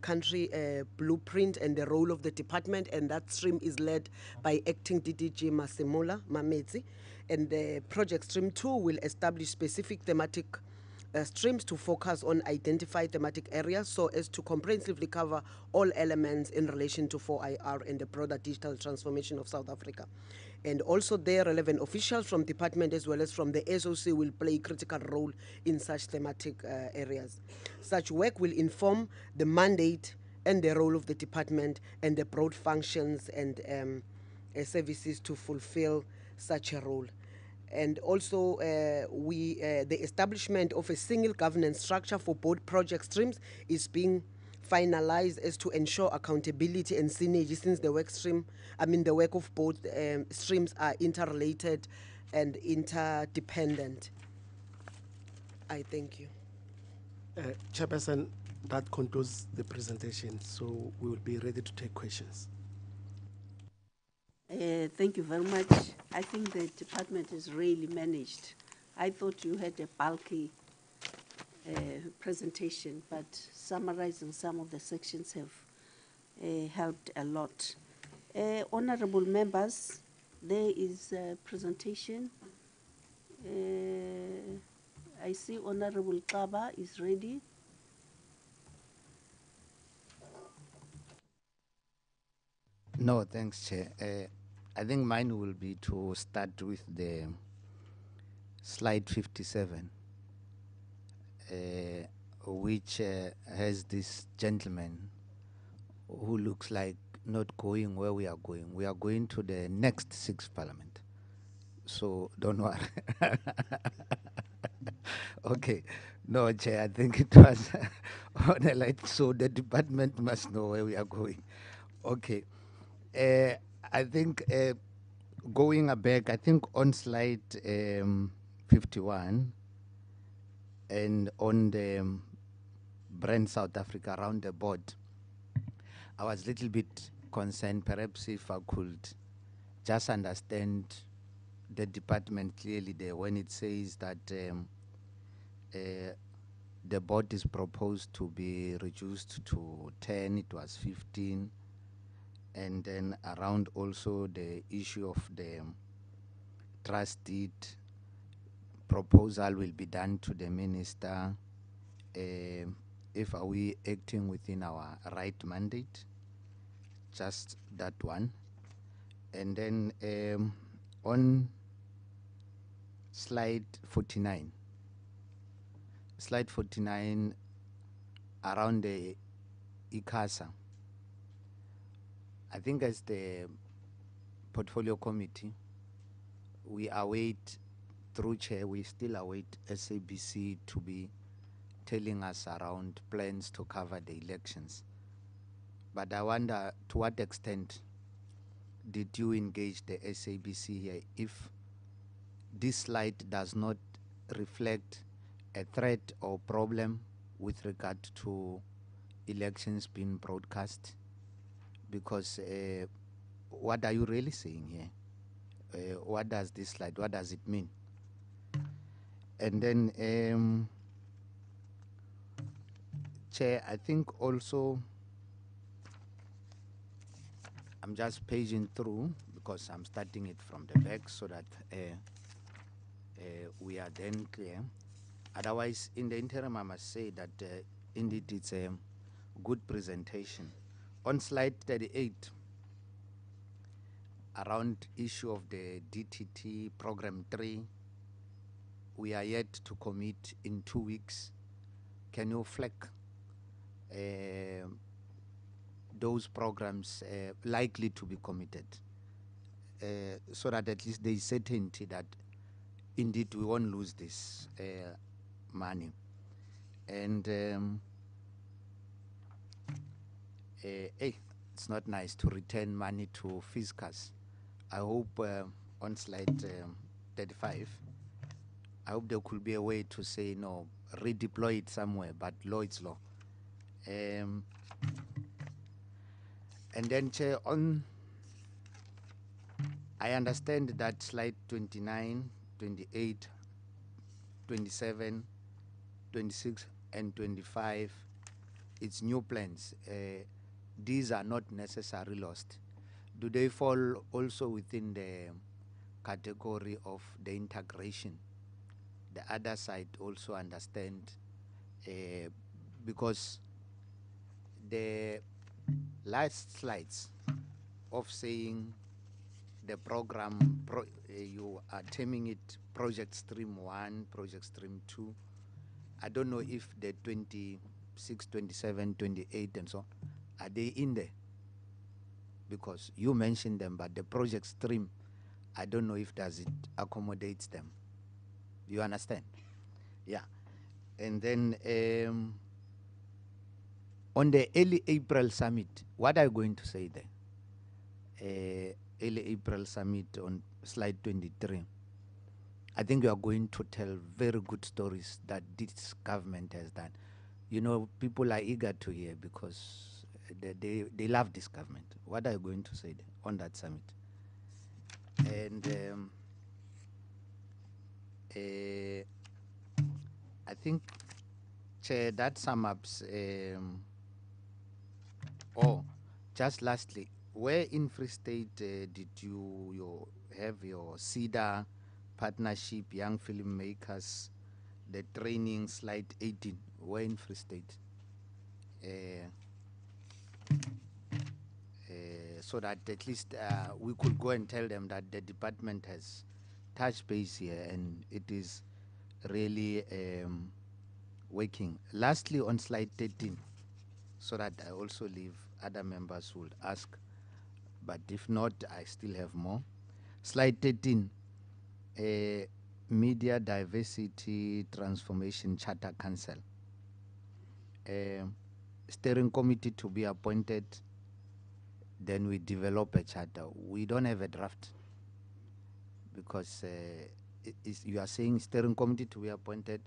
country blueprint and the role of the department, and that stream is led by acting DDG Masemola Mametsi. And the project stream 2 will establish specific thematic streams to focus on identified thematic areas so as to comprehensively cover all elements in relation to 4IR and the broader digital transformation of South Africa. And also their relevant officials from department as well as from the SOC will play a critical role in such thematic areas. Such work will inform the mandate and the role of the department and the broad functions and services to fulfill such a role. And also, the establishment of a single governance structure for both project streams is being finalized as to ensure accountability and synergy, since the the work of both streams are interrelated and interdependent. I thank you. Chairperson, that concludes the presentation, so we will be ready to take questions. Thank you very much. I think the department is really managed. I thought you had a bulky presentation, but summarizing some of the sections have helped a lot. Honorable members, there is a presentation. I see Honorable Kaba is ready. No, thanks, Chair. I think mine will be to start with the slide 57, which has this gentleman who looks like not going where we are going. We are going to the next sixth parliament. So don't worry. Okay. No, Chair, I think it was on a light, so the department must know where we are going. Okay. I think going back, I think on slide 51 and on the brand South Africa around the board, I was a little bit concerned, perhaps if I could just understand the department clearly there when it says that the board is proposed to be reduced to 10, it was 15. And then around also the issue of the trust deed proposal will be done to the minister. If are we acting within our right mandate? Just that one. And then on slide 49, around the ICASA, I think as the portfolio committee, we await, through chair, we still await SABC to be telling us around plans to cover the elections. But I wonder to what extent did you engage the SABC here if this slide does not reflect a threat or problem with regard to elections being broadcast? Because what are you really saying here? What does this slide, what does it mean? And then, Chair, I think also, I'm just paging through because I'm starting it from the back so that we are then clear. Otherwise, in the interim, I must say that indeed it's a good presentation. On slide 38, around issue of the DTT program 3, we are yet to commit in 2 weeks. Can you flag those programs likely to be committed so that at least there is certainty that indeed we won't lose this money? And it's not nice to return money to fiscus. I hope on slide 35, I hope there could be a way to say, no, redeploy it somewhere, but law is law. And then, Chair, I understand that slide 29, 28, 27, 26, and 25, it's new plans. These are not necessarily lost. Do they fall also within the category of the integration the other side also understand, because the last slides of saying the program, you are terming it project stream 1, project stream 2. I don't know if the 26, 27, 28 and so on, are they in there? Because you mentioned them, but the project stream, I don't know if does it accommodates them. You understand? Yeah. And then on the early April summit, what are you going to say there? Early April summit on slide 23. I think you are going to tell very good stories that this government has done. You know, people are eager to hear because they love this government. What are you going to say there on that summit? And I think, Chair, that sum ups. Just lastly, where in Free State did you have your CEDA partnership, young filmmakers, the training, slide 18? Where in Free State? So that at least we could go and tell them that the department has touched base here and it is really working. Lastly, on slide 13, so that I also leave other members who will ask, but if not, I still have more. Slide 13, Media Diversity Transformation Charter Council. Steering committee to be appointed, then we develop a charter. We don't have a draft because you are saying steering committee to be appointed,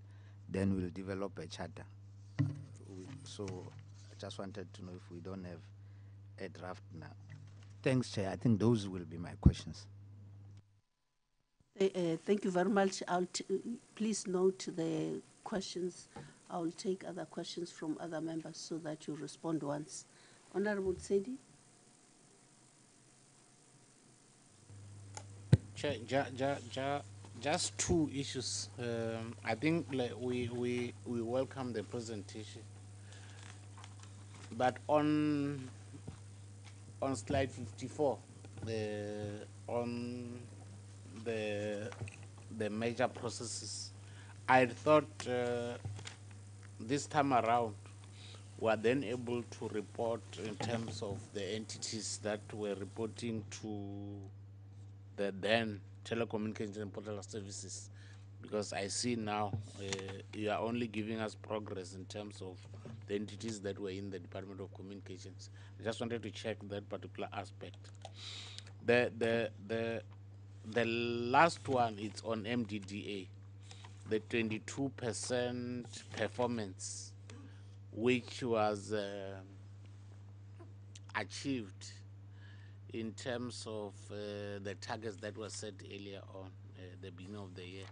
then we'll develop a charter. So I just wanted to know if we don't have a draft now. Thanks, Chair. I think those will be my questions. Thank you very much. Please note the questions. I will take other questions from other members so that you respond once. Honorable Tsedi. Just two issues. I think like, we welcome the presentation, but on slide 54, on the major processes, I thought this time around we are then able to report in terms of the entities that were reporting to the then telecommunications and postal services, because I see now you are only giving us progress in terms of the entities that were in the Department of Communications. I just wanted to check that particular aspect. The last one is on MDDA, the 22% performance, which was achieved in terms of the targets that were set earlier on the beginning of the year.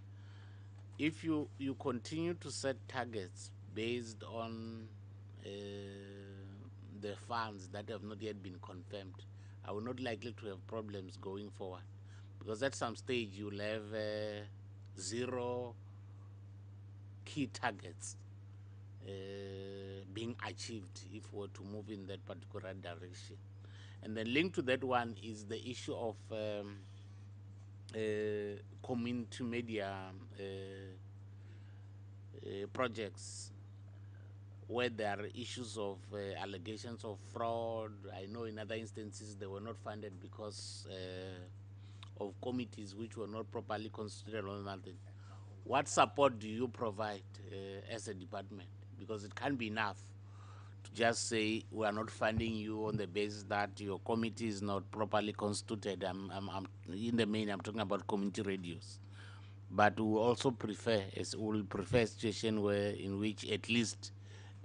If you continue to set targets based on the funds that have not yet been confirmed, I will not likely to have problems going forward, because at some stage you'll have 0 key targets being achieved if we were to move in that particular direction. And then linked to that one is the issue of community media projects, where there are issues of allegations of fraud. I know in other instances they were not funded because of committees which were not properly constituted or nothing. What support do you provide as a department? Because it can't be enough to just say we are not funding you on the basis that your committee is not properly constituted. I'm in the main, I'm talking about community radios. But we also prefer, a situation where in which at least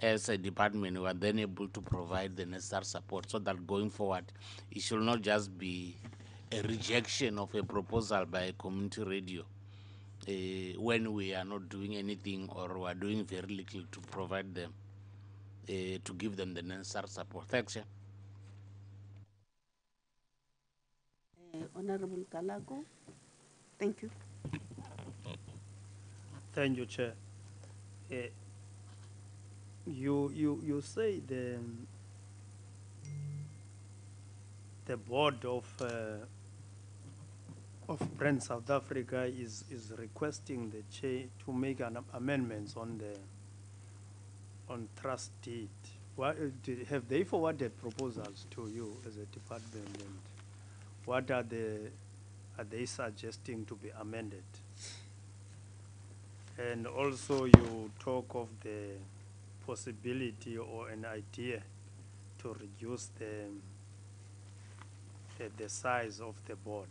as a department we are then able to provide the necessary support, so that going forward it should not just be a rejection of a proposal by a community radio when we are not doing anything or we are doing very little to provide them, to give them the necessary support. Thanks, Chair. Honorable Kalago. Thank you. Thank you, Chair. You say the board of Brand South Africa is requesting the chair to make an amendments on trust deed. What, have they forwarded proposals to you as a department, and what are they suggesting to be amended? And also you talk of the possibility or an idea to reduce the size of the board.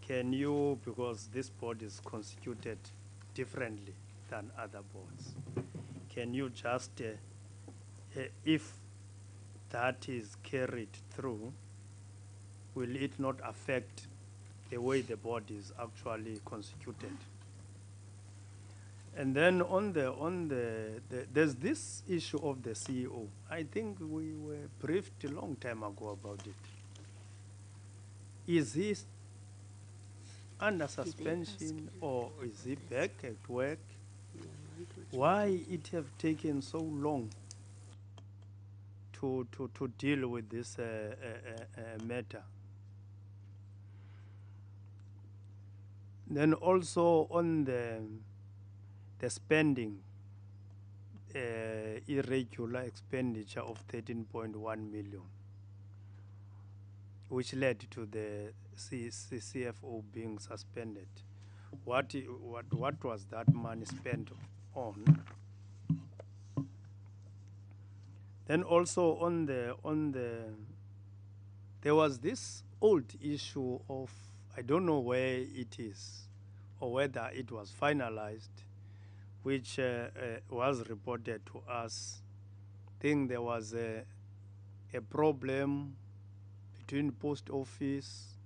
Can you, because this board is constituted differently than other boards, can you just, if that is carried through, will it not affect the way the board is actually constituted? And then there's this issue of the CEO. I think we were briefed a long time ago about it. Is he under suspension or is he back at work? Why it have taken so long to deal with this matter? Then also on the spending, irregular expenditure of 13.1 million, which led to the CFO being suspended. What was that money spent on? Then also on the there was this old issue of, I don't know where it is or whether it was finalized, which was reported to us. I think there was a problem between post office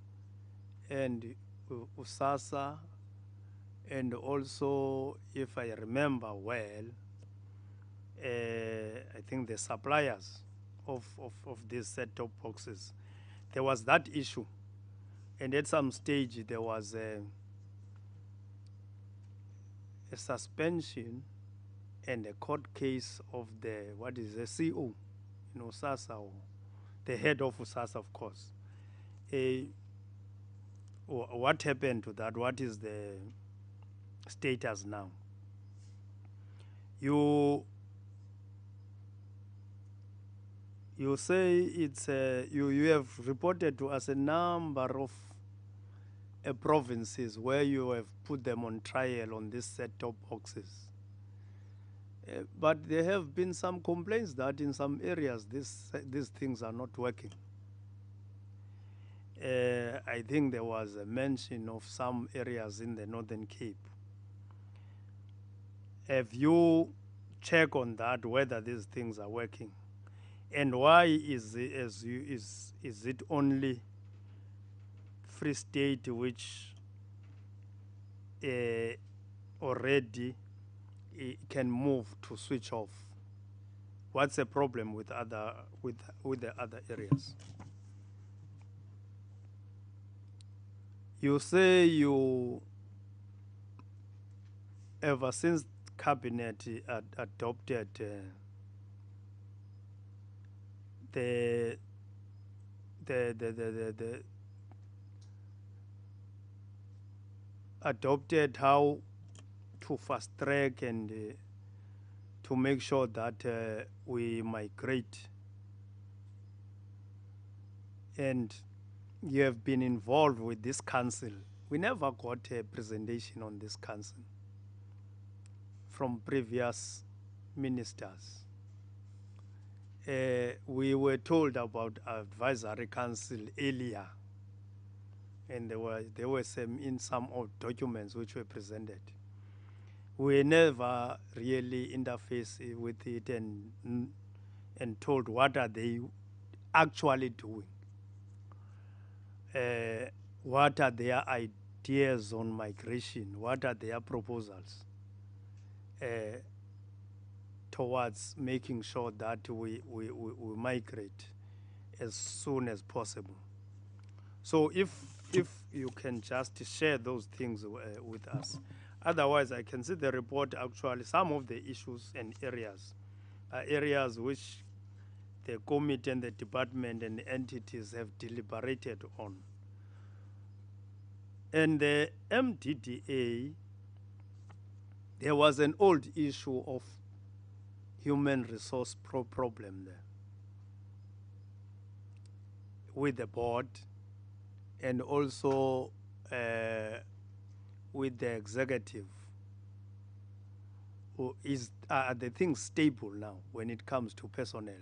and USASA, and also, if I remember well, I think the suppliers of these set-top boxes. There was that issue, and at some stage there was a suspension and a court case of the, what is the CO, SASA, or the head of SASA, of course. What happened to that? What is the status now? You say it's you have reported to us a number of provinces where you have put them on trial on these set-top boxes. But there have been some complaints that in some areas these things are not working. I think there was a mention of some areas in the Northern Cape. Have you checked on that, whether these things are working? And why is it only Free State which already can move to switch off? What's the problem with the other areas? You say you, ever since cabinet adopted the adopted how to fast track and to make sure that we migrate, and you have been involved with this council. We never got a presentation on this council from previous ministers. We were told about advisory council earlier, and there were some old documents which were presented. We never really interfaced with it and told what are they actually doing. What are their ideas on migration? What are their proposals towards making sure that we migrate as soon as possible? So if you can just share those things with us. Otherwise, I can see the report actually, some of the issues and areas are areas which the committee and the department and the entities have deliberated on. And the MDDA, there was an old issue of human resource problem there with the board and also with the executive. Are the things stable now when it comes to personnel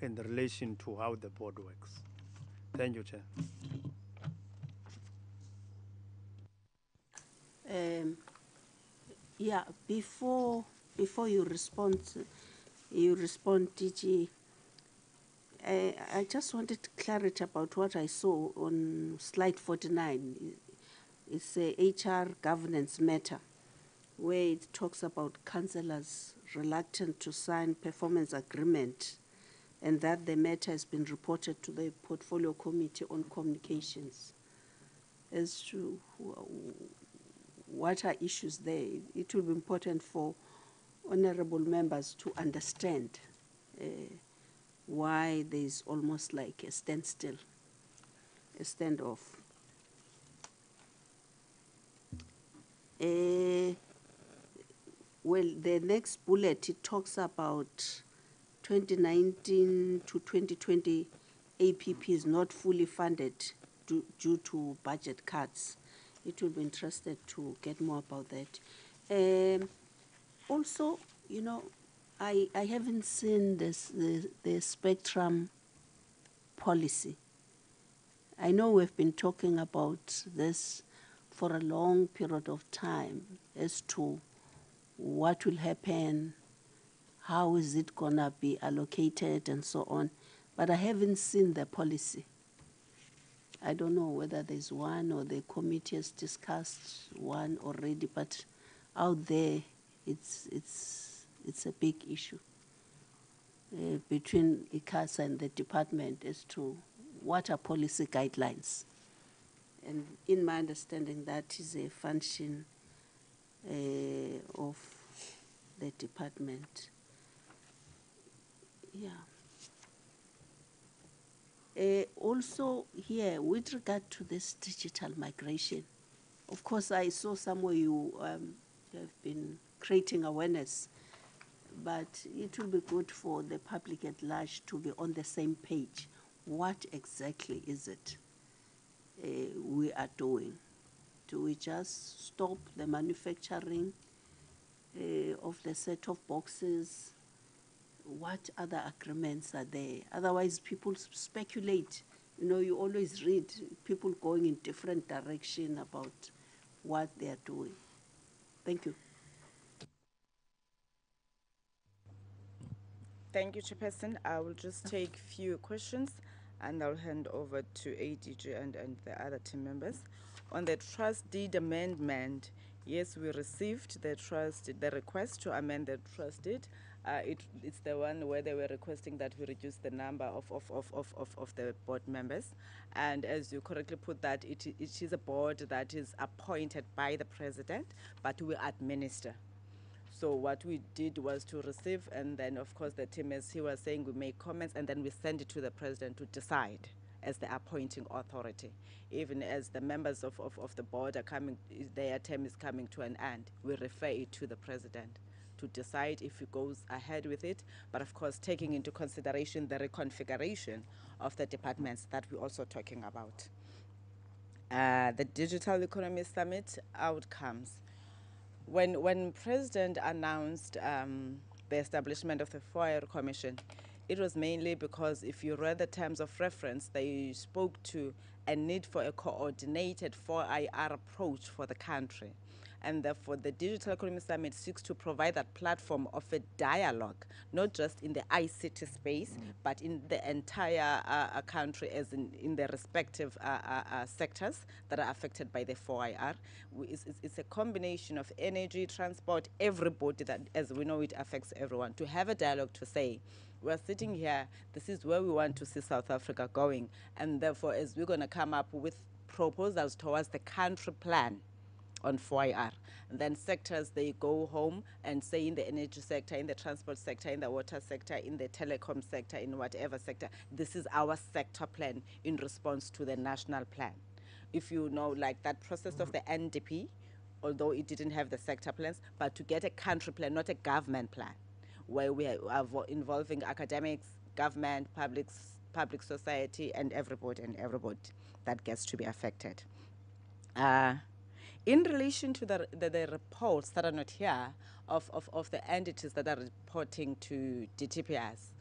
in relation to how the board works? Thank you, Chair. Yeah, before you respond, DG. I just wanted clarity about what I saw on slide 49. It's a HR governance matter, where it talks about councillors reluctant to sign performance agreement, and that the matter has been reported to the Portfolio Committee on Communications. As to what are issues there, it will be important for honorable members to understand why there's almost like a standstill, a standoff. Well, the next bullet, it talks about 2019 to 2020 APP is not fully funded due to budget cuts. It will be interested to get more about that. Also, you know, I haven't seen the spectrum policy. I know we've been talking about this for a long period of time as to what will happen, how is it gonna be allocated and so on, but I haven't seen the policy. I don't know whether there's one or the committee has discussed one already, but out there it's a big issue between ICASA and the department as to what are policy guidelines. And in my understanding, that is a function of the department. Yeah. Also here, with regard to this digital migration, of course I saw somewhere you have been creating awareness, but it will be good for the public at large to be on the same page. What exactly is it we are doing? Do we just stop the manufacturing of the set of boxes? What other agreements are there? Otherwise, people speculate. You know, you always read people going in different direction about what they are doing. Thank you. Thank you, Chairperson. I will just take few questions and I'll hand over to ADG and the other team members. On the trust deed amendment, yes, we received the request to amend the trust deed. It's the one where they were requesting that we reduce the number of the board members. And as you correctly put that, it is a board that is appointed by the president, but we administer. So what we did was to receive, and then of course the team, as he was saying, we make comments and then we send it to the president to decide as the appointing authority. Even as the members of the board are coming, their term is coming to an end, we refer it to the president to decide if he goes ahead with it, but of course taking into consideration the reconfiguration of the departments that we're also talking about. The Digital Economy Summit outcomes. When President announced the establishment of the 4IR Commission, it was mainly because if you read the terms of reference, they spoke to a need for a coordinated 4IR approach for the country. And therefore, the Digital Economy Summit seeks to provide that platform of a dialogue, not just in the ICT space, but in the entire country, as in the respective sectors that are affected by the 4IR. It's a combination of energy, transport, everybody that, as we know, it affects everyone. To have a dialogue to say, we're sitting here, this is where we want to see South Africa going, and therefore, as we're going to come up with proposals towards the country plan on 4IR. And then sectors, they go home and say in the energy sector, in the transport sector, in the water sector, in the telecom sector, in whatever sector, this is our sector plan in response to the national plan. If you know, like that process of the NDP, although it didn't have the sector plans, but to get a country plan, not a government plan, where we are involving academics, government, public society, and everybody that gets to be affected. In relation to the reports that are not here of the entities that are reporting to DTPS,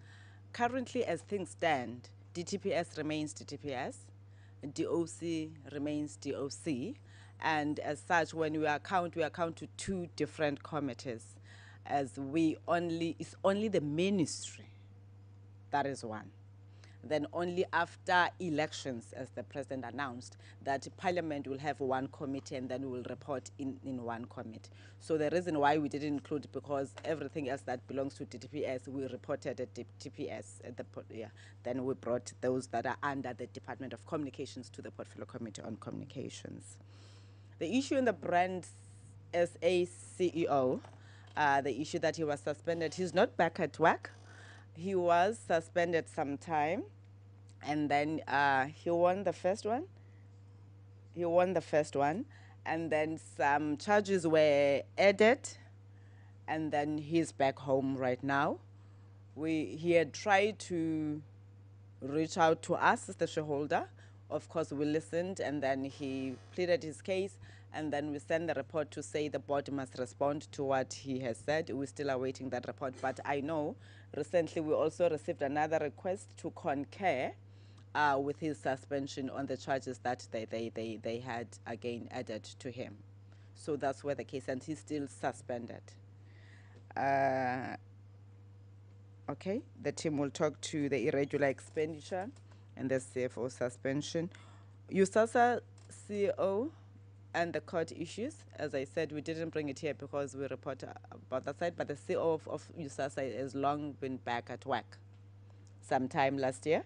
currently as things stand, DTPS remains DTPS, DOC remains DOC, and as such, when we account to two different committees, as it's only the ministry, that is one. Then only after elections, as the president announced, that Parliament will have one committee and then we will report in one committee. So the reason why we didn't include, because everything else that belongs to DTPS, we reported at DTPS. Then we brought those that are under the Department of Communications to the Portfolio Committee on Communications. The issue in the brand SA CEO, the issue that he was suspended, he's not back at work. He was suspended some time, and then he won the first one. And then some charges were added, and then he's back home right now. He had tried to reach out to us as the shareholder. Of course, we listened, and then he pleaded his case, and then we sent the report to say the board must respond to what he has said. We're still awaiting that report, but I know recently we also received another request to concur with his suspension on the charges that they had again added to him. So that's where the case, and he's still suspended. Okay, the team will talk to the irregular expenditure and the CFO suspension. USASA CEO and the court issues, as I said, we didn't bring it here because we report about that side, but the CEO of USASA has long been back at work. Sometime last year,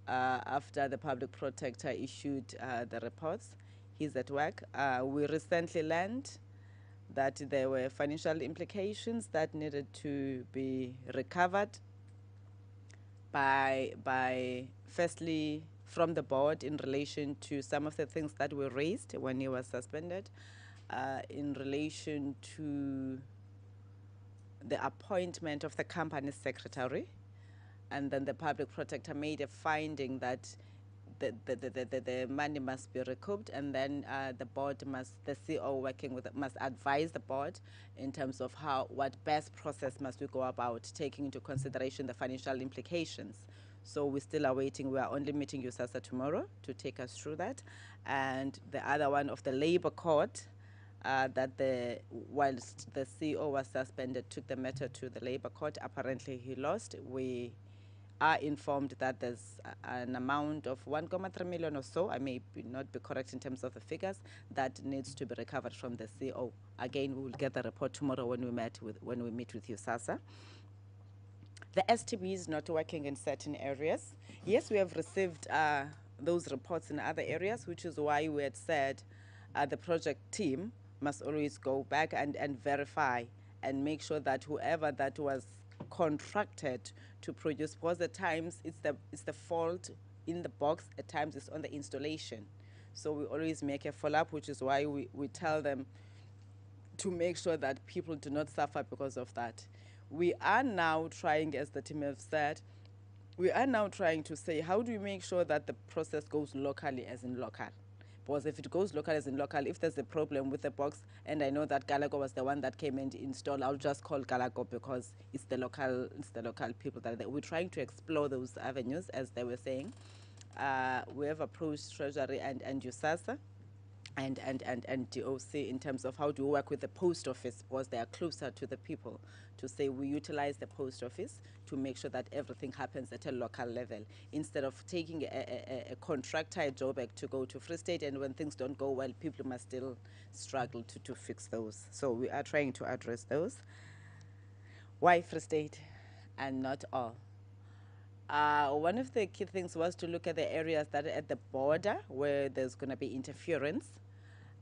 after the public protector issued the reports, he's at work. We recently learned that there were financial implications that needed to be recovered by firstly from the board in relation to some of the things that were raised when he was suspended, in relation to the appointment of the company secretary, and then the public protector made a finding that the money must be recouped, and then the CEO working with it must advise the board in terms of what best process must we go about, taking into consideration the financial implications. So we're still awaiting. We are only meeting USASA tomorrow to take us through that. And the other one of the labor court, whilst the CEO was suspended, took the matter to the labor court. Apparently he lost. We are informed that there's an amount of 1.3 million or so, I may not be correct in terms of the figures, that needs to be recovered from the CEO. Again, we will get the report tomorrow when we meet with USASA. The STB is not working in certain areas. Yes, we have received those reports in other areas, which is why we had said the project team must always go back and verify and make sure that whoever that was contracted to produce, because at times it's the fault in the box, at times it's on the installation. So we always make a follow-up, which is why we tell them to make sure that people do not suffer because of that. We are now trying, as the team have said, we are now trying to say, how do we make sure that the process goes locally as in local? Because if it goes local as in local, if there's a problem with the box, and I know that Galago was the one that came and installed, I'll just call Galago because it's the local people that are there. We're trying to explore those avenues, as they were saying. We have approached Treasury and USASA and DOC in terms of how do we work with the post office, because they are closer to the people, to say we utilize the post office to make sure that everything happens at a local level, instead of taking a contractor, a Joburg, to go to Free State, and when things don't go well, people must still struggle to fix those. So we are trying to address those. Why Free State and not all? One of the key things was to look at the areas that are at the border where there's going to be interference,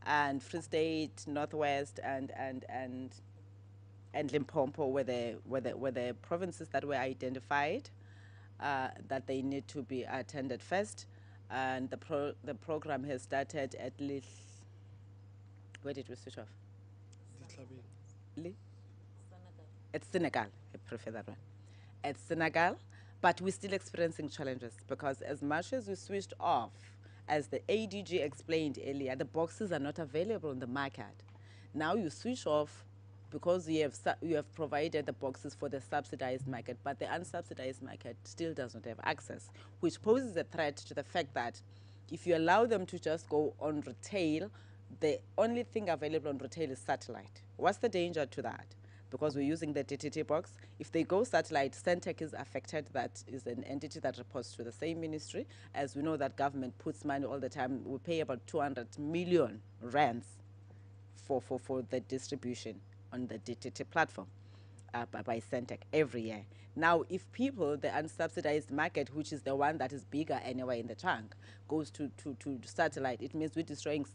and Free State, Northwest, and Limpopo were the provinces that were identified that they need to be attended first, and the program has started at least. Where did we switch off? It's Senegal. I prefer that one. It's Senegal, but we're still experiencing challenges because as much as we switched off, as the ADG explained earlier, the boxes are not available on the market. Now you switch off because you have provided the boxes for the subsidized market, but the unsubsidized market still does not have access, which poses a threat to the fact that if you allow them to just go on retail, the only thing available on retail is satellite. What's the danger to that? Because we're using the DTT box. If they go satellite, Centec is affected. That is an entity that reports to the same ministry. As we know that government puts money all the time. We pay about 200 million rands for the distribution on the DTT platform by Centec every year. Now, if people, the unsubsidized market, which is the one that is bigger anyway in the chunk, goes to satellite, it means we're destroying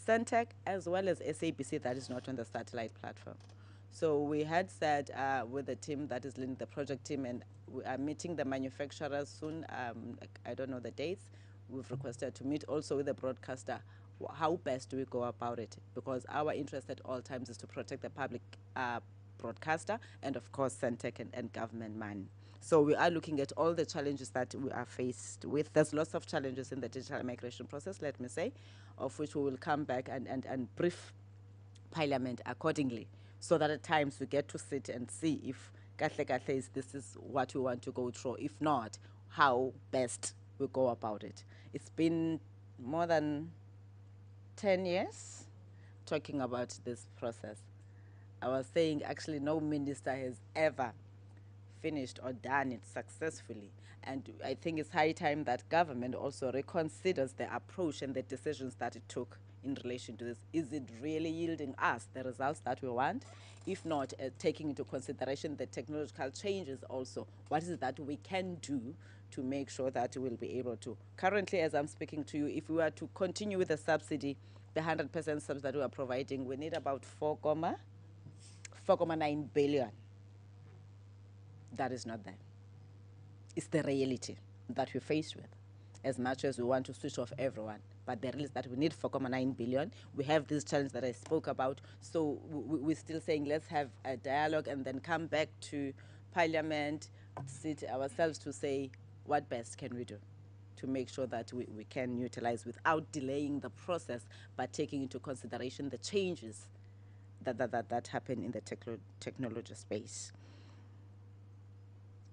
Centec as well as SABC that is not on the satellite platform. So we had said with the team that is leading the project team, and we are meeting the manufacturers soon. I don't know the dates. We've requested to meet also with the broadcaster. How best do we go about it? Because our interest at all times is to protect the public broadcaster and of course Centec and government money. So we are looking at all the challenges that we are faced with. There's lots of challenges in the digital migration process, let me say, of which we will come back and brief Parliament accordingly, so that at times we get to sit and see if this is what we want to go through. If not, how best we go about it. It's been more than 10 years talking about this process. I was saying actually no minister has ever finished or done it successfully. And I think it's high time that government also reconsiders the approach and the decisions that it took in relation to this. Is it really yielding us the results that we want? If not, taking into consideration the technological changes also, what is it that we can do to make sure that we'll be able to? Currently, as I'm speaking to you, if we were to continue with the subsidy, the 100% subsidy that we are providing, we need about 4.9 billion. That is not there. It's the reality that we're faced with, as much as we want to switch off everyone. But the reality is that we need 4.9 billion. We have this challenge that I spoke about. So we're still saying let's have a dialogue and then come back to Parliament, sit ourselves to say what best can we do to make sure that we can utilize without delaying the process, but taking into consideration the changes that happen in the technology space.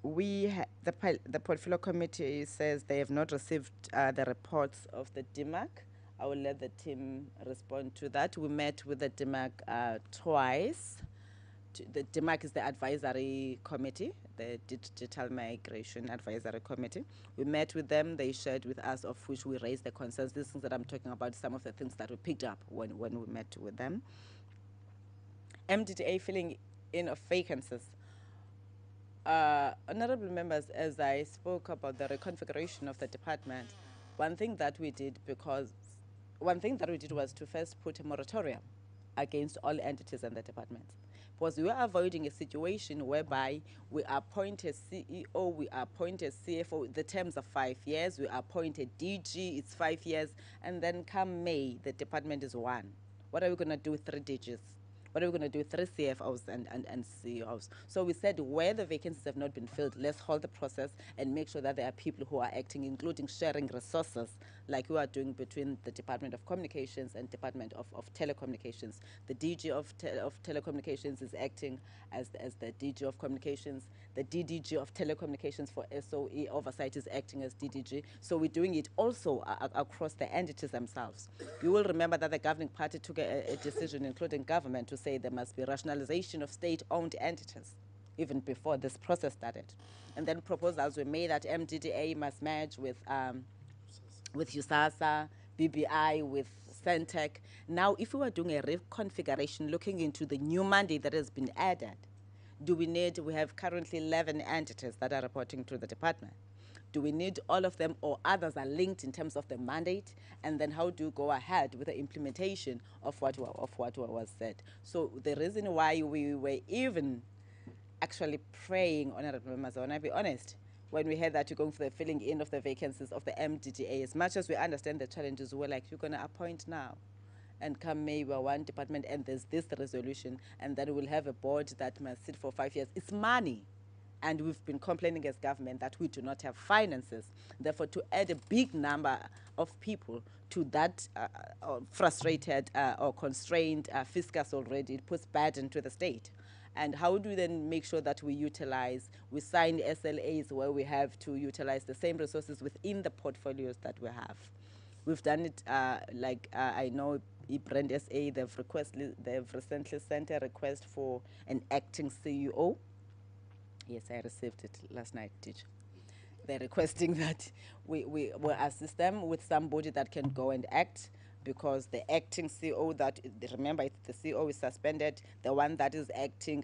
The portfolio committee says they have not received the reports of the DMAC. I will let the team respond to that. We met with the DMAC twice. The DMAC is the advisory committee, the Digital Migration Advisory Committee. We met with them. They shared with us, of which we raised the concerns. These things that I'm talking about, some of the things that we picked up when we met with them. MDDA filling in of vacancies. Honorable members, as I spoke about the reconfiguration of the department, one thing that we did was to first put a moratorium against all entities in the department. Because we are avoiding a situation whereby we appoint a CEO, we appoint a CFO, the terms are 5 years, we appoint a DG, it's 5 years, and then come May, the department is 1. What are we going to do with 3 DGs? What are we going to do? 3 CFOs and CEOs. So we said where the vacancies have not been filled, let's hold the process and make sure that there are people who are acting, including sharing resources, like we are doing between the Department of Communications and Department of Telecommunications. The DG of Telecommunications is acting as the DG of Communications. The DDG of Telecommunications for SOE oversight is acting as DDG. So we're doing it also across the entities themselves. You will remember that the governing party took a decision, including government, to say there must be rationalization of state-owned entities, even before this process started. And then proposals were made that MDDA must merge with USASA, BBI, with Centec. Now, if we were doing a reconfiguration, looking into the new mandate that has been added, we have currently 11 entities that are reporting to the department. Do we need all of them, or others are linked in terms of the mandate? And then how do you go ahead with the implementation of what was said? So the reason why we were even actually praying, honorable members, I want to be honest, when we heard that you're going for the filling in of the vacancies of the MDDA, as much as we understand the challenges, we're like, you're going to appoint now and come maybe one department and there's this resolution, and then we'll have a board that must sit for 5 years. It's money. And we've been complaining as government that we do not have finances. Therefore, to add a big number of people to that frustrated or constrained fiscus already, it puts burden to the state. And how do we then make sure that we sign SLAs where we have to utilize the same resources within the portfolios that we have? We've done it I know Brand SA, they've recently sent a request for an acting CEO. Yes, I received it last night, teacher. They're requesting that we will assist them with somebody that can go and act, because the acting CEO remember, the CEO is suspended, the one that is acting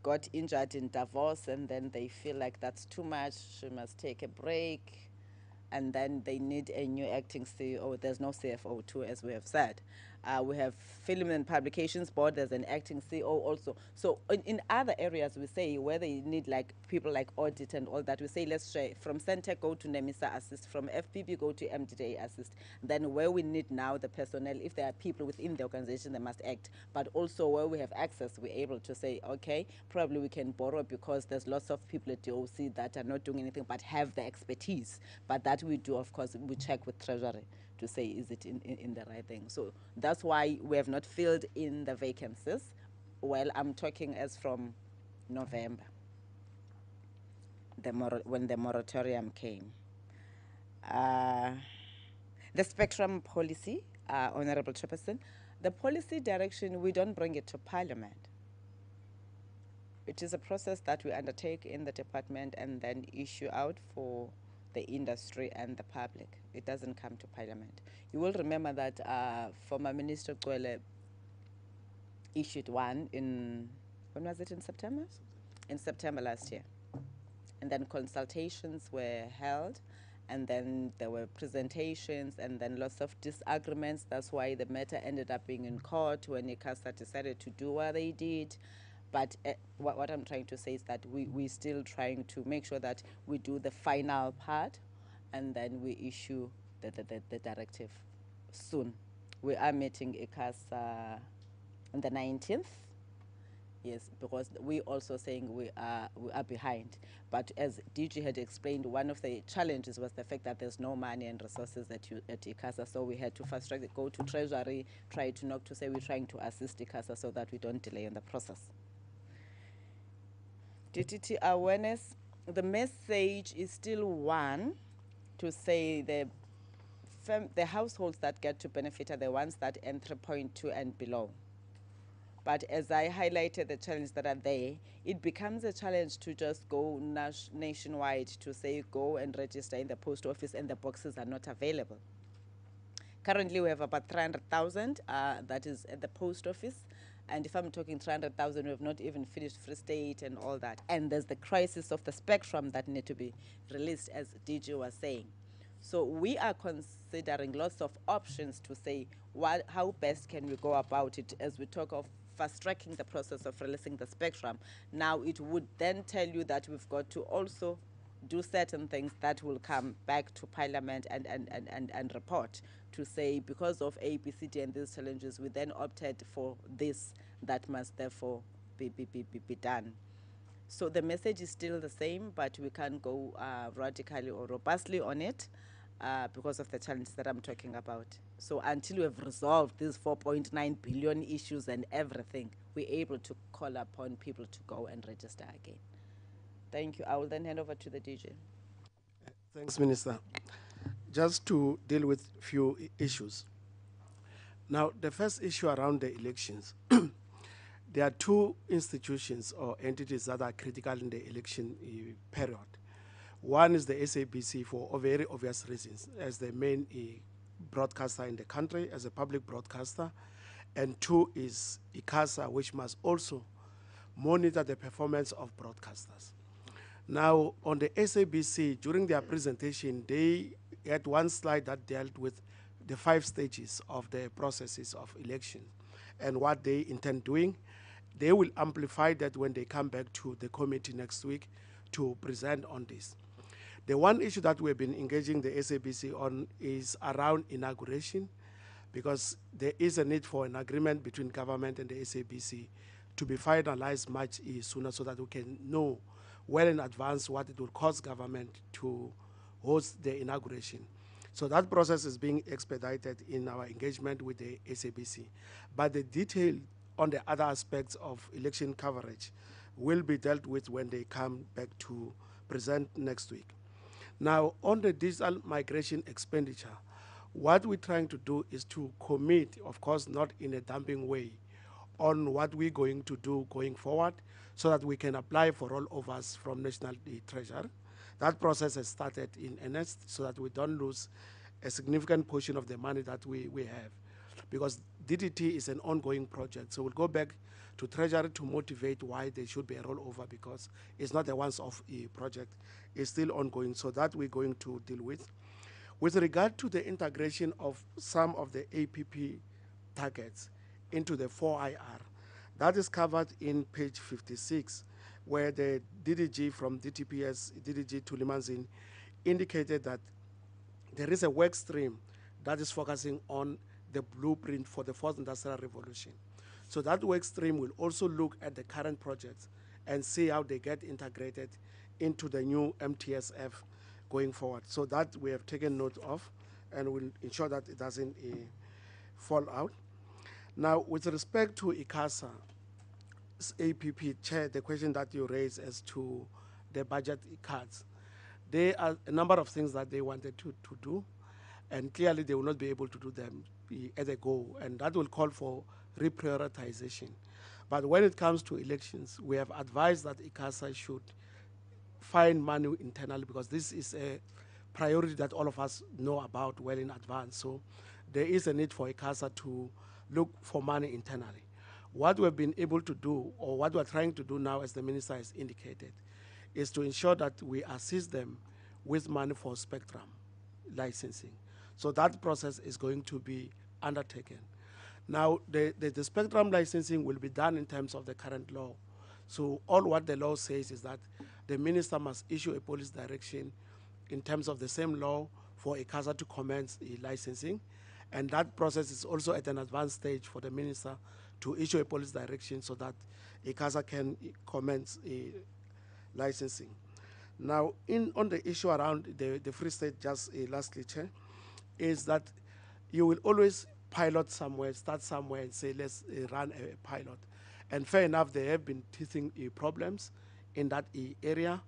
got injured in Davos, and then they feel like that's too much, she must take a break, and then they need a new acting CEO. There's no CFO too, as we have said. We have Film and Publications Board, there's an acting CEO also. So in other areas, we say where they need people like audit and all that, we say let's try from Centec go to NEMISA assist, from FPB go to MDDA assist. Then where we need now the personnel, if there are people within the organization, they must act. But also where we have access, we're able to say, okay, probably we can borrow, because there's lots of people at DOC that are not doing anything but have the expertise. But that we do, of course, we check with Treasury to say, is it in the right thing? So that's why we have not filled in the vacancies. Well, I'm talking as from November, when the moratorium came. The spectrum policy, Honorable Chairperson, the policy direction, we don't bring it to Parliament. It is a process that we undertake in the department and then issue out for the industry and the public. It doesn't come to Parliament. You will remember that former Minister Gwele issued one in, when was it, in September? In September last year. And then consultations were held, and then there were presentations, and then lots of disagreements. That's why the matter ended up being in court when ICASA decided to do what they did. But what I'm trying to say is that we're still trying to make sure that we do the final part, and then we issue the directive soon. We are meeting ICASA on the 19th. Yes, because we also saying we are behind. But as DG had explained, one of the challenges was the fact that there's no money and resources at ICASA, so we had to fast track it, go to Treasury, try to knock to say we're trying to assist ICASA so that we don't delay on the process. DTT awareness, the message is still one, to say the households that get to benefit are the ones that earn 3.2 and below. But as I highlighted the challenges that are there, it becomes a challenge to just go nationwide to say go and register in the post office and the boxes are not available. Currently we have about 300,000 that is at the post office. And if I'm talking 300,000, we have not even finished Free State and all that. And there's the crisis of the spectrum that need to be released, as DG was saying. So we are considering lots of options to say how best can we go about it, as we talk of fast-tracking the process of releasing the spectrum. Now it would then tell you that we've got to also do certain things that will come back to Parliament and report to say, because of A, B, C, D and these challenges, we then opted for this that must therefore be done. So the message is still the same, but we can't go radically or robustly on it because of the challenges that I'm talking about. So until we have resolved these 4.9 billion issues and everything, we're able to call upon people to go and register again. Thank you. I will then hand over to the DG. Thanks, Minister. Just to deal with a few issues. Now, the first issue around the elections. There are two institutions or entities that are critical in the election period. One is the SABC for very obvious reasons, as the main broadcaster in the country, as a public broadcaster. And two is ICASA, which must also monitor the performance of broadcasters. Now, on the SABC, during their presentation, they had one slide that dealt with the 5 stages of the processes of election and what they intend doing. They will amplify that when they come back to the committee next week to present on this. The one issue that we've been engaging the SABC on is around inauguration, because there is a need for an agreement between government and the SABC to be finalized much sooner, so that we can know well in advance what it will cost government to host the inauguration. So that process is being expedited in our engagement with the SABC. But the detail on the other aspects of election coverage will be dealt with when they come back to present next week. Now, on the digital migration expenditure, what we're trying to do is to commit, of course, not in a dumping way, on what we're going to do going forward, so that we can apply for rollovers from National Treasury. That process has started in earnest, so that we don't lose a significant portion of the money that we have. Because DDT is an ongoing project, so we'll go back to Treasury to motivate why there should be a rollover, because it's not a once-off project, it's still ongoing, so that we're going to deal with. With regard to the integration of some of the APP targets into the 4IR, that is covered in page 56, where the DDG from DTPS, DDG to Limanzin, indicated that there is a work stream that is focusing on the blueprint for the fourth industrial revolution. So that work stream will also look at the current projects and see how they get integrated into the new MTSF going forward. So that we have taken note of, and will ensure that it doesn't fall out. Now, with respect to ICASA, APP Chair, the question that you raised as to the budget cuts, there are a number of things that they wanted to do, and clearly they will not be able to do them at a go, and that will call for reprioritization. But when it comes to elections, we have advised that ICASA should find money internally, because this is a priority that all of us know about well in advance. So there is a need for ICASA to look for money internally. What we've been able to do, or what we're trying to do now, as the minister has indicated, is to ensure that we assist them with money for spectrum licensing. So that process is going to be undertaken. Now, the spectrum licensing will be done in terms of the current law. So all what the law says is that the minister must issue a policy direction in terms of the same law for ICASA to commence licensing. And that process is also at an advanced stage for the minister to issue a policy direction so that ICASA can commence licensing. Now, on the issue around the Free State, just lastly, Chair, is that you will always pilot somewhere, start somewhere and say, let's run a pilot. And fair enough, there have been teething problems in that area,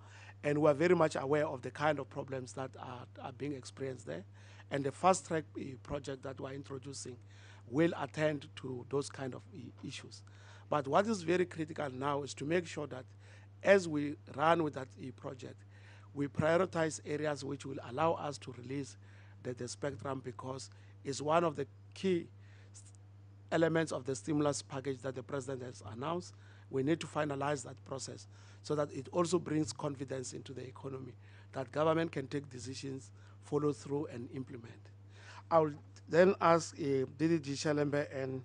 and we're very much aware of the kind of problems that are being experienced there. And the fast track project that we're introducing will attend to those kind of issues. But what is very critical now is to make sure that as we run with that project, we prioritize areas which will allow us to release the spectrum, because it's one of the key elements of the stimulus package that the president has announced. We need to finalize that process so that it also brings confidence into the economy, that government can take decisions, follow through, and implement. I'll then ask DDG Shalembe and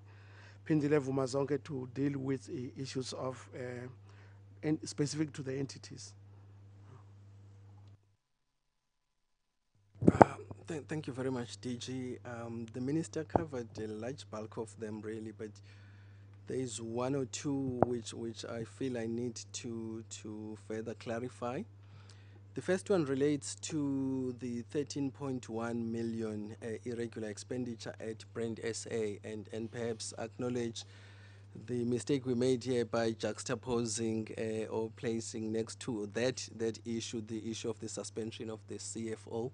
Pindile Vumazonke to deal with issues of specific to the entities. Thank you very much, DG. The minister covered a large bulk of them, really, but there is one or two which I feel I need to further clarify. The first one relates to the 13.1 million irregular expenditure at Brand SA, and perhaps acknowledge the mistake we made here by juxtaposing or placing next to that issue, the issue of the suspension of the CFO.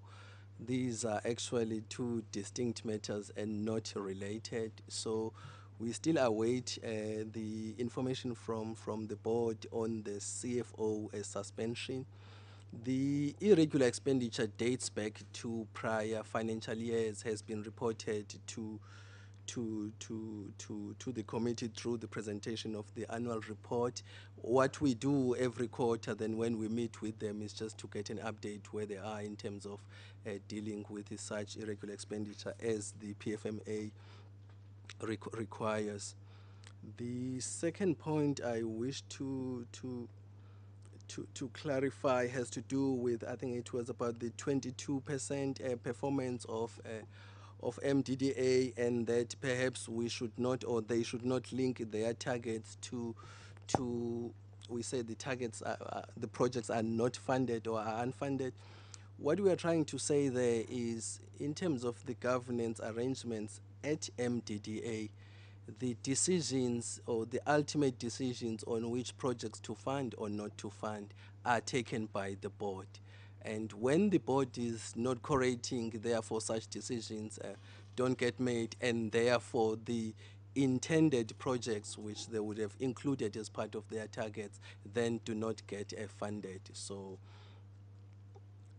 These are actually two distinct matters and not related. So we still await the information from the board on the CFO suspension. The irregular expenditure dates back to prior financial years, has been reported to to the committee through the presentation of the annual report. What we do every quarter then when we meet with them is just to get an update where they are in terms of dealing with such irregular expenditure as the PFMA requires. The second point I wish to clarify has to do with, I think it was about the 22% performance of MDDA, and that perhaps we should not, or they should not link their targets to we say the targets, the projects are not funded or are unfunded. What we are trying to say there is, in terms of the governance arrangements at MDDA, the decisions or the ultimate decisions on which projects to fund or not to fund are taken by the board. And when the board is not correcting, therefore such decisions don't get made, and therefore the intended projects which they would have included as part of their targets then do not get funded. So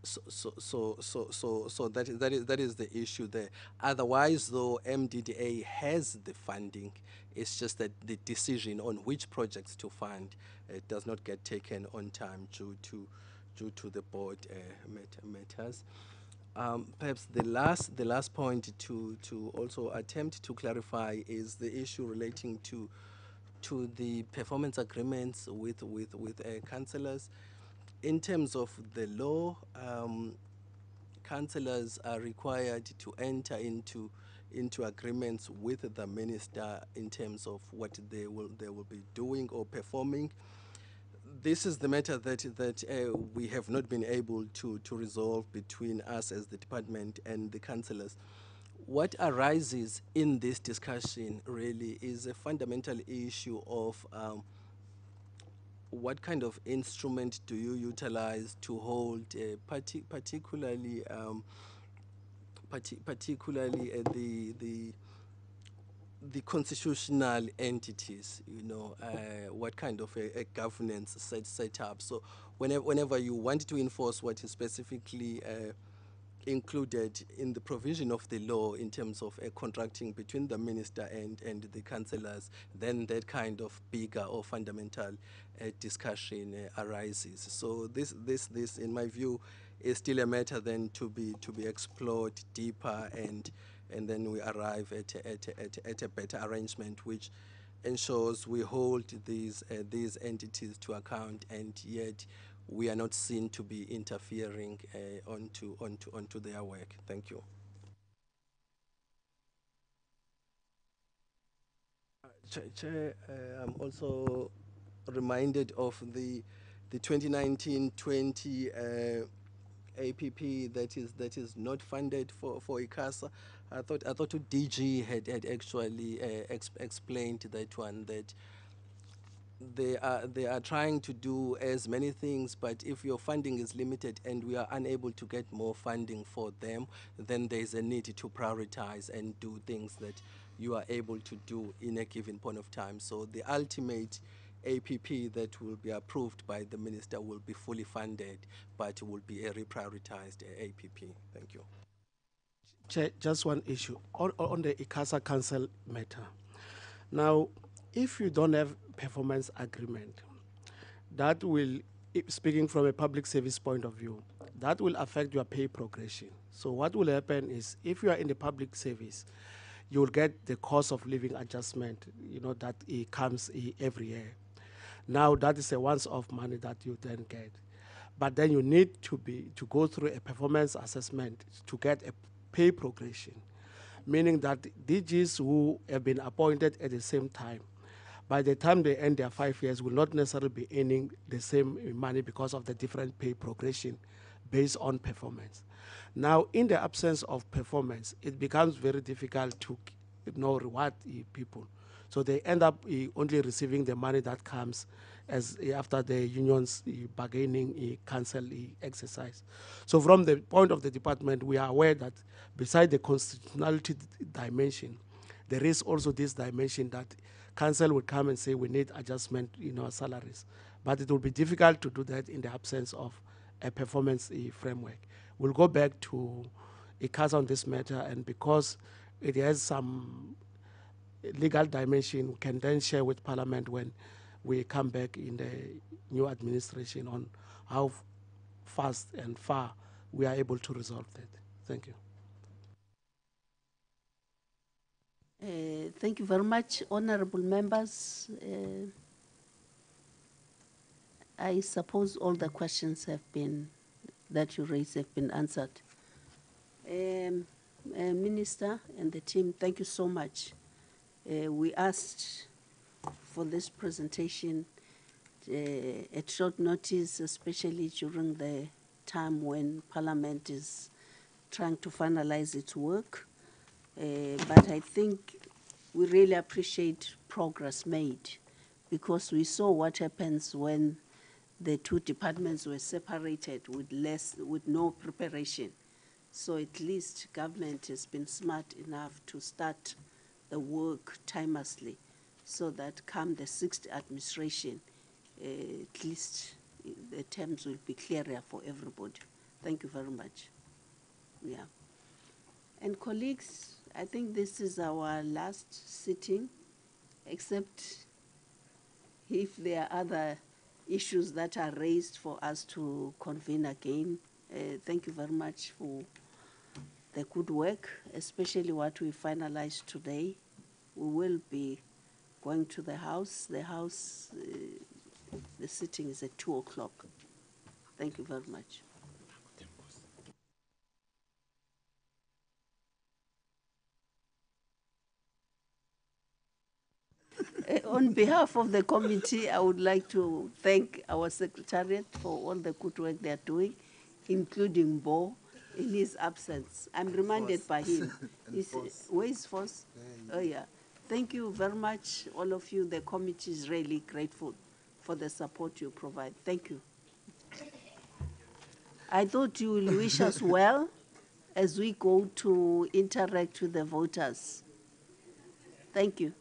that is the issue there. Otherwise, though, MDDA has the funding. It's just that the decision on which projects to fund does not get taken on time due to the board matters. Perhaps the last point to also attempt to clarify is the issue relating to the performance agreements with councillors. In terms of the law, councillors are required to enter into agreements with the minister in terms of what they will be doing or performing. This is the matter that we have not been able to resolve between us as the department and the councillors. What arises in this discussion really is a fundamental issue of what kind of instrument do you utilize to hold particularly the constitutional entities, you know, what kind of a governance set up. So whenever you want to enforce what is specifically included in the provision of the law in terms of contracting between the minister and the councillors, then that kind of bigger or fundamental discussion arises. So this, in my view, is still a matter then to be explored deeper, and then we arrive at a better arrangement which ensures we hold these entities to account, and yet we are not seen to be interfering onto their work. Thank you. Chair, I'm also reminded of the 2019-20 APP that is not funded for ICASA. I thought DG had actually explained that one, that they are trying to do as many things, but if your funding is limited and we are unable to get more funding for them, then there's a need to prioritize and do things that you are able to do in a given point of time. So the ultimate APP that will be approved by the minister will be fully funded, but will be a reprioritized APP. Thank you. Chair, just one issue on the ICASA Council matter. Now, if you don't have performance agreement, that will, speaking from a public service point of view, that will affect your pay progression. So what will happen is, if you are in the public service, you will get the cost of living adjustment, you know, that it comes every year. Now that is a once-off money that you then get. But then you need to go through a performance assessment to get a pay progression, meaning that DGs who have been appointed at the same time, by the time they end their 5 years, will not necessarily be earning the same money because of the different pay progression based on performance. Now, in the absence of performance, it becomes very difficult to reward people. So they end up only receiving the money that comes as after the union's bargaining council exercise. So from the point of the department, we are aware that beside the constitutionality dimension, there is also this dimension that council would come and say we need adjustment in our salaries. But it will be difficult to do that in the absence of a performance framework. We'll go back to ICASA on this matter, and because it has some legal dimension, we can then share with Parliament when we come back in the new administration on how fast and far we are able to resolve that. Thank you. Thank you very much, honorable members. I suppose all the questions that you raised have been answered. Minister and the team, thank you so much. We asked for this presentation at short notice, especially during the time when Parliament is trying to finalize its work. But I think we really appreciate progress made, because we saw what happens when the two departments were separated with no preparation. So at least government has been smart enough to start the work timelessly, so that come the 6th administration, at least the terms will be clearer for everybody. Thank you very much. Yeah. And colleagues, I think this is our last sitting, except if there are other issues that are raised for us to convene again. Thank you very much for the good work, especially what we finalized today. We will be going to the House. The sitting is at 2 o'clock. Thank you very much. On behalf of the committee, I would like to thank our secretariat for all the good work they are doing, including Bo in his absence. I'm reminded by him. Where is Force? Oh, yeah. Thank you very much, all of you. The committee is really grateful for the support you provide. Thank you. I thought you will wish us well as we go to interact with the voters. Thank you.